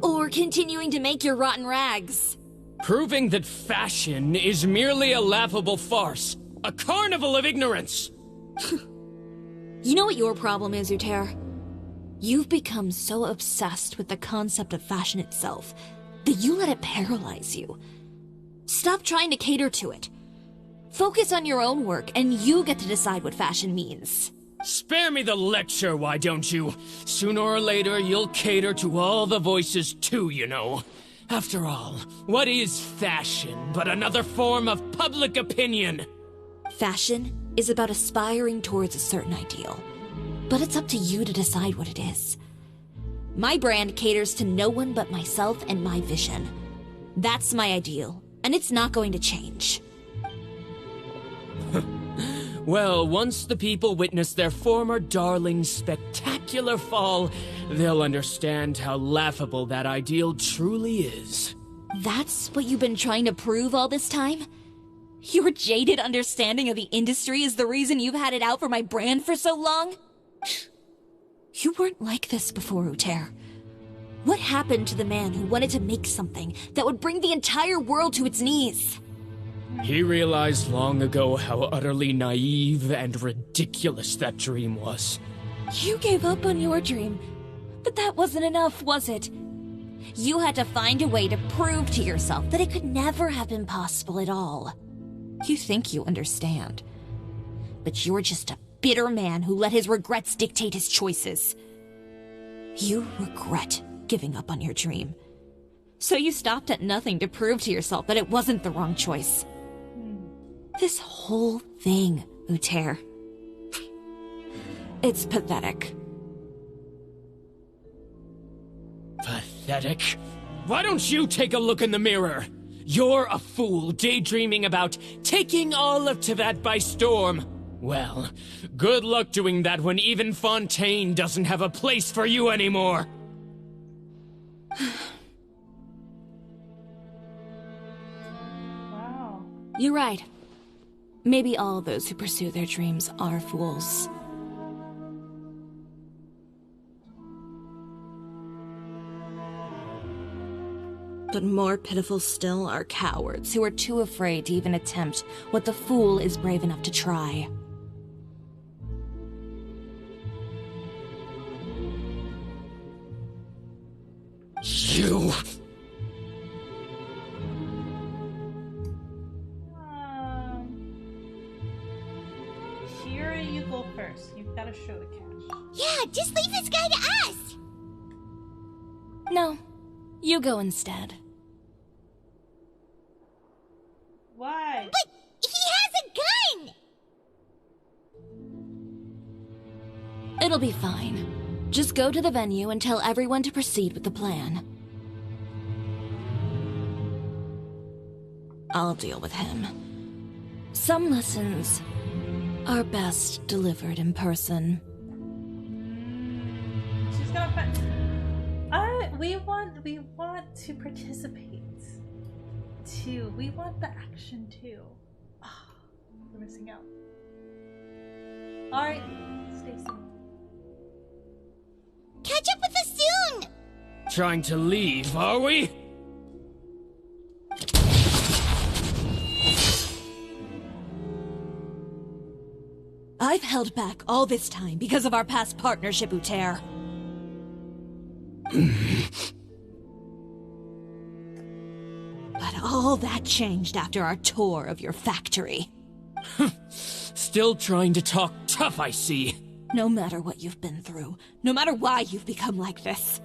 Or continuing to make your rotten rags? Proving that fashion is merely a laughable farce. A carnival of ignorance! You know what your problem is, Uter? You've become so obsessed with the concept of fashion itself that you let it paralyze you. Stop trying to cater to it. Focus on your own work, and you get to decide what fashion means. Spare me the lecture, why don't you? Sooner or later, you'll cater to all the voices too, you know. After all, what is fashion but another form of public opinion? Fashion is about aspiring towards a certain ideal. But it's up to you to decide what it is. My brand caters to no one but myself and my vision. That's my ideal, and it's not going to change. Well, once the people witness their former darling's spectacular fall, they'll understand how laughable that ideal truly is. That's what you've been trying to prove all this time? Your jaded understanding of the industry is the reason you've had it out for my brand for so long? You weren't like this before, Uter. What happened to the man who wanted to make something that would bring the entire world to its knees? He realized long ago how utterly naive and ridiculous that dream was. You gave up on your dream, but that wasn't enough, was it? You had to find a way to prove to yourself that it could never have been possible at all. You think you understand, but you're just a bitter man who let his regrets dictate his choices. You regret giving up on your dream. So you stopped at nothing to prove to yourself that it wasn't the wrong choice. This whole thing, Uter. It's pathetic. Pathetic? Why don't you take a look in the mirror? You're a fool daydreaming about taking all of Teyvat by storm. Well, good luck doing that when even Fontaine doesn't have a place for you anymore! Wow. You're right. Maybe all those who pursue their dreams are fools. But more pitiful still are cowards who are too afraid to even attempt what the fool is brave enough to try. You! Chiori, you go first. You've got to show the cash. Yeah, just leave this guy to us! No, you go instead. Why? But he has a gun! It'll be fine. Just go to the venue and tell everyone to proceed with the plan. I'll deal with him. Some lessons are best delivered in person. She's gonna find. We want to participate too. We want the action too. Oh, we're missing out. All right, Stacy. Catch up with us soon! Trying to leave, are we? I've held back all this time because of our past partnership, Uter. But all that changed after our tour of your factory. Still trying to talk tough, I see. No matter what you've been through, no matter why you've become like this.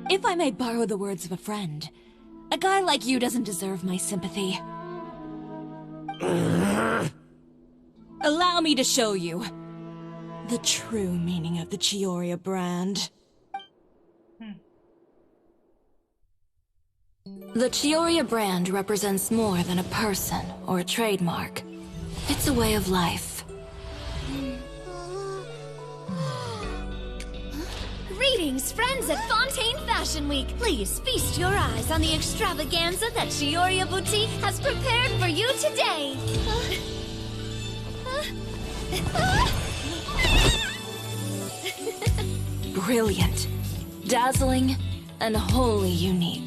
If I may borrow the words of a friend, a guy like you doesn't deserve my sympathy. Allow me to show you the true meaning of the Chiori brand. The Chiori brand represents more than a person or a trademark. It's a way of life. Greetings, friends at Fontaine Fashion Week. Please feast your eyes on the extravaganza that Chiori Boutique has prepared for you today. Brilliant, dazzling, and wholly unique.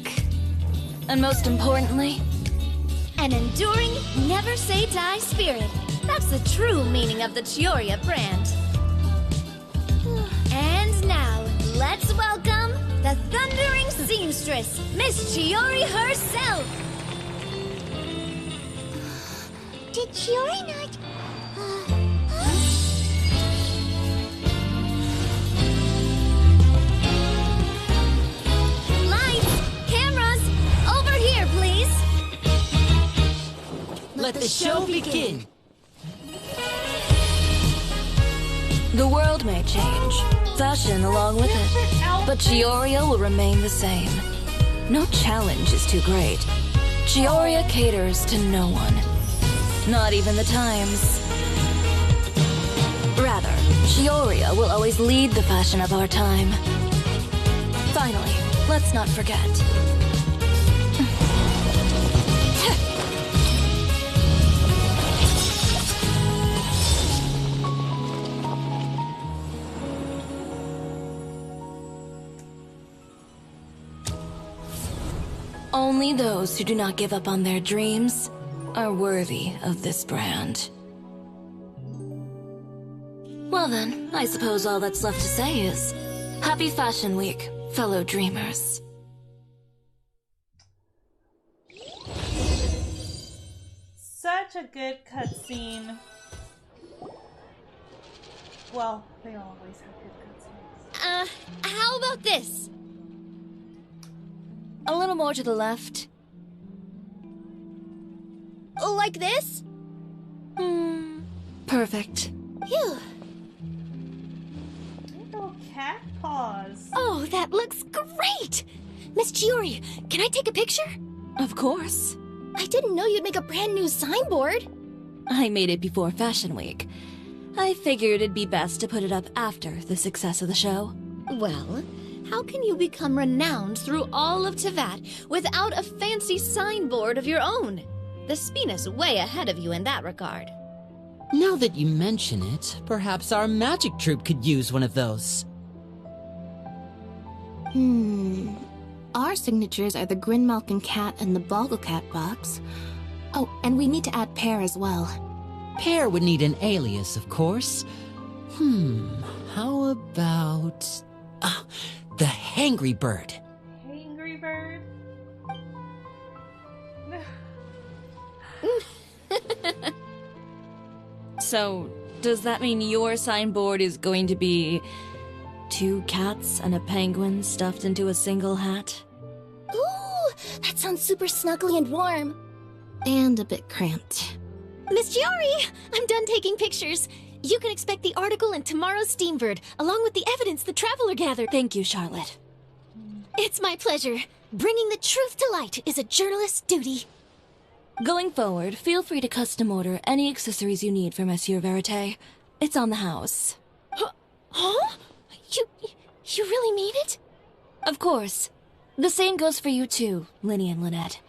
And most importantly, an enduring, never-say-die spirit. That's the true meaning of the Chiori brand. And now, let's welcome the thundering seamstress, Miss Chiori herself! Did Chiori not... Lights! Cameras! Over here, please! Let the show begin! The world may change, fashion along with it, but Chioria will remain the same. No challenge is too great. Chioria caters to no one, not even the times. Rather, Chioria will always lead the fashion of our time. Finally, let's not forget. Only those who do not give up on their dreams are worthy of this brand. Well then, I suppose all that's left to say is, Happy Fashion Week, fellow dreamers. Such a good cutscene. Well, they always have good cutscenes. How about this? A little more to the left. Like this? Perfect. Phew. Little cat paws. Oh, that looks great! Miss Chiori, can I take a picture? Of course. I didn't know you'd make a brand new signboard. I made it before Fashion Week. I figured it'd be best to put it up after the success of the show. Well, how can you become renowned through all of Tevat without a fancy signboard of your own? The Spina's way ahead of you in that regard. Now that you mention it, perhaps our magic troupe could use one of those. Our signatures are the Grinmalkin cat and the Bogglecat box. Oh, and we need to add Pear as well. Pear would need an alias, of course. How about... the Hangry Bird. Hangry Bird? So, does that mean your signboard is going to be 2 cats and a penguin stuffed into a single hat? Ooh, that sounds super snuggly and warm. And a bit cramped. Miss Chiori, I'm done taking pictures. You can expect the article in tomorrow's Steambird, along with the evidence the Traveler gathered. Thank you, Charlotte. It's my pleasure. Bringing the truth to light is a journalist's duty. Going forward, feel free to custom order any accessories you need for Monsieur Verite. It's on the house. Huh? You really mean it? Of course. The same goes for you too, Linny and Lynette.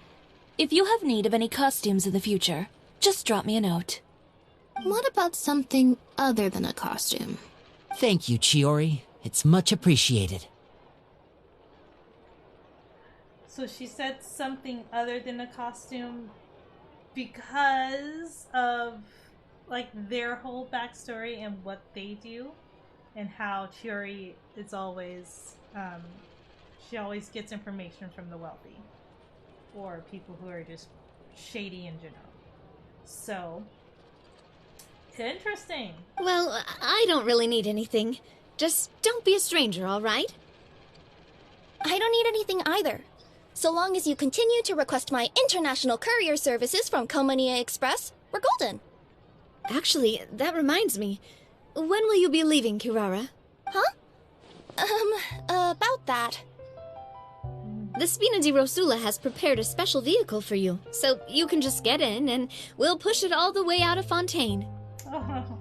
If you have need of any costumes in the future, just drop me a note. What about something other than a costume? Thank you, Chiori. It's much appreciated. So she said something other than a costume because of like their whole backstory and what they do, and how Chiori is always she always gets information from the wealthy or people who are just shady in general. So interesting. Well, I don't really need anything. Just don't be a stranger, all right? I don't need anything either. So long as you continue to request my international courier services from Komania Express, we're golden. Actually, that reminds me. When will you be leaving, Kirara? Huh? About that. The Spina di Rosula has prepared a special vehicle for you, so you can just get in and we'll push it all the way out of Fontaine. Oh.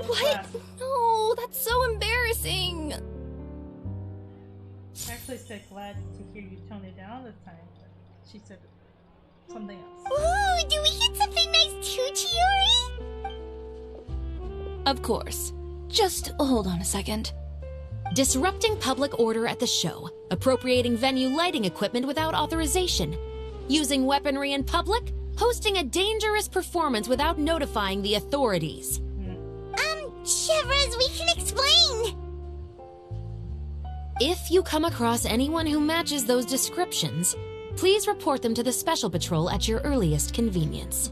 What? No, that's so embarrassing. I actually said glad to hear you tone it down this time, but she said something else. Ooh, do we get something nice too, Chiori? Of course. Just hold on a second. Disrupting public order at the show, appropriating venue lighting equipment without authorization, using weaponry in public, hosting a dangerous performance without notifying the authorities. Shivers, we can explain! If you come across anyone who matches those descriptions, please report them to the Special Patrol at your earliest convenience.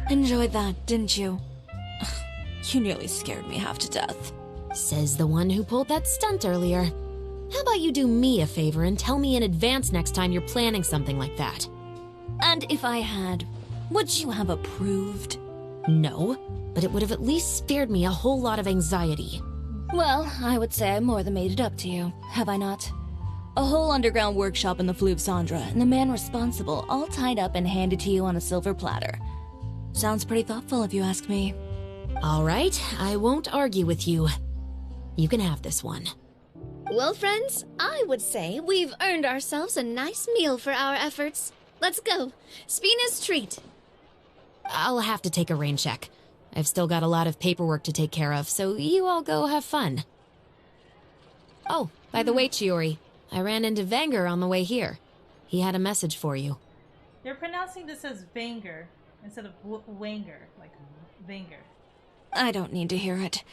Enjoyed that, didn't you? You nearly scared me half to death. Says the one who pulled that stunt earlier. How about you do me a favor and tell me in advance next time you're planning something like that? And if I had, would you have approved? No, but it would have at least spared me a whole lot of anxiety. Well, I would say I more than made it up to you, have I not? A whole underground workshop in the Fleuve Sandra, and the man responsible all tied up and handed to you on a silver platter. Sounds pretty thoughtful if you ask me. All right, I won't argue with you. You can have this one. Well, friends, I would say we've earned ourselves a nice meal for our efforts. Let's go. Spina's treat. I'll have to take a rain check. I've still got a lot of paperwork to take care of, so you all go have fun. Oh, by the way, Chiori, I ran into Vanger on the way here. He had a message for you. They're pronouncing this as Vanger instead of Wanger, like Vanger. I don't need to hear it.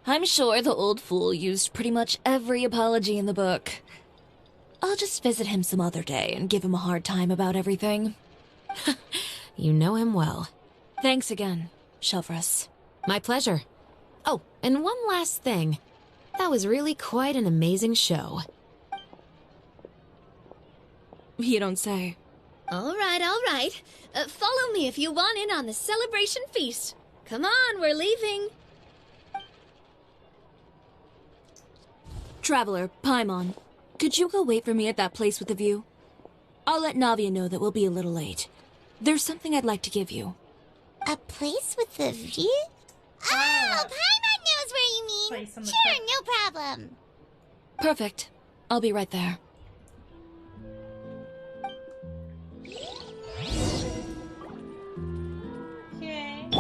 I'm sure the old fool used pretty much every apology in the book. I'll just visit him some other day and give him a hard time about everything. You know him well. Thanks again, Shelvrus. My pleasure. Oh, and one last thing. That was really quite an amazing show. You don't say. All right. Follow me if you want in on the celebration feast. Come on, we're leaving. Traveler, Paimon, could you go wait for me at that place with the view? I'll let Navia know that we'll be a little late. There's something I'd like to give you. A place with a view? Oh, Paimon knows where you mean. Sure, no problem. Perfect. I'll be right there. Okay.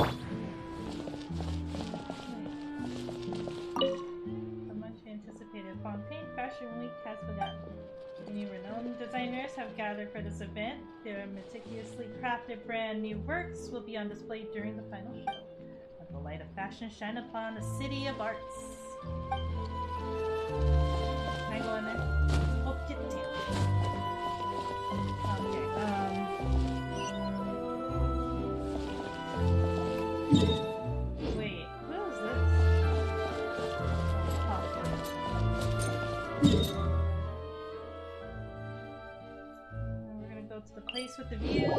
The much anticipated Fontaine Fashion Week has begun. Many renowned designers have gathered for this event. Their meticulously crafted brand new works will be on display during the final show. Let the light of fashion shine upon the city of arts. Can I go in there? Oh, get down. Okay, wait, who is this? We're gonna go to the place with the view.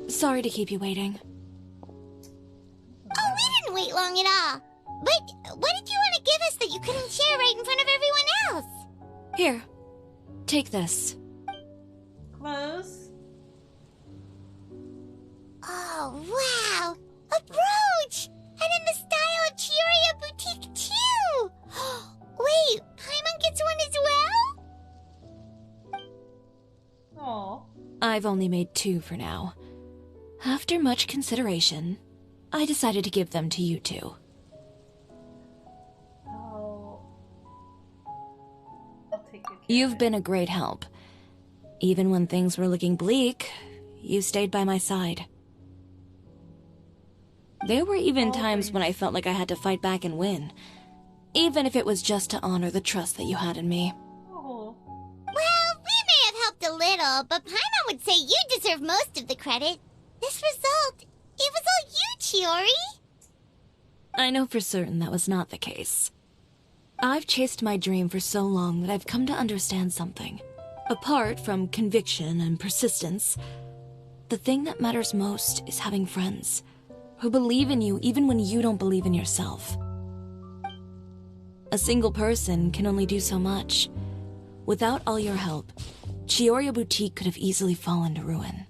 Sorry to keep you waiting. Oh, we didn't wait long at all. But what did you want to give us that you couldn't share right in front of everyone else? Here, take this. Clothes. Oh, wow! A brooch! And in the style of Chiori Boutique, too! Wait, Paimon gets one as well? Aw. I've only made 2 for now. After much consideration, I decided to give them to you two. Oh. I'll take good care You've of it. been a great help. Even when things were looking bleak, you stayed by my side. There were even times when I felt like I had to fight back and win, even if it was just to honor the trust that you had in me. Oh. Well, we may have helped a little, but Paimon would say you deserve most of the credit. This result, it was all you, Chiori. I know for certain that was not the case. I've chased my dream for so long that I've come to understand something. Apart from conviction and persistence, the thing that matters most is having friends who believe in you even when you don't believe in yourself. A single person can only do so much. Without all your help, Chiori Boutique could have easily fallen to ruin.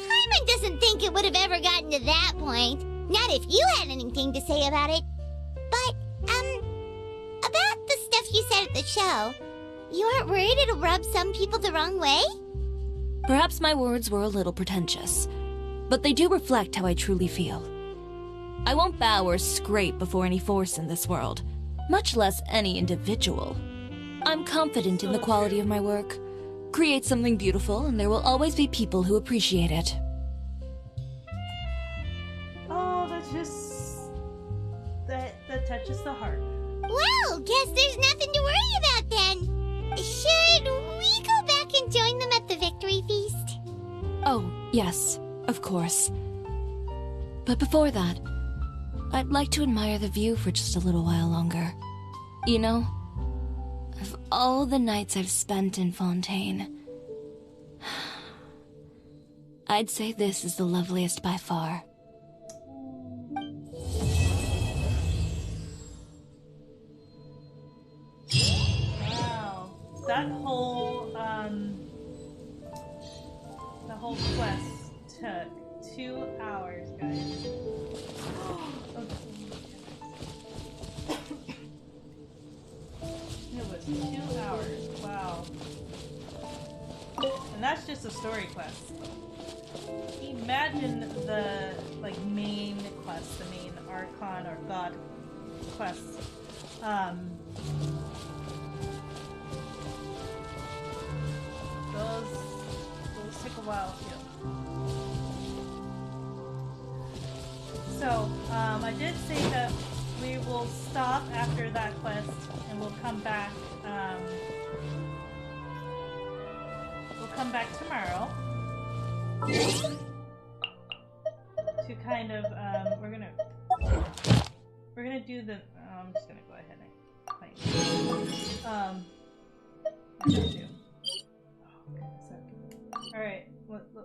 Paimon doesn't think it would have ever gotten to that point. Not if you had anything to say about it. But, about the stuff you said at the show, you aren't worried it'll rub some people the wrong way? Perhaps my words were a little pretentious, but they do reflect how I truly feel. I won't bow or scrape before any force in this world, much less any individual. I'm confident in the quality of my work. Create something beautiful, and there will always be people who appreciate it. Oh, that touches the heart. Well, guess there's nothing to worry about then. Should we go back and join them at the victory feast? Oh, yes, of course. But before that, I'd like to admire the view for just a little while longer. You know, of all the nights I've spent in Fontaine, I'd say this is the loveliest by far. Wow. That whole quest took 2 hours, guys. It was 2 hours. Wow. And that's just a story quest. Imagine the main quest, the main Archon or God quest. Those take a while too. So, I did say that we will stop after that quest and we'll come back. We'll come back tomorrow to kind of we're gonna do the... I'm just gonna go ahead and claim. What do I do? Alright,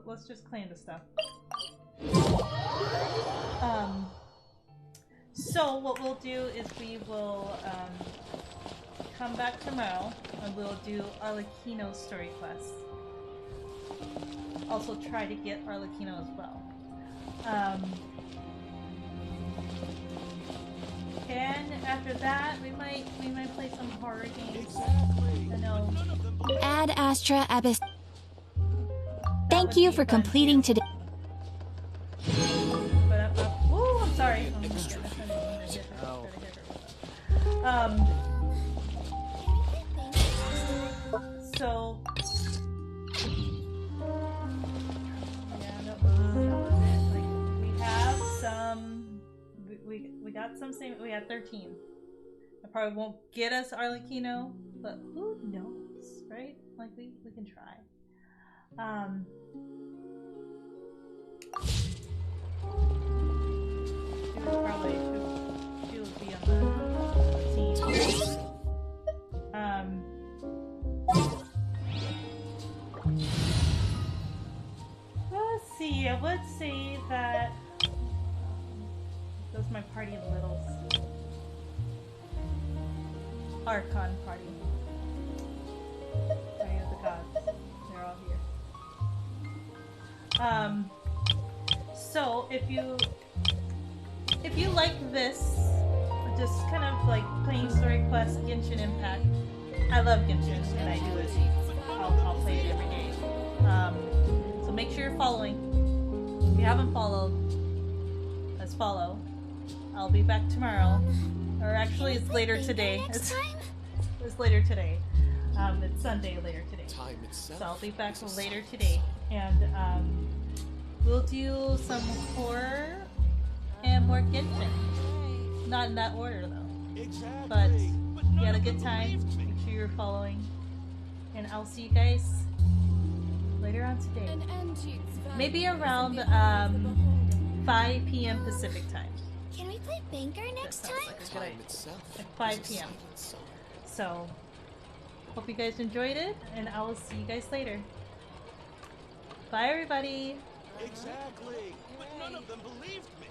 let's just claim the stuff. So what we'll do is we will come back tomorrow and we'll do Arlecchino's story quest. Also try to get Arlecchino as well. And after that, we might play some horror games. I know. Ad Astra Abyss. Thank you for completing today. But oh, I'm sorry. So yeah, that was it. Like we have some. We got some same. We had 13. It probably won't get us Arlecchino, but who knows, right? Like we can try. She would probably she would be on the team. Let's see. I would say that. Those are my party of littles. Archon party. Party of the gods. They're all here. So if you like this, just kind of like playing story quest, Genshin Impact. I love Genshin and I do it. I'll play it every day. So make sure you're following. If you haven't followed, let's follow. I'll be back tomorrow. Or actually it's later today. It's later today. It's Sunday later today. So I'll be back later today. And we'll do some horror and more Genshin. Not in that order though. But you had a good time. Make sure you're following. And I'll see you guys later on today. Maybe around 5 p.m. Pacific time. Can we play Banker next time? Like a good idea. At 5 p.m. So, hope you guys enjoyed it, and I will see you guys later. Bye, everybody. Exactly. But none of them believed me.